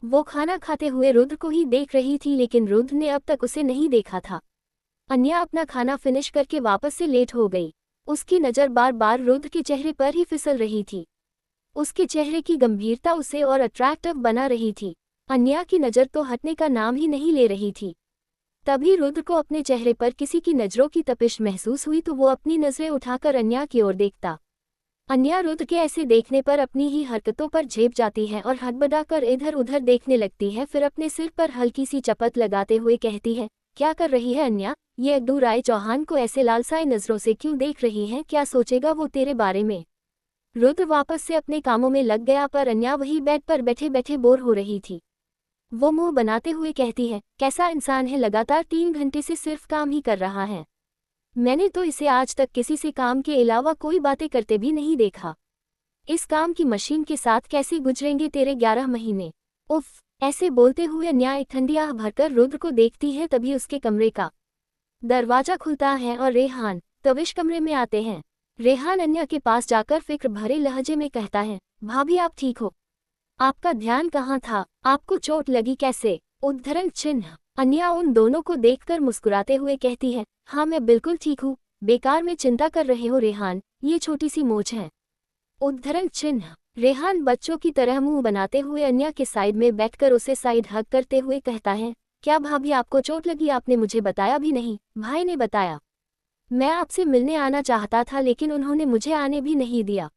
S1: वो खाना खाते हुए रुद्र को ही देख रही थी, लेकिन रुद्र ने अब तक उसे नहीं देखा था। अन्या अपना खाना फिनिश करके वापस से लेट हो गई। उसकी नज़र बार बार रुद्र के चेहरे पर ही फिसल रही थी। उसके चेहरे की गंभीरता उसे और अट्रैक्टिव बना रही थी। अन्या की नज़र तो हटने का नाम ही नहीं ले रही थी। तभी रुद्र को अपने चेहरे पर किसी की नज़रों की तपिश महसूस हुई, तो वो अपनी नज़रें उठाकर अन्या की ओर देखता। अन्या रुद्र के ऐसे देखने पर अपनी ही हरकतों पर झेप जाती है और हड़बड़ाकर इधर उधर देखने लगती है। फिर अपने सिर पर हल्की सी चपत लगाते हुए कहती है, क्या कर रही है अन्या? ये अड्डू राय चौहान को ऐसे लालसाई नज़रों से क्यों देख रही है? क्या सोचेगा वो तेरे बारे में? रुद्र वापस से अपने कामों में लग गया, पर अन्या वही बेड पर बैठे बैठे बोर हो रही थी। वो मुंह बनाते हुए कहती है, कैसा इंसान है, लगातार 3 घंटे से सिर्फ काम ही कर रहा है। मैंने तो इसे आज तक किसी से काम के अलावा कोई बातें करते भी नहीं देखा। इस काम की मशीन के साथ कैसे गुजरेंगे तेरे 11 महीने? उफ! ऐसे बोलते हुए अन्या एक ठंडी आह भरकर रुद्र को देखती है। तभी उसके कमरे का दरवाजा खुलता है और रेहान तविश कमरे में आते हैं। रेहान अन्या के पास जाकर फिक्र भरे लहजे में कहता है, भाभी आप ठीक हो? आपका ध्यान कहाँ था? आपको चोट लगी कैसे? उद्धरण चिन्ह। अन्या उन दोनों को देखकर मुस्कुराते हुए कहती है, हाँ मैं बिल्कुल ठीक हूँ। बेकार में चिंता कर रहे हो रेहान, ये छोटी सी मोच है। उद्धरण चिन्ह। रेहान बच्चों की तरह मुंह बनाते हुए अन्या के साइड में बैठकर उसे साइड हग करते हुए कहता है, क्या भाभी आपको चोट लगी? आपने मुझे बताया भी नहीं। भाई ने बताया। मैं आपसे मिलने आना चाहता था लेकिन उन्होंने मुझे आने भी नहीं दिया।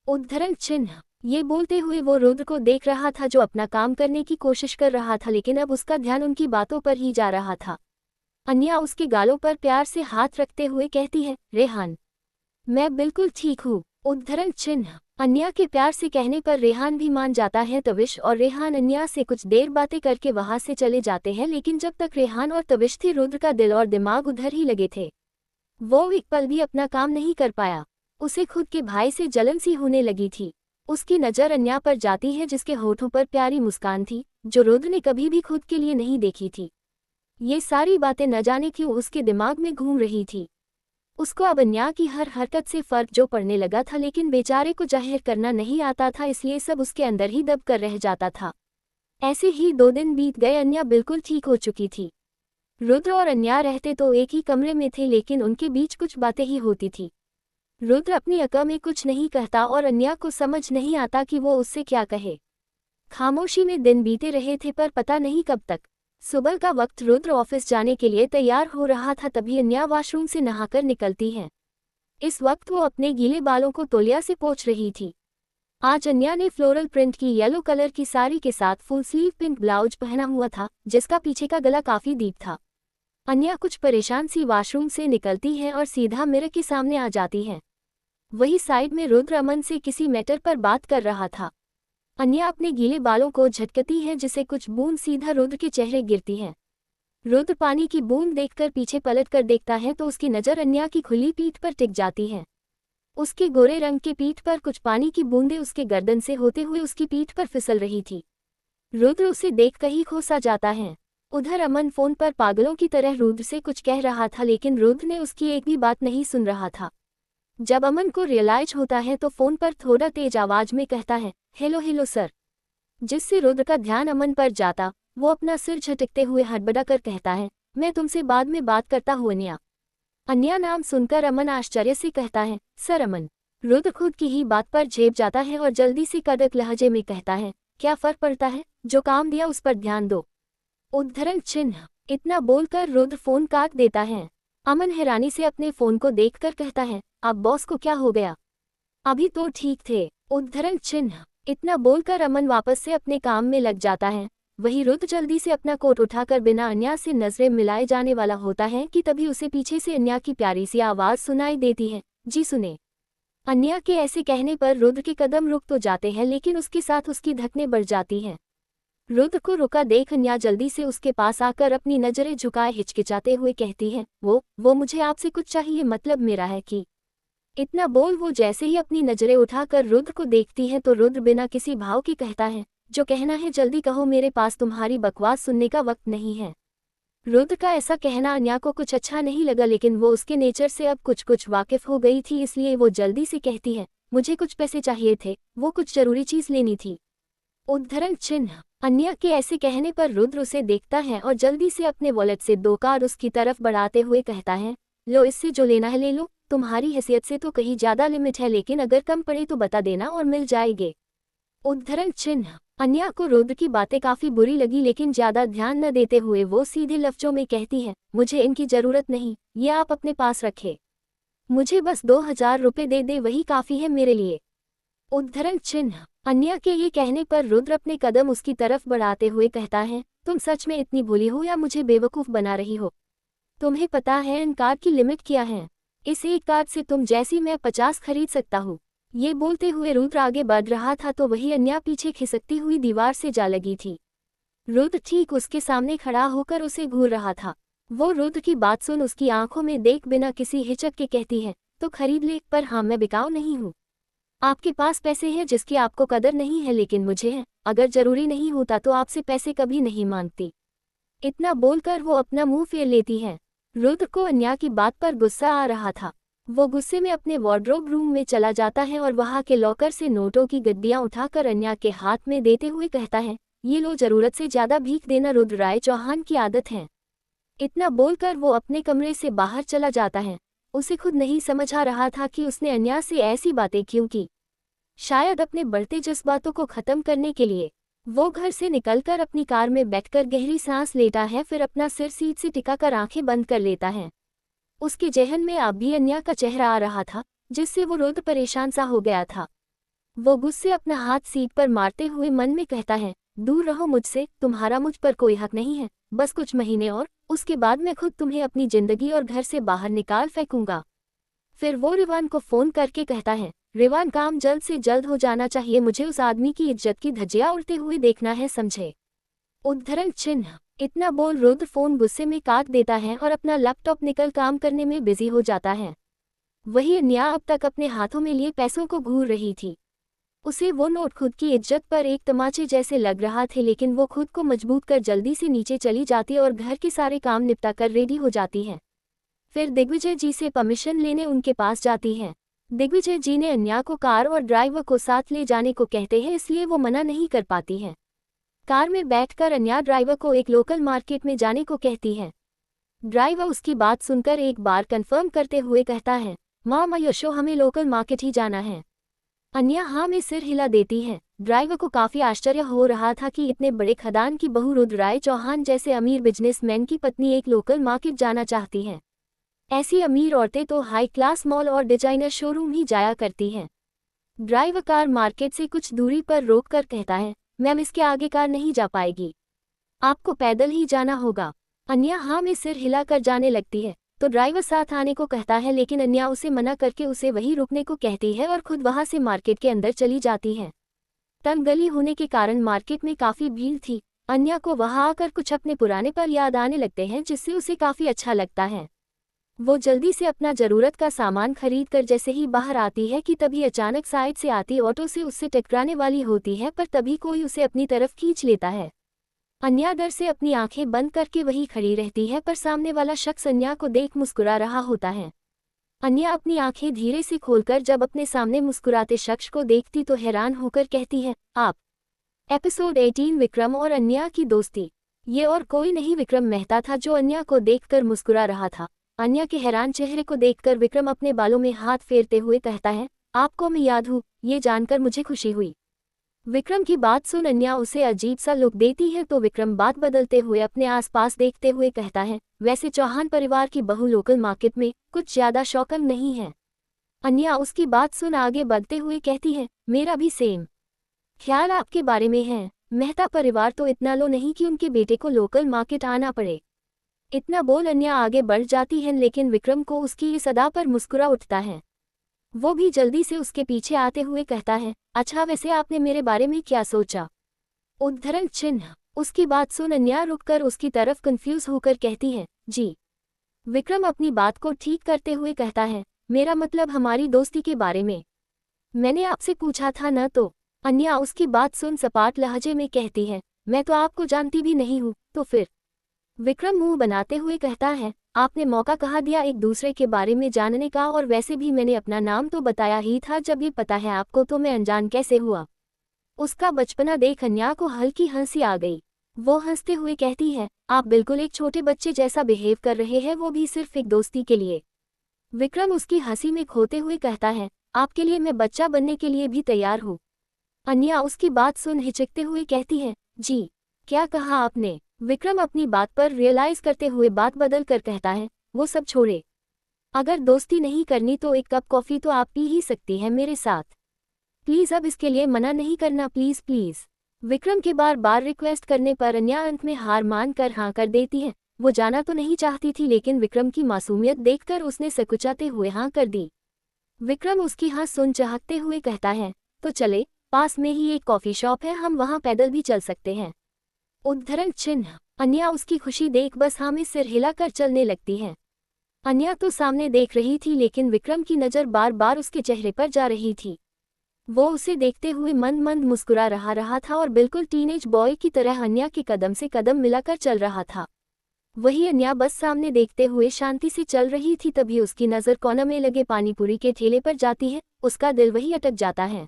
S1: उद्धरण चिन्ह। ये बोलते हुए वो रुद्र को देख रहा था जो अपना काम करने की कोशिश कर रहा था, लेकिन अब उसका ध्यान उनकी बातों पर ही जा रहा था। अन्या उसके गालों पर प्यार से हाथ रखते हुए कहती है, रेहान मैं बिल्कुल ठीक हूँ। उद्धरण चिन्ह। अन्या के प्यार से कहने पर रेहान भी मान जाता है। तविश और रेहान अन्या से कुछ देर बातें करके वहां से चले जाते हैं, लेकिन जब तक रेहान और तविश थे रुद्र का दिल और दिमाग उधर ही लगे थे। वो एक पल भी अपना काम नहीं कर पाया। उसे खुद के भाई से जलन सी होने लगी थी। उसकी नज़र अन्या पर जाती है जिसके होठों पर प्यारी मुस्कान थी, जो रुद्र ने कभी भी खुद के लिए नहीं देखी थी। ये सारी बातें न जाने क्यों उसके दिमाग में घूम रही थी। उसको अब अन्या की हर हरकत से फर्क जो पड़ने लगा था, लेकिन बेचारे को जाहिर करना नहीं आता था, इसलिए सब उसके अंदर ही दब कर रह जाता था। ऐसे ही 2 दिन बीत गए। अन्या बिल्कुल ठीक हो चुकी थी। रुद्र और अन्या रहते तो एक ही कमरे में थे, लेकिन उनके बीच कुछ बातें ही होती थी। रुद्र अपनी अक्ल में कुछ नहीं कहता और अन्या को समझ नहीं आता कि वो उससे क्या कहे। खामोशी में दिन बीते रहे थे, पर पता नहीं कब तक सुबह का वक्त रुद्र ऑफिस जाने के लिए तैयार हो रहा था, तभी अन्या वॉशरूम से नहाकर निकलती है। इस वक्त वो अपने गीले बालों को तौलिया से पोंछ रही थी। आज अन्या ने फ्लोरल प्रिंट की येलो कलर की साड़ी के साथ फुल स्लीव पिंक ब्लाउज पहना हुआ था, जिसका पीछे का गला काफी डीप था। अन्या कुछ परेशान सी वॉशरूम से निकलती है और सीधा मिरर के सामने आ जाती है। वही साइड में रुद्र अमन से किसी मैटर पर बात कर रहा था। अन्या अपने गीले बालों को झटकती है, जिससे कुछ बूंद सीधा रुद्र के चेहरे गिरती है। रुद्र पानी की बूंद देखकर पीछे पलट कर देखता है तो उसकी नज़र अन्या की खुली पीठ पर टिक जाती है। उसके गोरे रंग के पीठ पर कुछ पानी की बूंदें उसके गर्दन से होते हुए उसकी पीठ पर फिसल रही थी। रुद्र उसे देखकर ही खोसा जाता है। उधर अमन फोन पर पागलों की तरह रुद्र से कुछ कह रहा था, लेकिन रुद्र ने उसकी एक भी बात नहीं सुन रहा था। जब अमन को रियलाइज होता है तो फोन पर थोड़ा तेज आवाज में कहता है, हेलो हेलो सर, जिससे रुद्र का ध्यान अमन पर जाता। वो अपना सिर झटकते हुए हड़बड़ा कर कहता है, मैं तुमसे बाद में बात करता हूँ अन्या। अन्या नाम सुनकर अमन आश्चर्य से कहता है, सर अमन। रुद्र खुद की ही बात पर झेप जाता है और जल्दी से कड़क लहजे में कहता है, क्या फर्क पड़ता है, जो काम दिया उस पर ध्यान दो। उद्धरण चिन्ह। इतना बोलकर रुद्र फोन काट देता है। अमन हैरानी से अपने फोन को देखकर कहता है, अब बॉस को क्या हो गया, अभी तो ठीक थे। उद्धरण चिन्ह। इतना बोलकर अमन वापस से अपने काम में लग जाता है। वही रुद्र जल्दी से अपना कोट उठाकर बिना अन्या से नजरें मिलाए जाने वाला होता है कि तभी उसे पीछे से अन्या की प्यारी सी आवाज सुनाई देती है, जी सुने। अन्या के ऐसे कहने पर रुद्र के कदम रुक तो जाते हैं, लेकिन उसके साथ उसकी धड़कनें बढ़ जाती हैं। रुद्र को रुका देख अन्या जल्दी से उसके पास आकर अपनी नजरें झुकाए हिचकिचाते हुए कहती है, वो मुझे आपसे कुछ चाहिए, मतलब मेरा है कि। इतना बोल वो जैसे ही अपनी नजरें उठाकर रुद्र को देखती है तो रुद्र बिना किसी भाव के कहता है, जो कहना है जल्दी कहो, मेरे पास तुम्हारी बकवास सुनने का वक्त नहीं है। रुद्र का ऐसा कहना अन्या को कुछ अच्छा नहीं लगा, लेकिन वो उसके नेचर से अब कुछ वाकिफ हो गई थी, इसलिए वो जल्दी से कहती है, मुझे कुछ पैसे चाहिए थे, वो कुछ जरूरी चीज लेनी थी। उद्धरण चिन्ह। अन्या के ऐसे कहने पर रुद्र उसे देखता है और जल्दी से अपने वॉलेट से 2 कार्ड उसकी तरफ बढ़ाते हुए कहता है, लो, इससे जो लेना है ले लो, तुम्हारी हैसियत से तो कहीं ज्यादा लिमिट है, लेकिन अगर कम पड़े तो बता देना और मिल जाएंगे। उद्धरण चिन्ह। अन्या को रुद्र की बातें काफी बुरी लगी, लेकिन ज्यादा ध्यान न देते हुए वो सीधे लफ्जों में कहती है, मुझे इनकी जरूरत नहीं, ये आप अपने पास रखे, मुझे बस 2000 रुपये दे दे, वही काफी है मेरे लिए। उद्धरण चिन्ह। अन्या के ये कहने पर रुद्र अपने कदम उसकी तरफ बढ़ाते हुए कहता है, तुम सच में इतनी भोली हो या मुझे बेवकूफ बना रही हो? तुम्हें पता है इन कार्ड की लिमिट क्या है? इस एक कार्ड से तुम जैसी मैं 50 खरीद सकता हूँ। ये बोलते हुए रुद्र आगे बढ़ रहा था तो वही अन्या पीछे खिसकती हुई दीवार से जा लगी थी। रुद्र ठीक उसके सामने खड़ा होकर उसे घूर रहा था। वो रुद्र की बात सुन उसकी आंखों में देख बिना किसी हिचक के कहती है, तो खरीद ले, पर हाँ, मैं बिकाऊ नहीं हूँ। आपके पास पैसे हैं जिसकी आपको कदर नहीं है, लेकिन मुझे है, अगर जरूरी नहीं होता तो आपसे पैसे कभी नहीं मांगती। इतना बोलकर वो अपना मुंह फेर लेती है। रुद्र को अन्या की बात पर गुस्सा आ रहा था। वो गुस्से में अपने वार्डरोब रूम में चला जाता है और वहां के लॉकर से नोटों की गड्डियां उठाकर अन्या के हाथ में देते हुए कहता है, ये लो, जरूरत से ज्यादा भीख देना रुद्र राय चौहान की आदत है। इतना बोलकर वो अपने कमरे से बाहर चला जाता है। उसे खुद नहीं समझ आ रहा था कि उसने अन्या से ऐसी बातें क्यों की। शायद अपने बढ़ते जज्बातों को खत्म करने के लिए। वो घर से निकलकर अपनी कार में बैठकर गहरी सांस लेता है, फिर अपना सिर सीट से टिकाकर आंखें बंद कर लेता है। उसके जहन में अब भी अन्या का चेहरा आ रहा था, जिससे वो रुद्र परेशान सा हो गया था। वो गुस्से अपना हाथ सीट पर मारते हुए मन में कहता है, दूर रहो मुझसे, तुम्हारा मुझ पर कोई हक नहीं है, बस कुछ महीने और, उसके बाद मैं खुद तुम्हें अपनी जिंदगी और घर से बाहर निकाल फेंकूंगा। फिर वो रिवान को फोन करके कहता है, रिवान, काम जल्द से जल्द हो जाना चाहिए, मुझे उस आदमी की इज्जत की धज्जियां उड़ते हुए देखना है, समझे। उद्धरण चिन्ह। इतना बोल रुद्र फोन गुस्से में काट देता है और अपना लैपटॉप निकल काम करने में बिजी हो जाता है। वही अन्या अब तक अपने हाथों में लिए पैसों को घूर रही थी। उसे वो नोट खुद की इज्जत पर एक तमाचे जैसे लग रहा थे, लेकिन वो खुद को मजबूत कर जल्दी से नीचे चली जाती और घर के सारे काम निपटा कर रेडी हो जाती है। फिर दिग्विजय जी से परमिशन लेने उनके पास जाती है। दिग्विजय जी ने अन्या को कार और ड्राइवर को साथ ले जाने को कहते हैं, इसलिए वो मना नहीं कर पाती है। कार में बैठकर अन्या ड्राइवर को एक लोकल मार्केट में जाने को कहती है। ड्राइवर उसकी बात सुनकर एक बार कंफर्म करते हुए कहता है, माँ यशो, हमें लोकल मार्केट ही जाना है। अन्या हाँ में सिर हिला देती है। ड्राइवर को काफी आश्चर्य हो रहा था कि इतने बड़े खदान की बहू रुद्राय चौहान जैसे अमीर बिजनेसमैन की पत्नी एक लोकल मार्केट जाना चाहती हैं। ऐसी अमीर औरतें तो हाई क्लास मॉल और डिजाइनर शोरूम ही जाया करती हैं। ड्राइवर कार मार्केट से कुछ दूरी पर रोककर कहता है, मैम इसके आगे कार नहीं जा पाएगी, आपको पैदल ही जाना होगा। अन्या हाँ में सिर हिलाकर जाने लगती है तो ड्राइवर साथ आने को कहता है, लेकिन अन्या उसे मना करके उसे वहीं रुकने को कहती है और खुद वहां से मार्केट के अंदर चली जाती है। तंग गली होने के कारण मार्केट में काफी भीड़ थी। अन्या को वहां आकर कुछ अपने पुराने पल याद आने लगते हैं जिससे उसे काफी अच्छा लगता है। वो जल्दी से अपना जरूरत का सामान खरीद कर जैसे ही बाहर आती है कि तभी अचानक साइड से आती ऑटो से उससे टकराने वाली होती है, पर तभी कोई उसे अपनी तरफ खींच लेता है। अन्या डर से अपनी आंखें बंद करके वहीं खड़ी रहती है, पर सामने वाला शख्स अन्या को देख मुस्कुरा रहा होता है। अन्या अपनी आंखें धीरे से खोलकर जब अपने सामने मुस्कुराते शख्स को देखती तो हैरान होकर कहती है, आप। एपिसोड 18 विक्रम और अन्या की दोस्ती। ये और कोई नहीं विक्रम मेहता था जो अन्या को देखकर मुस्कुरा रहा था। अन्या के हैरान चेहरे को देखकर विक्रम अपने बालों में हाथ फेरते हुए कहता है, आपको मैं याद हूँ, ये जानकर मुझे खुशी हुई। विक्रम की बात सुन अन्या उसे अजीब सा लुक देती है तो विक्रम बात बदलते हुए अपने आसपास देखते हुए कहता है, वैसे चौहान परिवार की बहू लोकल मार्केट में कुछ ज्यादा शौकन नहीं है। अन्या उसकी बात सुन आगे बढ़ते हुए कहती है, मेरा भी सेम ख्याल आपके बारे में है। मेहता परिवार तो इतना लो नहीं कि उनके बेटे को लोकल मार्केट आना पड़े। इतना बोल अन्या आगे बढ़ जाती है, लेकिन विक्रम को उसकी इस अदा पर मुस्कुरा उठता है। वो भी जल्दी से उसके पीछे आते हुए कहता है, अच्छा वैसे आपने मेरे बारे में क्या सोचा? उद्धरण चिन्ह। उसकी बात सुन अन्या रुककर उसकी तरफ कंफ्यूज होकर कहती है, जी। विक्रम अपनी बात को ठीक करते हुए कहता है, मेरा मतलब हमारी दोस्ती के बारे में मैंने आपसे पूछा था न। तो अन्या उसकी बात सुन सपाट लहजे में कहती है, मैं तो आपको जानती भी नहीं हूँ, तो फिर? विक्रम मुंह बनाते हुए कहता है, आपने मौका कहाँ दिया एक दूसरे के बारे में जानने का, और वैसे भी मैंने अपना नाम तो बताया ही था। जब ये पता है आपको तो मैं अनजान कैसे हुआ? उसका बचपना देख अन्या को हल्की हंसी आ गई। वो हंसते हुए कहती है, आप बिल्कुल एक छोटे बच्चे जैसा बिहेव कर रहे हैं, वो भी सिर्फ एक दोस्ती के लिए। विक्रम उसकी हंसी में खोते हुए कहता है, आपके लिए मैं बच्चा बनने के लिए भी तैयार हूँ। अन्या उसकी बात सुन हिचकते हुए कहती है, जी क्या कहा आपने? विक्रम अपनी बात पर रियलाइज करते हुए बात बदल कर कहता है, वो सब छोड़े, अगर दोस्ती नहीं करनी तो एक कप कॉफी तो आप पी ही सकती हैं मेरे साथ। प्लीज अब इसके लिए मना नहीं करना, प्लीज प्लीज। विक्रम के बार बार रिक्वेस्ट करने पर अन्या अंत में हार मान कर हाँ कर देती है। वो जाना तो नहीं चाहती थी, लेकिन विक्रम की मासूमियत देखकर उसने सकुचाते हुए हाँ कर दी। विक्रम उसकी हाँ सुन चाहते हुए कहता है, तो चले, पास में ही एक कॉफी शॉप है, हम वहाँ पैदल भी चल सकते हैं। उद्धरण चिन्ह। अन्या उसकी खुशी देख बस हाँ में सिर हिलाकर चलने लगती है। अन्या तो सामने देख रही थी, लेकिन विक्रम की नज़र बार बार उसके चेहरे पर जा रही थी। वो उसे देखते हुए मंद मंद मुस्कुरा रहा था और बिल्कुल टीनेज बॉय की तरह अन्या के कदम से कदम मिलाकर चल रहा था। वही अन्या बस सामने देखते हुए शांति से चल रही थी, तभी उसकी नज़र कोने में लगे पानीपुरी के ठेले पर जाती है। उसका दिल वही अटक जाता है।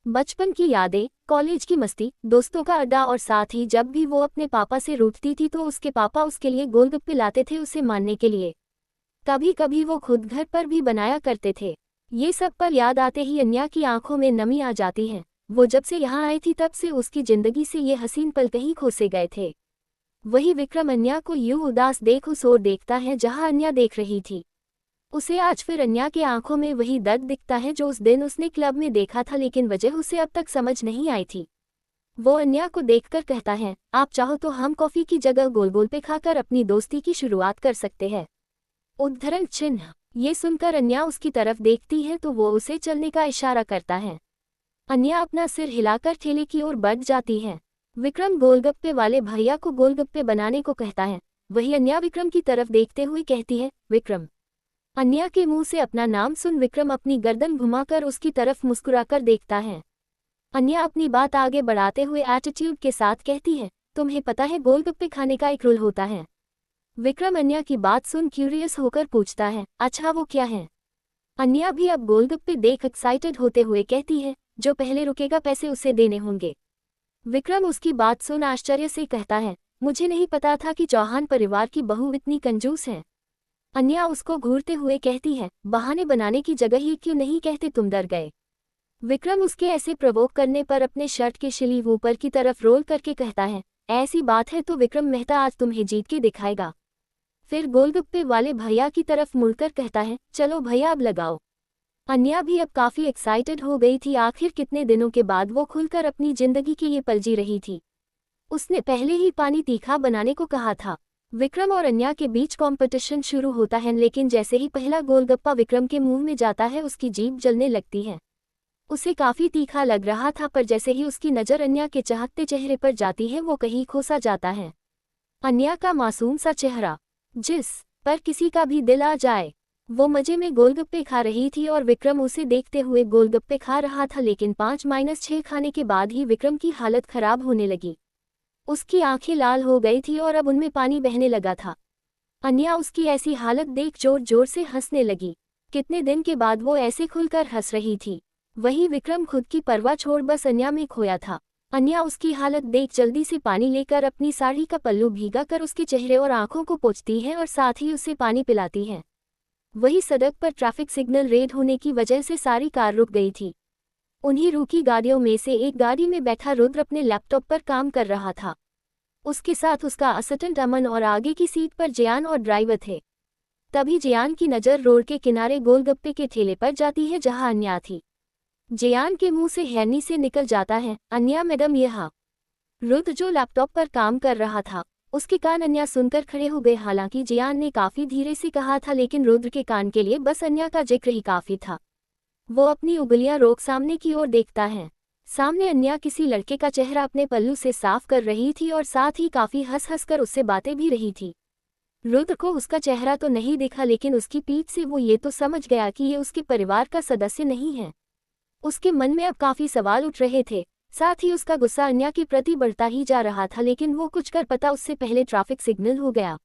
S1: बचपन की यादें, कॉलेज की मस्ती, दोस्तों का अड्डा, और साथ ही जब भी वो अपने पापा से रूठती थी तो उसके पापा उसके लिए गोलगप्पे लाते थे उसे मानने के लिए। कभी कभी वो खुद घर पर भी बनाया करते थे। ये सब पर याद आते ही अन्या की आंखों में नमी आ जाती है। वो जब से यहाँ आई थी तब से उसकी जिंदगी से ये हसीन पल कहीं खो से गए थे। वही विक्रम अन्या को यूं उदास देख उस ओर देखता है जहाँ अन्या देख रही थी। उसे आज फिर अन्या के आंखों में वही दर्द दिखता है जो उस दिन उसने क्लब में देखा था, लेकिन वजह उसे अब तक समझ नहीं आई थी। वो अन्या को देखकर कहता है, आप चाहो तो हम कॉफी की जगह गोलगप्पे खाकर अपनी दोस्ती की शुरुआत कर सकते हैं। उद्धरण चिन्ह। ये सुनकर अन्या उसकी तरफ देखती है तो वो उसे चलने का इशारा करता है। अन्या अपना सिर हिलाकर ठेले की ओर बढ़ जाती है। विक्रम गोलगप्पे वाले भैया को गोलगप्पे बनाने को कहता है। वही अन्या विक्रम की तरफ देखते हुए कहती है, विक्रम। अन्या के मुंह से अपना नाम सुन विक्रम अपनी गर्दन घुमाकर उसकी तरफ मुस्कुराकर देखता है। अन्या अपनी बात आगे बढ़ाते हुए एटीट्यूड के साथ कहती है, तुम्हें पता है गोलगप्पे खाने का एक रूल होता है? विक्रम अन्या की बात सुन क्यूरियस होकर पूछता है, अच्छा वो क्या है? अन्या भी अब गोलगप्पे देख एक्साइटेड होते हुए कहती है, जो पहले रुकेगा पैसे उसे देने होंगे। विक्रम उसकी बात सुन आश्चर्य से कहता है, मुझे नहीं पता था कि चौहान परिवार की बहू इतनी कंजूस है। अन्या उसको घूरते हुए कहती है, बहाने बनाने की जगह ही क्यों नहीं कहते तुम डर गए? विक्रम उसके ऐसे प्रवोक करने पर अपने शर्ट के स्लीव ऊपर की तरफ रोल करके कहता है, ऐसी बात है तो विक्रम मेहता आज तुम्हें जीत के दिखाएगा। फिर गोलगप्पे वाले भैया की तरफ मुड़कर कहता है, चलो भैया अब लगाओ। अन्या भी अब काफी एक्साइटेड हो गई थी, आखिर कितने दिनों के बाद वो खुलकर अपनी जिंदगी की ये पल जी रही थी। उसने पहले ही पानी तीखा बनाने को कहा था। विक्रम और अन्या के बीच कंपटीशन शुरू होता है, लेकिन जैसे ही पहला गोलगप्पा विक्रम के मुंह में जाता है उसकी जीभ जलने लगती है। उसे काफी तीखा लग रहा था, पर जैसे ही उसकी नज़र अन्या के चाहते चेहरे पर जाती है वो कहीं खोसा जाता है। अन्या का मासूम सा चेहरा, जिस पर किसी का भी दिल आ जाए। वो मजे में गोलगप्पे खा रही थी और विक्रम उसे देखते हुए गोलगप्पे खा रहा था, लेकिन 5-6 खाने के बाद ही विक्रम की हालत खराब होने लगी। उसकी आंखें लाल हो गई थी और अब उनमें पानी बहने लगा था। अन्या उसकी ऐसी हालत देख जोर जोर से हंसने लगी। कितने दिन के बाद वो ऐसे खुलकर हंस रही थी। वहीं विक्रम खुद की परवाह छोड़ बस अन्या में खोया था। अन्या उसकी हालत देख जल्दी से पानी लेकर अपनी साड़ी का पल्लू भीगा कर उसके चेहरे और आंखों को पोंछती है और साथ ही उसे पानी पिलाती है। वही सड़क पर ट्रैफिक सिग्नल रेड होने की वजह से सारी कार रुक गई थी। उन्हीं रुकी गाड़ियों में से एक गाड़ी में बैठा रुद्र अपने लैपटॉप पर काम कर रहा था। उसके साथ उसका असिस्टेंट अमन और आगे की सीट पर जियान और ड्राइवर थे। तभी जियान की नज़र रोड के किनारे गोलगप्पे के ठेले पर जाती है जहां अन्या थी। जियान के मुंह से हैनी से निकल जाता है, अन्या मैडम यहाँ। रुद्र जो लैपटॉप पर काम कर रहा था, उसके कान अन्या सुनकर खड़े हो गए। हालांकि जियान ने काफी धीरे से कहा था, लेकिन रुद्र के कान के लिए बस अन्या का जिक्र ही काफी था। वो अपनी उंगलियां रोक सामने की ओर देखता है। सामने अन्या किसी लड़के का चेहरा अपने पल्लू से साफ कर रही थी और साथ ही काफी हंस हंस कर उससे बातें भी रही थी। रुद्र को उसका चेहरा तो नहीं दिखा, लेकिन उसकी पीठ से वो ये तो समझ गया कि ये उसके परिवार का सदस्य नहीं है। उसके मन में अब काफी सवाल उठ रहे थे। साथ ही उसका गुस्सा अन्या के प्रति बढ़ता ही जा रहा था, लेकिन वो कुछ कर पता उससे पहले ट्रैफिक सिग्नल हो गया।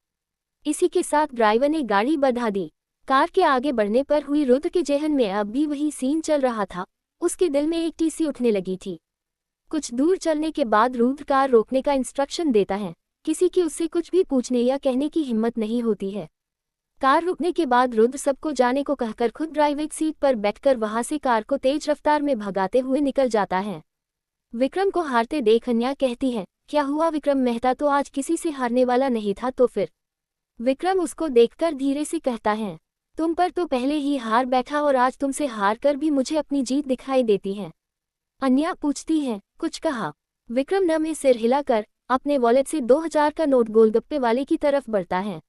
S1: इसी के साथ ड्राइवर ने गाड़ी बढ़ा दी। कार के आगे बढ़ने पर हुई रुद्र के जहन में अब भी वही सीन चल रहा था। उसके दिल में एक टीसी उठने लगी थी। कुछ दूर चलने के बाद रुद्र कार रोकने का इंस्ट्रक्शन देता है। किसी की उससे कुछ भी पूछने या कहने की हिम्मत नहीं होती है। कार रुकने के बाद रुद्र सबको जाने को कहकर खुद ड्राइविंग सीट पर बैठकर वहां से कार को तेज रफ्तार में भगाते हुए निकल जाता है। विक्रम को हारते देख अन्या कहती है, क्या हुआ विक्रम मेहता तो आज किसी से हारने वाला नहीं था तो फिर? विक्रम उसको देखकर धीरे से कहता है, तुम पर तो पहले ही हार बैठा और आज तुमसे हार कर भी मुझे अपनी जीत दिखाई देती है। अन्या पूछती है, कुछ कहा? विक्रम न में सिर हिलाकर अपने वॉलेट से 2000 का नोट गोलगप्पे वाले की तरफ बढ़ता है।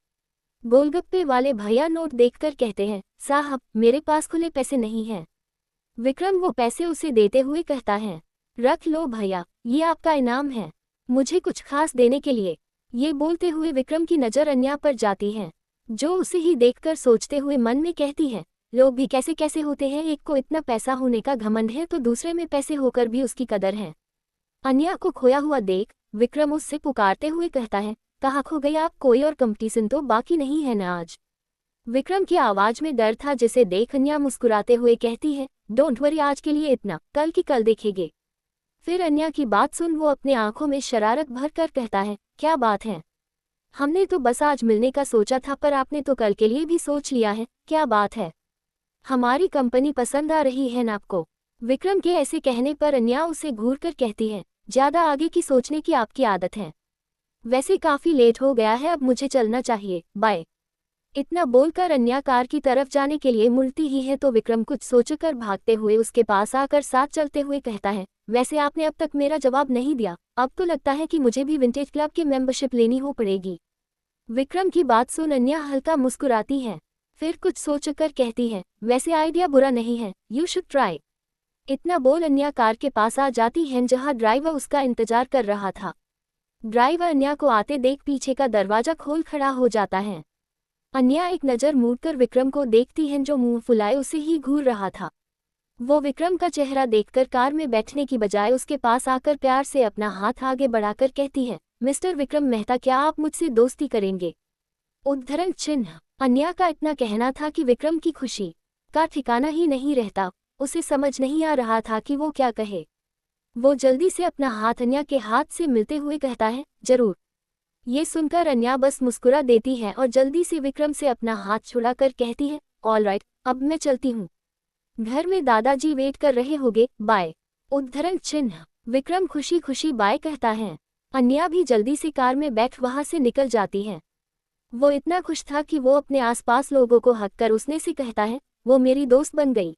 S1: गोलगप्पे वाले भैया नोट देखकर कहते हैं, साहब मेरे पास खुले पैसे नहीं हैं। विक्रम वो पैसे उसे देते हुए कहता है, रख लो भैया, ये आपका इनाम है, मुझे कुछ खास देने के लिए। ये बोलते हुए विक्रम की नज़र अन्या पर जाती है, जो उसे ही देखकर सोचते हुए मन में कहती है, लोग भी कैसे कैसे होते हैं, एक को इतना पैसा होने का घमंड है तो दूसरे में पैसे होकर भी उसकी कदर है। अन्या को खोया हुआ देख विक्रम उससे पुकारते हुए कहता है, कहाँ खो गई आप? कोई और कंपटीशन तो बाकी नहीं है ना आज? विक्रम की आवाज में डर था, जिसे देख अन्या मुस्कुराते हुए कहती है, डोंट वरी, आज के लिए इतना, कल की कल देखेंगे। फिर अन्या की बात सुन वो अपने आंखों में शरारत भर कर कहता है, क्या बात है? हमने तो बस आज मिलने का सोचा था, पर आपने तो कल के लिए भी सोच लिया है, क्या बात है? हमारी कंपनी पसंद आ रही है ना आपको? विक्रम के ऐसे कहने पर अन्या उसे घूर कर कहती है, ज्यादा आगे की सोचने की आपकी आदत है। वैसे काफी लेट हो गया है, अब मुझे चलना चाहिए, बाय। इतना बोलकर अन्या कार की तरफ जाने के लिए मुड़ती ही है तो विक्रम कुछ सोचकर भागते हुए उसके पास आकर साथ चलते हुए कहता है, वैसे आपने अब तक मेरा जवाब नहीं दिया, अब तो लगता है कि मुझे भी विंटेज क्लब की मेंबरशिप लेनी हो पड़ेगी। विक्रम की बात सुन अन्या हल्का मुस्कुराती है, फिर कुछ सोचकर कहती है, वैसे आइडिया बुरा नहीं है, यू शुड ट्राई। इतना बोल अन्या कार के पास आ जाती है जहां ड्राइवर उसका इंतजार कर रहा था। ड्राइवर अन्या को आते देख पीछे का दरवाजा खोल खड़ा हो जाता है। अन्या एक नज़र मूडकर विक्रम को देखती है जो मुंह फुलाए उसे ही घूर रहा था। वो विक्रम का चेहरा देखकर कार में बैठने की बजाय उसके पास आकर प्यार से अपना हाथ आगे बढ़ाकर कहती है, मिस्टर विक्रम मेहता, क्या आप मुझसे दोस्ती करेंगे? उद्धरण चिन्ह। अन्या का इतना कहना था कि विक्रम की खुशी का ठिकाना ही नहीं रहता। उसे समझ नहीं आ रहा था कि वो क्या कहे। वो जल्दी से अपना हाथ अन्या के हाथ से मिलते हुए कहता है, जरूर। ये सुनकर अन्या बस मुस्कुरा देती है और जल्दी से विक्रम से अपना हाथ छुड़ाकर कहती है, ऑल राइट, अब मैं चलती हूँ। घर में दादाजी वेट कर रहे होगे, बाय। उद्धरण चिन्ह। विक्रम खुशी खुशी बाय कहता है। अन्या भी जल्दी से कार में बैठ वहां से निकल जाती है। वो इतना खुश था कि वो अपने आसपास लोगों को हक कर उसने से कहता है, वो मेरी दोस्त बन गई।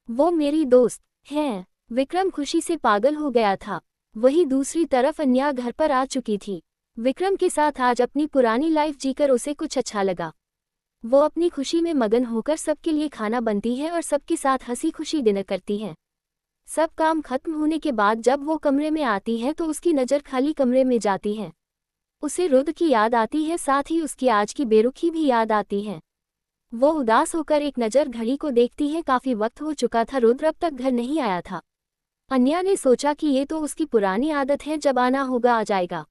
S1: वो मेरी दोस्त है। विक्रम खुशी से पागल हो गया था। वही दूसरी तरफ अन्या घर पर आ चुकी थी। विक्रम के साथ आज अपनी पुरानी लाइफ जीकर उसे कुछ अच्छा लगा। वो अपनी खुशी में मगन होकर सबके लिए खाना बनती है और सबके साथ हंसी खुशी डिनर करती है। सब काम खत्म होने के बाद जब वो कमरे में आती है तो उसकी नज़र खाली कमरे में जाती है। उसे रुद्र की याद आती है, साथ ही उसकी आज की बेरुखी भी याद आती है। वो उदास होकर एक नज़र घड़ी को देखती है। काफी वक्त हो चुका था, रुद्र अब तक घर नहीं आया था। अन्या ने सोचा कि ये तो उसकी पुरानी आदत है, जब आना होगा आ जाएगा।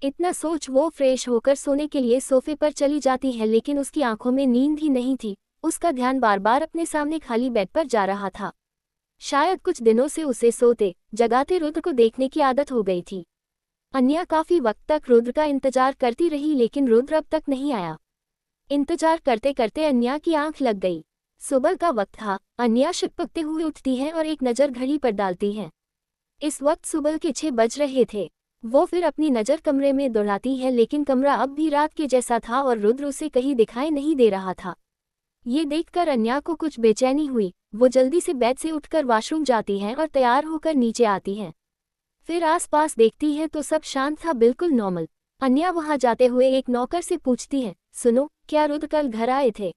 S1: इतना सोच वो फ्रेश होकर सोने के लिए सोफे पर चली जाती है, लेकिन उसकी आंखों में नींद ही नहीं थी। उसका ध्यान बार बार अपने सामने खाली बेड पर जा रहा था। शायद कुछ दिनों से उसे सोते जगाते रुद्र को देखने की आदत हो गई थी। अन्या काफी वक्त तक रुद्र का इंतजार करती रही, लेकिन रुद्र अब तक नहीं आया। इंतजार करते करते अन्या की आंख लग गई। सुबह का वक्त था। अन्या शिपकते हुए उठती है और एक नज़र घड़ी पर डालती है। इस वक्त सुबह के 6 बज रहे थे। वो फिर अपनी नज़र कमरे में दौड़ाती है, लेकिन कमरा अब भी रात के जैसा था और रुद्र उसे कहीं दिखाई नहीं दे रहा था। ये देखकर अन्या को कुछ बेचैनी हुई। वो जल्दी से बेड से उठकर वॉशरूम जाती है और तैयार होकर नीचे आती है। फिर आसपास देखती है तो सब शांत था, बिल्कुल नॉर्मल। अन्या वहां जाते हुए एक नौकर से पूछती है, सुनो, क्या रुद्र कल घर आए थे?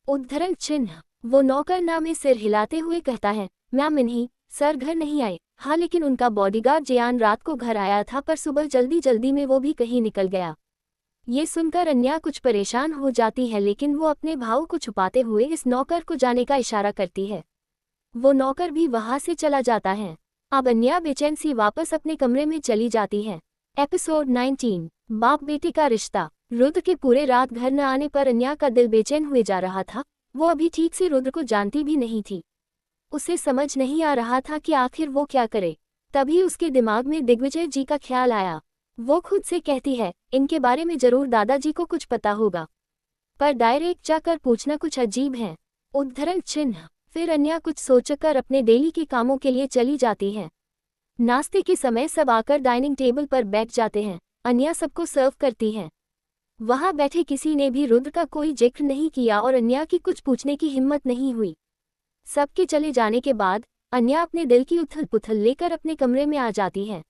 S1: उद्धरण चिन्ह। वो नौकर ना में सिर हिलाते हुए कहता है, मैम नहीं सर, घर नहीं आए। हाँ, लेकिन उनका बॉडीगार्ड जियान रात को घर आया था, पर सुबह जल्दी जल्दी में वो भी कहीं निकल गया। ये सुनकर अन्या कुछ परेशान हो जाती है, लेकिन वो अपने भाव को छुपाते हुए इस नौकर को जाने का इशारा करती है। वो नौकर भी वहां से चला जाता है। अब अन्या बेचैन सी वापस अपने कमरे में चली जाती है। एपिसोड 19, बाप बेटे का रिश्ता। रुद्र के पूरे रात घर न आने पर अन्या का दिल बेचैन हुए जा रहा था। वो अभी ठीक से रुद्र को जानती भी नहीं थी। उसे समझ नहीं आ रहा था कि आखिर वो क्या करे। तभी उसके दिमाग में दिग्विजय जी का ख्याल आया। वो खुद से कहती है, इनके बारे में जरूर दादाजी को कुछ पता होगा, पर डायरेक्ट जाकर पूछना कुछ अजीब है। उद्धरण चिन्ह। फिर अन्या कुछ सोचकर अपने डेली के कामों के लिए चली जाती है। नाश्ते के समय सब आकर डाइनिंग टेबल पर बैठ जाते हैं। अन्या सबको सर्व करती है। वहां बैठे किसी ने भी रुद्र का कोई जिक्र नहीं किया और अन्या की कुछ पूछने की हिम्मत नहीं हुई। सबके चले जाने के बाद अन्या अपने दिल की उथल पुथल लेकर अपने कमरे में आ जाती है।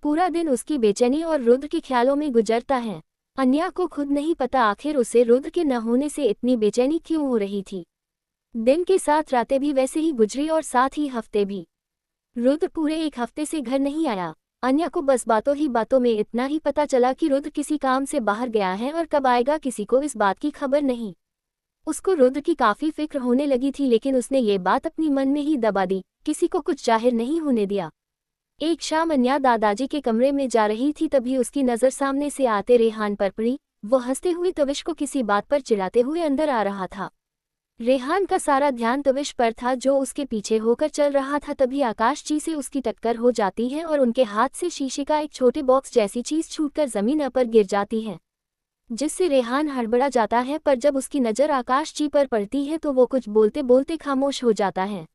S1: पूरा दिन उसकी बेचैनी और रुद्र के ख्यालों में गुजरता है। अन्या को खुद नहीं पता आखिर उसे रुद्र के न होने से इतनी बेचैनी क्यों हो रही थी। दिन के साथ रातें भी वैसे ही गुजरी और साथ ही हफ्ते भी। रुद्र पूरे 1 हफ्ते से घर नहीं आया। अन्या को बस बातों ही बातों में इतना ही पता चला कि रुद्र किसी काम से बाहर गया है और कब आएगा किसी को इस बात की खबर नहीं। उसको रुद्र की काफी फिक्र होने लगी थी, लेकिन उसने ये बात अपनी मन में ही दबा दी, किसी को कुछ जाहिर नहीं होने दिया। एक शाम अन्या दादाजी के कमरे में जा रही थी, तभी उसकी नज़र सामने से आते रेहान पर पड़ी। वो हंसते हुए तविश को किसी बात पर चिढ़ाते हुए अंदर आ रहा था। रेहान का सारा ध्यान तविश पर था जो उसके पीछे होकर चल रहा था। तभी आकाश जी से उसकी टक्कर हो जाती है और उनके हाथ से शीशे का एक छोटे बॉक्स जैसी चीज छूटकर जमीन पर गिर जाती है, जिससे रेहान हड़बड़ा जाता है। पर जब उसकी नज़र आकाश जी पर पड़ती है तो वो कुछ बोलते बोलते खामोश हो जाता है।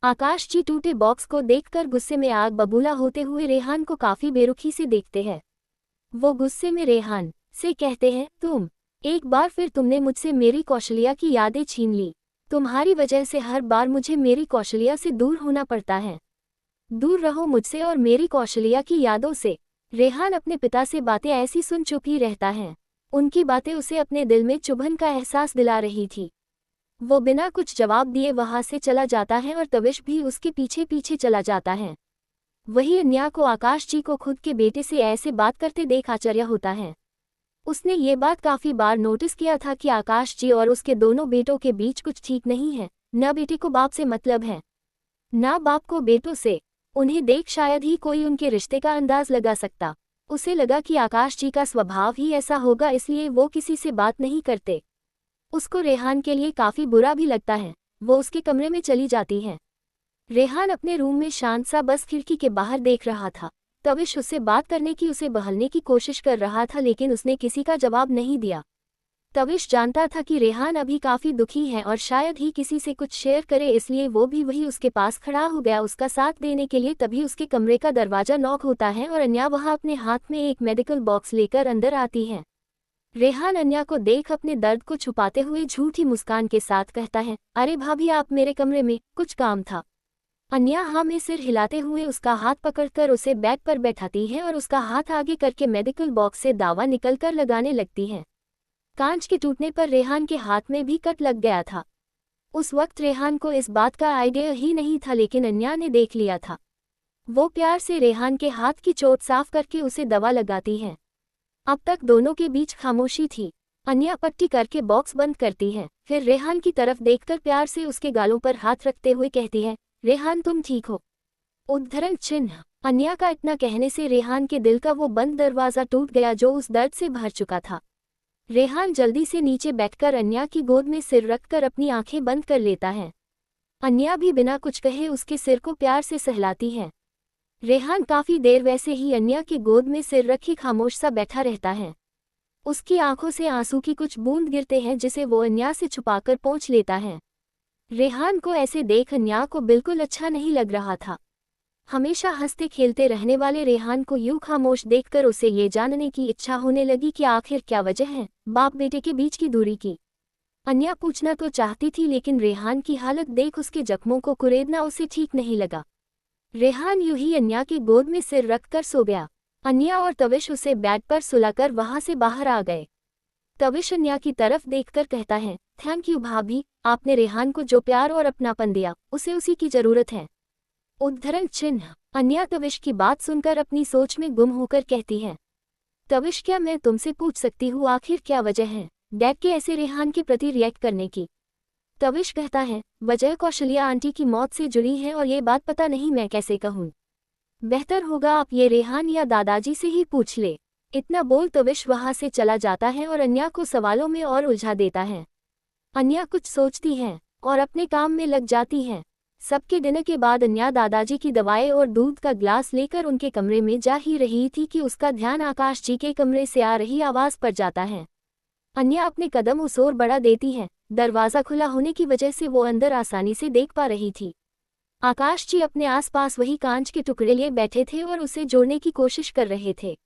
S1: आकाश जी टूटे बॉक्स को देखकर गुस्से में आग बबूला होते हुए रेहान को काफी बेरुखी से देखते हैं। वो गुस्से में रेहान से कहते हैं, तुम एक बार फिर तुमने मुझसे मेरी कौशल्या की यादें छीन ली। तुम्हारी वजह से हर बार मुझे मेरी कौशल्या से दूर होना पड़ता है। दूर रहो मुझसे और मेरी कौशल्या की यादों से। रेहान अपने पिता से बातें ऐसी सुन चुप ही रहता है। उनकी बातें उसे अपने दिल में चुभन का एहसास दिला रही थी। वो बिना कुछ जवाब दिए वहां से चला जाता है और तविश भी उसके पीछे पीछे चला जाता है। वही अन्या को आकाश जी को खुद के बेटे से ऐसे बात करते देख आश्चर्य होता है। उसने ये बात काफी बार नोटिस किया था कि आकाश जी और उसके दोनों बेटों के बीच कुछ ठीक नहीं है। न बेटे को बाप से मतलब है, न बाप को बेटों से। उन्हें देख शायद ही कोई उनके रिश्ते का अंदाज लगा सकता। उसे लगा कि आकाश जी का स्वभाव ही ऐसा होगा, इसलिए वो किसी से बात नहीं करते। उसको रेहान के लिए काफी बुरा भी लगता है। वो उसके कमरे में चली जाती है। रेहान अपने रूम में शांत सा बस खिड़की के बाहर देख रहा था। तविश उससे बात करने की, उसे बहलने की कोशिश कर रहा था, लेकिन उसने किसी का जवाब नहीं दिया। तविश जानता था कि रेहान अभी काफी दुखी है और शायद ही किसी से कुछ शेयर करे, इसलिए वो भी वही उसके पास खड़ा हो गया उसका साथ देने के लिए। तभी उसके कमरे का दरवाजा नॉक होता है और अन्या वहां अपने हाथ में एक मेडिकल बॉक्स लेकर अंदर आती है। रेहान अन्या को देख अपने दर्द को छुपाते हुए झूठी मुस्कान के साथ कहता है, अरे भाभी आप मेरे कमरे में, कुछ काम था? अन्या हाँ में सिर हिलाते हुए उसका हाथ पकड़कर उसे बेड पर बैठाती है और उसका हाथ आगे करके मेडिकल बॉक्स से दावा निकलकर लगाने लगती है। कांच के टूटने पर रेहान के हाथ में भी कट लग गया था। उस वक्त रेहान को इस बात का आइडिया ही नहीं था, लेकिन अन्या ने देख लिया था। वो प्यार से रेहान के हाथ की चोट साफ करके उसे दवा लगाती है। अब तक दोनों के बीच खामोशी थी। अन्या पट्टी करके बॉक्स बंद करती है, फिर रेहान की तरफ देखकर प्यार से उसके गालों पर हाथ रखते हुए कहती है, रेहान तुम ठीक हो? उद्धरण चिन्ह। अन्या का इतना कहने से रेहान के दिल का वो बंद दरवाज़ा टूट गया जो उस दर्द से भर चुका था। रेहान जल्दी से नीचे बैठकर अन्या की गोद में सिर रखकर अपनी आंखें बंद कर लेता है। अन्या भी बिना कुछ कहे उसके सिर को प्यार से सहलाती है। रेहान काफी देर वैसे ही अन्या की गोद में सिर रखी खामोश सा बैठा रहता है। उसकी आंखों से आंसू की कुछ बूंद गिरते हैं जिसे वो अन्या से छुपाकर पोंछ लेता है। रेहान को ऐसे देख अन्या को बिल्कुल अच्छा नहीं लग रहा था। हमेशा हंसते खेलते रहने वाले रेहान को यूं खामोश देखकर उसे ये जानने की इच्छा होने लगी कि आखिर क्या वजह है बाप बेटे के बीच की दूरी की। अन्या पूछना तो चाहती थी, लेकिन रेहान की हालत देख उसके जख्मों को कुरेदना उसे ठीक नहीं लगा। रेहान यूं ही अन्या की गोद में सिर रखकर सो गया। अन्या और तविश उसे बेड पर सुलाकर वहां से बाहर आ गए। तविश अन्या की तरफ देखकर कहता है, थैंक यू भाभी, आपने रेहान को जो प्यार और अपनापन दिया उसे उसी की जरूरत है। उद्धरण चिन्ह। अन्या तविश की बात सुनकर अपनी सोच में गुम होकर कहती है, तविश क्या मैं तुमसे पूछ सकती हूँ आखिर क्या वजह है डैड के ऐसे रेहान के प्रति रिएक्ट करने की? तविश कहता है, वजह कौशल्या आंटी की मौत से जुड़ी है और ये बात पता नहीं मैं कैसे कहूँ। बेहतर होगा आप ये रेहान या दादाजी से ही पूछ ले। इतना बोल तविश वहां से चला जाता है और अन्या को सवालों में और उलझा देता है। अन्या कुछ सोचती है और अपने काम में लग जाती है। सबके डिनर के बाद अन्या दादाजी की दवाएं और दूध का ग्लास लेकर उनके कमरे में जा ही रही थी कि उसका ध्यान आकाश जी के कमरे से आ रही आवाज पर जाता है। अन्या अपने कदम उस ओर बढ़ा देती है। दरवाज़ा खुला होने की वजह से वो अंदर आसानी से देख पा रही थी। आकाश जी अपने आसपास वही कांच के टुकड़े लिए बैठे थे और उसे जोड़ने की कोशिश कर रहे थे,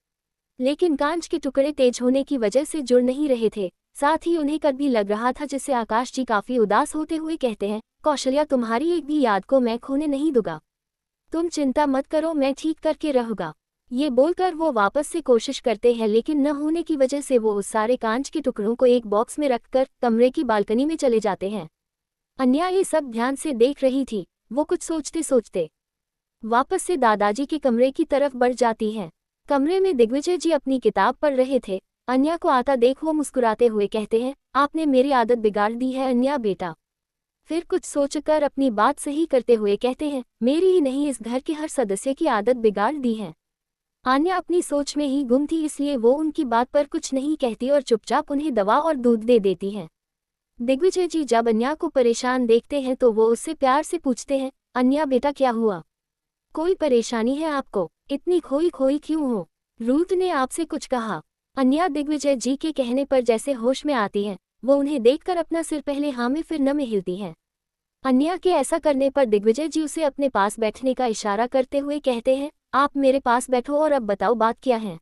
S1: लेकिन कांच के टुकड़े तेज होने की वजह से जुड़ नहीं रहे थे। साथ ही उन्हें कट भी लग रहा था, जिससे आकाश जी काफी उदास होते हुए कहते हैं, कौशल्या तुम्हारी एक भी याद को मैं खोने नहीं दूंगा, तुम चिंता मत करो, मैं ठीक करके रहूंगा। ये बोलकर वो वापस से कोशिश करते हैं, लेकिन न होने की वजह से वो उस सारे कांच के टुकड़ों को एक बॉक्स में रखकर कमरे की बालकनी में चले जाते हैं। अन्या ये सब ध्यान से देख रही थी। वो कुछ सोचते सोचते वापस से दादाजी के कमरे की तरफ बढ़ जाती है। कमरे में दिग्विजय जी अपनी किताब पढ़ रहे थे। अन्या को आता देख वो मुस्कुराते हुए कहते हैं, आपने मेरी आदत बिगाड़ दी है अन्या बेटा। फिर कुछ सोचकर अपनी बात सही करते हुए कहते हैं, मेरी ही नहीं इस घर के हर सदस्य की आदत बिगाड़ दी है। अन्या अपनी सोच में ही गुम थी, इसलिए वो उनकी बात पर कुछ नहीं कहती और चुपचाप उन्हें दवा और दूध दे देती है। दिग्विजय जी जब अन्या को परेशान देखते हैं तो वो उससे प्यार से पूछते हैं, अन्या बेटा क्या हुआ, कोई परेशानी है आपको, इतनी खोई खोई क्यों हो, रूथ ने आपसे कुछ कहा? अन्या दिग्विजय जी के कहने पर जैसे होश में आती है। वो उन्हें देखकर अपना सिर पहले हाँ में फिर न में हिलती है। अन्या के ऐसा करने पर दिग्विजय जी उसे अपने पास बैठने का इशारा करते हुए कहते हैं, आप मेरे पास बैठो और अब बताओ बात क्या है।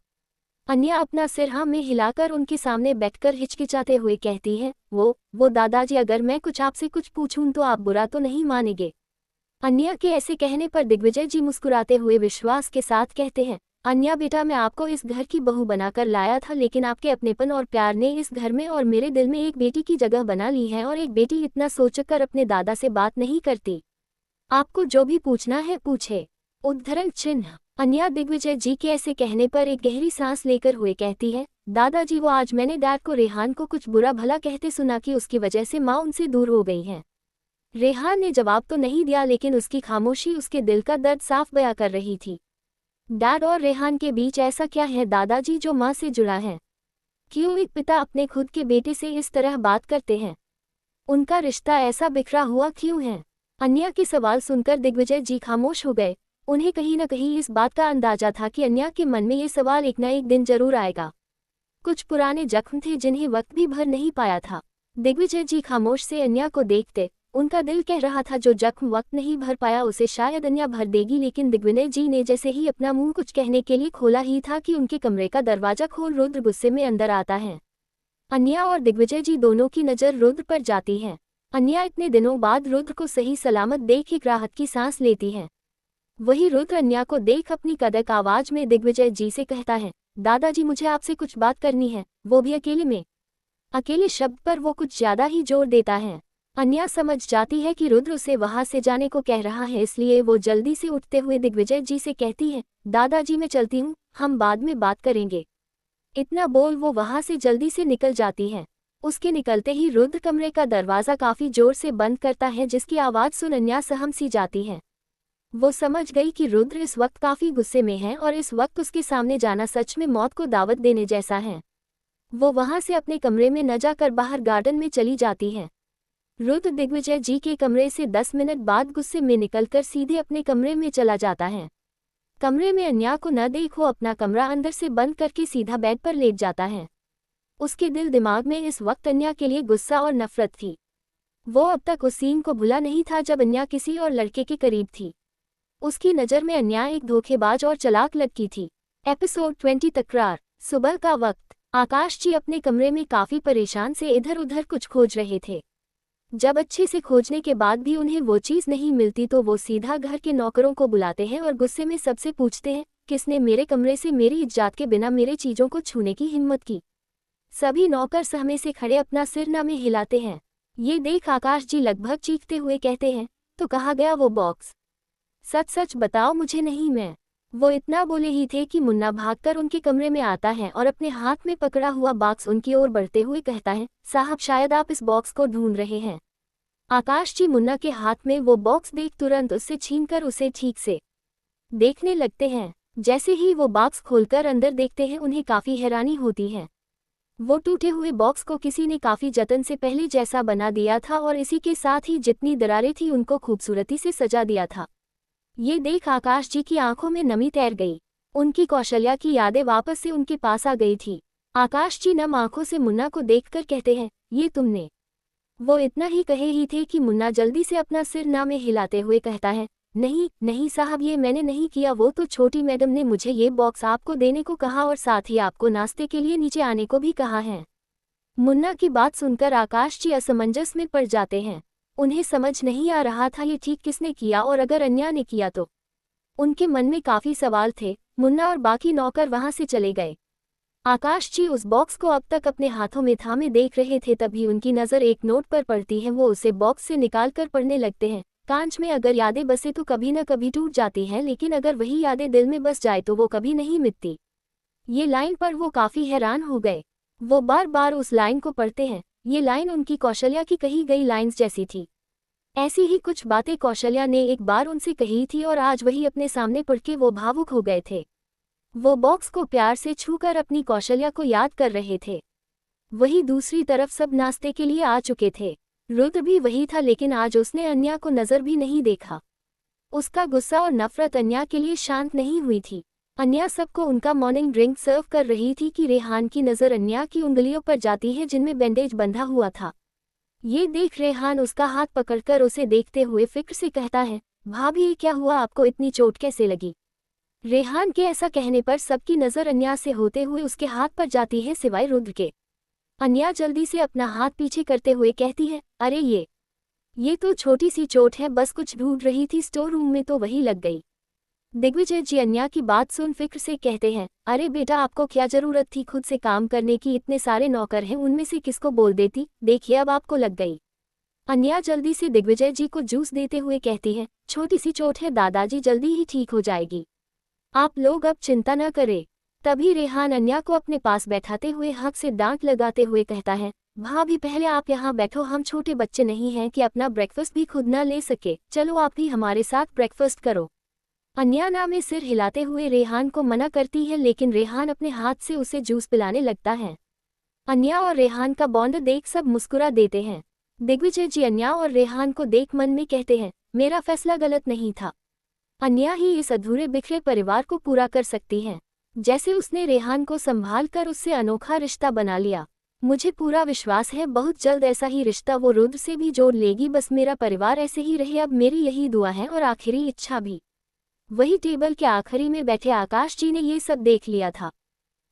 S1: अन्या अपना सिर हाँ में हिलाकर उनके सामने बैठकर हिचकिचाते हुए कहती है, वो दादाजी अगर मैं कुछ आपसे कुछ पूछूं तो आप बुरा तो नहीं मानेंगे? अन्या के ऐसे कहने पर दिग्विजय जी मुस्कुराते हुए विश्वास के साथ कहते हैं, अन्या बेटा मैं आपको इस घर की बहू बनाकर लाया था, लेकिन आपके अपनेपन और प्यार ने इस घर में और मेरे दिल में एक बेटी की जगह बना ली है, और एक बेटी इतना सोचकर अपने दादा से बात नहीं करती। आपको जो भी पूछना है पूछे। उद्धरण चिन्ह। अन्या दिग्विजय जी के ऐसे कहने पर एक गहरी सांस लेकर हुए कहती है, दादाजी वो आज मैंने डैड को रेहान को कुछ बुरा भला कहते सुना कि उसकी वजह से माँ उनसे दूर हो गई है। रेहान ने जवाब तो नहीं दिया, लेकिन उसकी खामोशी उसके दिल का दर्द साफ बयां कर रही थी। डैड और रेहान के बीच ऐसा क्या है दादाजी जो माँ से जुड़ा है? क्यों एक पिता अपने खुद के बेटे से इस तरह बात करते हैं? उनका रिश्ता ऐसा बिखरा हुआ क्यों है? अन्या के सवाल सुनकर दिग्विजय जी खामोश हो गए। उन्हें कहीं न कहीं इस बात का अंदाजा था कि अन्या के मन में ये सवाल एक न एक दिन जरूर आएगा। कुछ पुराने जख्म थे जिन्हें वक्त भी भर नहीं पाया था। दिग्विजय जी खामोश से अन्या को देखते। उनका दिल कह रहा था जो जख्म वक्त नहीं भर पाया उसे शायद अन्या भर देगी, लेकिन दिग्विजय जी ने जैसे ही अपना मुंह कुछ कहने के लिए खोला ही था कि उनके कमरे का दरवाजा खोल रुद्र गुस्से में अंदर आता है। अन्या और दिग्विजय जी दोनों की नज़र रुद्र पर जाती है। अन्या इतने दिनों बाद रुद्र को सही सलामत देख एक राहत की सांस लेती है। वही रुद्र अन्या को देख अपनी कड़क आवाज में दिग्विजय जी से कहता है, दादाजी मुझे आपसे कुछ बात करनी है, वो भी अकेले में। अकेले शब्द पर वो कुछ ज्यादा ही जोर देता है। अन्या समझ जाती है कि रुद्र उसे वहां से जाने को कह रहा है, इसलिए वो जल्दी से उठते हुए दिग्विजय जी से कहती है, दादाजी मैं चलती हूँ, हम बाद में बात करेंगे। इतना बोल वो वहां से जल्दी से निकल जाती है। उसके निकलते ही रुद्र कमरे का दरवाजा काफी जोर से बंद करता है, जिसकी आवाज सुन अन्या सहम सी जाती है। वो समझ गई कि रुद्र इस वक्त काफी गुस्से में है और इस वक्त उसके सामने जाना सच में मौत को दावत देने जैसा है। वो वहां से अपने कमरे में न जाकर बाहर गार्डन में चली जाती है। रुद्र दिग्विजय जी के कमरे से 10 मिनट बाद गुस्से में निकलकर सीधे अपने कमरे में चला जाता है। कमरे में अन्या को न देख वो अपना कमरा अंदर से बंद करके सीधा बेड पर लेट जाता है। उसके दिल दिमाग में इस वक्त अन्या के लिए गुस्सा और नफरत थी। वो अब तक उस सीन को भुला नहीं था जब अन्या किसी और लड़के के करीब थी। उसकी नज़र में अन्या एक धोखेबाज और चालाक लड़की थी। एपिसोड 20 तकरार। सुबह का वक्त। आकाश जी अपने कमरे में काफी परेशान से इधर उधर कुछ खोज रहे थे। जब अच्छे से खोजने के बाद भी उन्हें वो चीज़ नहीं मिलती तो वो सीधा घर के नौकरों को बुलाते हैं और गुस्से में सबसे पूछते हैं, किसने मेरे कमरे से मेरी इजाज़त के बिना मेरे चीज़ों को छूने की हिम्मत की। सभी नौकर सहमे से खड़े अपना सिर न में हिलाते हैं। ये देख आकाश जी लगभग चीखते हुए कहते हैं, तो कहाँ गया वो बॉक्स? सच सच बताओ मुझे। नहीं मैं। वो इतना बोले ही थे कि मुन्ना भागकर उनके कमरे में आता है और अपने हाथ में पकड़ा हुआ बॉक्स उनकी ओर बढ़ते हुए कहता है, साहब शायद आप इस बॉक्स को ढूंढ रहे हैं। आकाश जी मुन्ना के हाथ में वो बॉक्स देख तुरंत उससे छीनकर उसे ठीक से देखने लगते हैं। जैसे ही वो बॉक्स खोलकर अंदर देखते हैं उन्हें काफ़ी हैरानी होती है। वो टूटे हुए बॉक्स को किसी ने काफ़ी जतन से पहले जैसा बना दिया था और इसी के साथ ही जितनी दरारें थी उनको खूबसूरती से सजा दिया था। ये देख आकाश जी की आंखों में नमी तैर गई। उनकी कौशल्या की यादें वापस से उनके पास आ गई थी। आकाश जी नम आंखों से मुन्ना को देखकर कहते हैं, ये तुमने? वो इतना ही कहे ही थे कि मुन्ना जल्दी से अपना सिर ना में हिलाते हुए कहता है, नहीं नहीं साहब ये मैंने नहीं किया, वो तो छोटी मैडम ने मुझे ये बॉक्स आपको देने को कहा और साथ ही आपको नाश्ते के लिए नीचे आने को भी कहा है। मुन्ना की बात सुनकर आकाश जी असमंजस में पड़ जाते हैं। उन्हें समझ नहीं आ रहा था ये ठीक किसने किया और अगर अन्या ने किया तो। उनके मन में काफ़ी सवाल थे। मुन्ना और बाकी नौकर वहां से चले गए। आकाश जी उस बॉक्स को अब तक अपने हाथों में थामे देख रहे थे, तभी उनकी नज़र एक नोट पर पड़ती है। वो उसे बॉक्स से निकालकर पढ़ने लगते हैं। कांच में अगर यादें बसे तो कभी न कभी टूट जाती हैं, लेकिन अगर वही यादें दिल में बस जाए तो वो कभी नहीं मिटती। ये लाइन पर वो काफ़ी हैरान हो गए। वो बार बार उस लाइन को पढ़ते हैं। ये लाइन उनकी कौशल्या की कही गई लाइन्स जैसी थी। ऐसी ही कुछ बातें कौशल्या ने एक बार उनसे कही थी और आज वही अपने सामने पढ़ के वो भावुक हो गए थे। वो बॉक्स को प्यार से छूकर अपनी कौशल्या को याद कर रहे थे। वही दूसरी तरफ सब नाश्ते के लिए आ चुके थे। रुद्र भी वही था, लेकिन आज उसने अन्या को नजर भी नहीं देखा। उसका गुस्सा और नफरत अन्या के लिए शांत नहीं हुई थी। अन्या सबको उनका मॉर्निंग ड्रिंक सर्व कर रही थी कि रेहान की नज़र अन्या की उंगलियों पर जाती है जिनमें बैंडेज बंधा हुआ था। ये देख रेहान उसका हाथ पकड़कर उसे देखते हुए फिक्र से कहता है, भाभी क्या हुआ, आपको इतनी चोट कैसे लगी? रेहान के ऐसा कहने पर सबकी नज़र अन्या से होते हुए उसके हाथ पर जाती है सिवाय रुद्र के। अन्या जल्दी से अपना हाथ पीछे करते हुए कहती है, अरे ये तो छोटी सी चोट है, बस कुछ ढूंढ रही थी स्टोर रूम में तो वही लग गई। दिग्विजय जी अन्या की बात सुन फिक्र से कहते हैं, अरे बेटा आपको क्या जरूरत थी खुद से काम करने की, इतने सारे नौकर हैं उनमें से किसको बोल देती, देखिए अब आपको लग गई। अन्या जल्दी से दिग्विजय जी को जूस देते हुए कहती है, छोटी सी चोट है दादाजी, जल्दी ही ठीक हो जाएगी, आप लोग अब चिंता न करें। तभी रेहान अन्या को अपने पास बैठाते हुए हक से डांट लगाते हुए कहता है, भाभी पहले आप यहाँ बैठो, हम छोटे बच्चे नहीं हैं कि अपना ब्रेकफास्ट भी खुद न ले सके, चलो आप भी हमारे साथ ब्रेकफास्ट करो। अन्या ना में सिर हिलाते हुए रेहान को मना करती है, लेकिन रेहान अपने हाथ से उसे जूस पिलाने लगता है। अन्या और रेहान का बॉन्ड देख सब मुस्कुरा देते हैं। दिग्विजय जी अन्या और रेहान को देख मन में कहते हैं, मेरा फैसला गलत नहीं था। अन्या ही इस अधूरे बिखरे परिवार को पूरा कर सकती है। जैसे उसने रेहान को संभाल कर उससे अनोखा रिश्ता बना लिया। मुझे पूरा विश्वास है बहुत जल्द ऐसा ही रिश्ता वो रुद्र से भी जोड़ लेगी। बस मेरा परिवार ऐसे ही रहे, अब मेरी यही दुआ है और आखिरी इच्छा भी। वही टेबल के आखिरी में बैठे आकाश जी ने ये सब देख लिया था।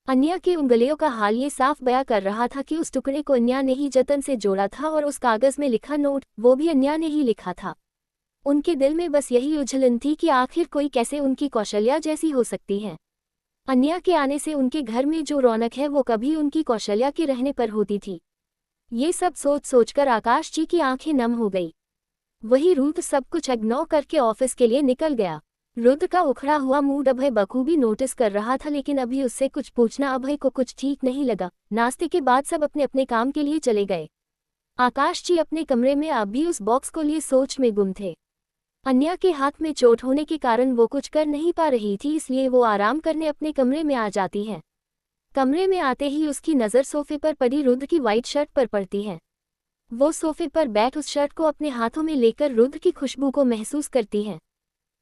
S1: अन्या की उंगलियों का हाल ये साफ बयां कर रहा था कि उस टुकड़े को अन्या ने ही जतन से जोड़ा था और उस कागज में लिखा नोट वो भी अन्या ने ही लिखा था। उनके दिल में बस यही उछलन थी कि आखिर कोई कैसे उनकी कौशल्या जैसी हो सकती है। अन्या के आने से उनके घर में जो रौनक है वो कभी उनकी कौशल्या के रहने पर होती थी। ये सब सोच सोचकर आकाश जी की आंखें नम हो गई। वही रुद्र सब कुछ इग्नोर करके ऑफिस के लिए निकल गया। रुद्र का उखड़ा हुआ मूड अभय बखूबी नोटिस कर रहा था, लेकिन अभी उससे कुछ पूछना अभय को कुछ ठीक नहीं लगा। नाश्ते के बाद सब अपने अपने काम के लिए चले गए। आकाश जी अपने कमरे में अभी उस बॉक्स को लिए सोच में गुम थे। अन्या के हाथ में चोट होने के कारण वो कुछ कर नहीं पा रही थी, इसलिए वो आराम करने अपने कमरे में आ जाती है। कमरे में आते ही उसकी नज़र सोफे पर पड़ी रुद्र की वाइट शर्ट पर पड़ती है। वो सोफे पर बैठ उस शर्ट को अपने हाथों में लेकर रुद्र की खुशबू को महसूस करती है।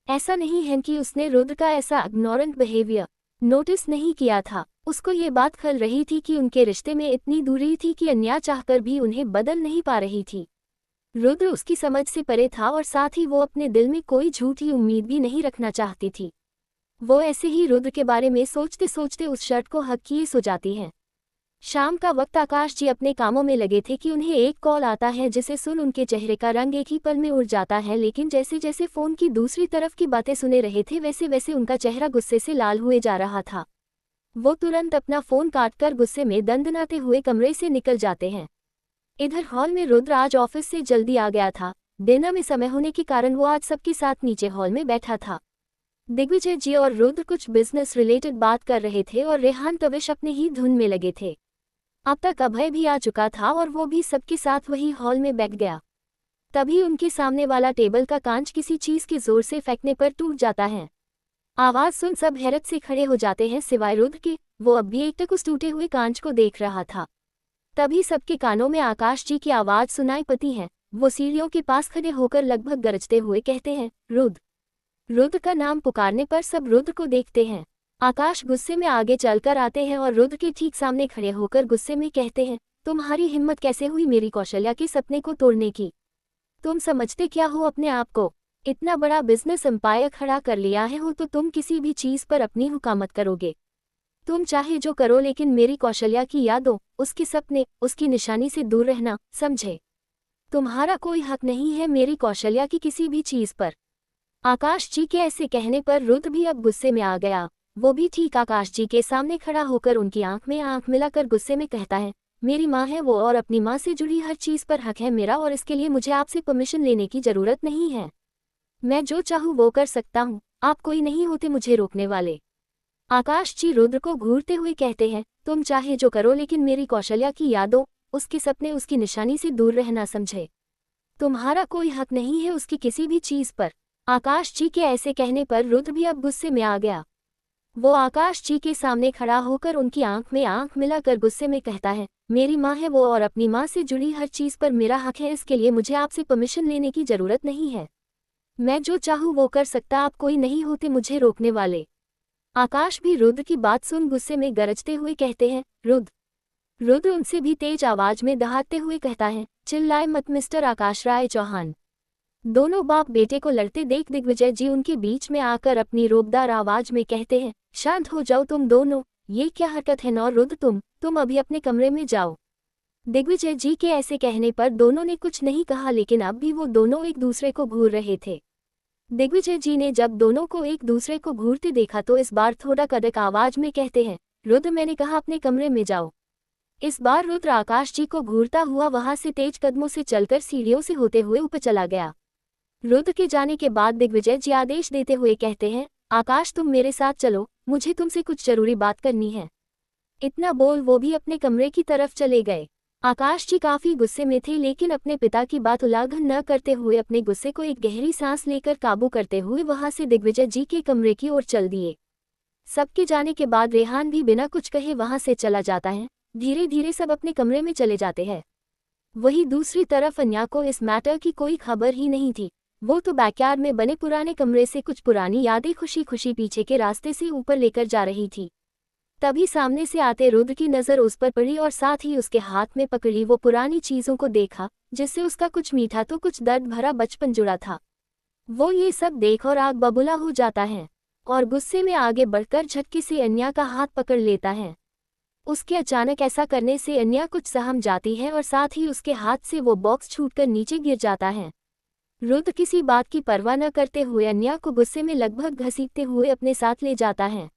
S1: ऐसा नहीं है कि उसने रुद्र का ऐसा इग्नोरेंट बिहेवियर नोटिस नहीं किया था। उसको ये बात खल रही थी कि उनके रिश्ते में इतनी दूरी थी कि अन्या चाहकर भी उन्हें बदल नहीं पा रही थी। रुद्र उसकी समझ से परे था और साथ ही वो अपने दिल में कोई झूठी उम्मीद भी नहीं रखना चाहती थी। वो ऐसे ही रुद्र के बारे में सोचते सोचते उस शर्ट को हक किए सो जाती है। शाम का वक्त आकाश जी अपने कामों में लगे थे कि उन्हें एक कॉल आता है, जिसे सुन उनके चेहरे का रंग एक ही पल में उड़ जाता है। लेकिन जैसे जैसे फोन की दूसरी तरफ की बातें सुने रहे थे वैसे वैसे उनका चेहरा गुस्से से लाल हुए जा रहा था। वो तुरंत अपना फोन काटकर गुस्से में दंदनाते हुए कमरे से निकल जाते हैं। इधर हॉल में रुद्र आज ऑफिस से जल्दी आ गया था। डिनर में समय होने के कारण वो आज सबके साथ नीचे हॉल में बैठा था। दिग्विजय जी और रुद्र कुछ बिजनेस रिलेटेड बात कर रहे थे और रेहान तविश अपने ही धुन में लगे थे। अब तक अभय भी आ चुका था और वो भी सबके साथ वही हॉल में बैठ गया। तभी उनके सामने वाला टेबल का कांच किसी चीज के जोर से फेंकने पर टूट जाता है। आवाज सुन सब हैरत से खड़े हो जाते हैं सिवाय रुद्र के। वो अब भी एकटक उस टूटे हुए कांच को देख रहा था। तभी सबके कानों में आकाश जी की आवाज सुनाई पड़ती है। वो सीढ़ियों के पास खड़े होकर लगभग गरजते हुए कहते हैं, रुद्र। रुद्र का नाम पुकारने पर सब रुद्र को देखते हैं। आकाश गुस्से में आगे चलकर आते हैं और रुद्र के ठीक सामने खड़े होकर गुस्से में कहते हैं, तुम्हारी हिम्मत कैसे हुई मेरी कौशल्या के सपने को तोड़ने की? तुम समझते क्या हो अपने आप को? इतना बड़ा बिजनेस एम्पायर खड़ा कर लिया है हो तो तुम किसी भी चीज पर अपनी हुकूमत करोगे। तुम चाहे जो करो, लेकिन मेरी कौशल्या की यादों, उसके सपने, उसकी निशानी से दूर रहना, समझे? तुम्हारा कोई हक नहीं है मेरी कौशल्या की किसी भी चीज पर। आकाश जी के ऐसे कहने पर रुद्र भी अब गुस्से में आ गया। वो भी ठीक आकाश जी के सामने खड़ा होकर उनकी आंख में आंख मिलाकर गुस्से में कहता है, मेरी माँ है वो और अपनी माँ से जुड़ी हर चीज पर हक है मेरा, और इसके लिए मुझे आपसे परमिशन लेने की जरूरत नहीं है। मैं जो चाहूँ वो कर सकता हूँ, आप कोई नहीं होते मुझे रोकने वाले। आकाश जी रुद्र को घूरते हुए कहते हैं, तुम चाहे जो करो, लेकिन मेरी कौशल्या की यादों, उसके सपने, उसकी निशानी से दूर रहना, समझे? तुम्हारा कोई हक नहीं है उसकी किसी भी चीज पर। आकाश जी के ऐसे कहने पर रुद्र भी अब गुस्से में आ गया। वो आकाश जी के सामने खड़ा होकर उनकी आंख में आंख मिलाकर गुस्से में कहता है, मेरी माँ है वो और अपनी माँ से जुड़ी हर चीज पर मेरा हक है, इसके लिए मुझे आपसे परमिशन लेने की जरूरत नहीं है। मैं जो चाहूँ वो कर सकता, आप कोई नहीं होते मुझे रोकने वाले। आकाश भी रुद्र की बात सुन गुस्से में गरजते हुए कहते हैं, रुद्र। रुद्र उनसे भी तेज आवाज में दहाड़ते हुए कहता है, चिल्लाए मत मिस्टर आकाश राय चौहान। दोनों बाप बेटे को लड़ते देख दिग्विजय जी उनके बीच में आकर अपनी रोबदार आवाज में कहते हैं, शांत हो जाओ तुम दोनों, ये क्या हरकत है? और रुद्र तुम अभी अपने कमरे में जाओ। दिग्विजय जी के ऐसे कहने पर दोनों ने कुछ नहीं कहा, लेकिन अब भी वो दोनों एक दूसरे को घूर रहे थे। दिग्विजय जी ने जब दोनों को एक दूसरे को घूरते देखा तो इस बार थोड़ा कड़क आवाज में कहते हैं, रुद्र मैंने कहा अपने कमरे में जाओ। इस बार रुद्र आकाश जी को घूरता हुआ वहां से तेज कदमों से चलकर सीढ़ियों से होते हुए ऊपर चला गया। रुद्र के जाने के बाद दिग्विजय जी आदेश देते हुए कहते हैं, आकाश तुम मेरे साथ चलो, मुझे तुमसे कुछ जरूरी बात करनी है। इतना बोल वो भी अपने कमरे की तरफ चले गए। आकाश जी काफी गुस्से में थे, लेकिन अपने पिता की बात उल्लंघन न करते हुए अपने गुस्से को एक गहरी सांस लेकर काबू करते हुए वहां से दिग्विजय जी के कमरे की ओर चल दिए। सबके जाने के बाद रेहान भी बिना कुछ कहे वहां से चला जाता है। धीरे धीरे सब अपने कमरे में चले जाते हैं। वही दूसरी तरफ अन्या को इस मैटर की कोई खबर ही नहीं थी। वो तो बैकयार्ड में बने पुराने कमरे से कुछ पुरानी यादें खुशी खुशी पीछे के रास्ते से ऊपर लेकर जा रही थी। तभी सामने से आते रुद्र की नजर उस पर पड़ी और साथ ही उसके हाथ में पकड़ी वो पुरानी चीजों को देखा, जिससे उसका कुछ मीठा तो कुछ दर्द भरा बचपन जुड़ा था। वो ये सब देख और आग बबूला हो जाता है और गुस्से में आगे बढ़कर झटके से अन्या का हाथ पकड़ लेता है। उसके अचानक ऐसा करने से अन्या कुछ सहम जाती है और साथ ही उसके हाथ से वो बॉक्स छूटकर नीचे गिर जाता है। रुद्र किसी बात की परवाह न करते हुए अन्या को गुस्से में लगभग घसीटते हुए अपने साथ ले जाता है।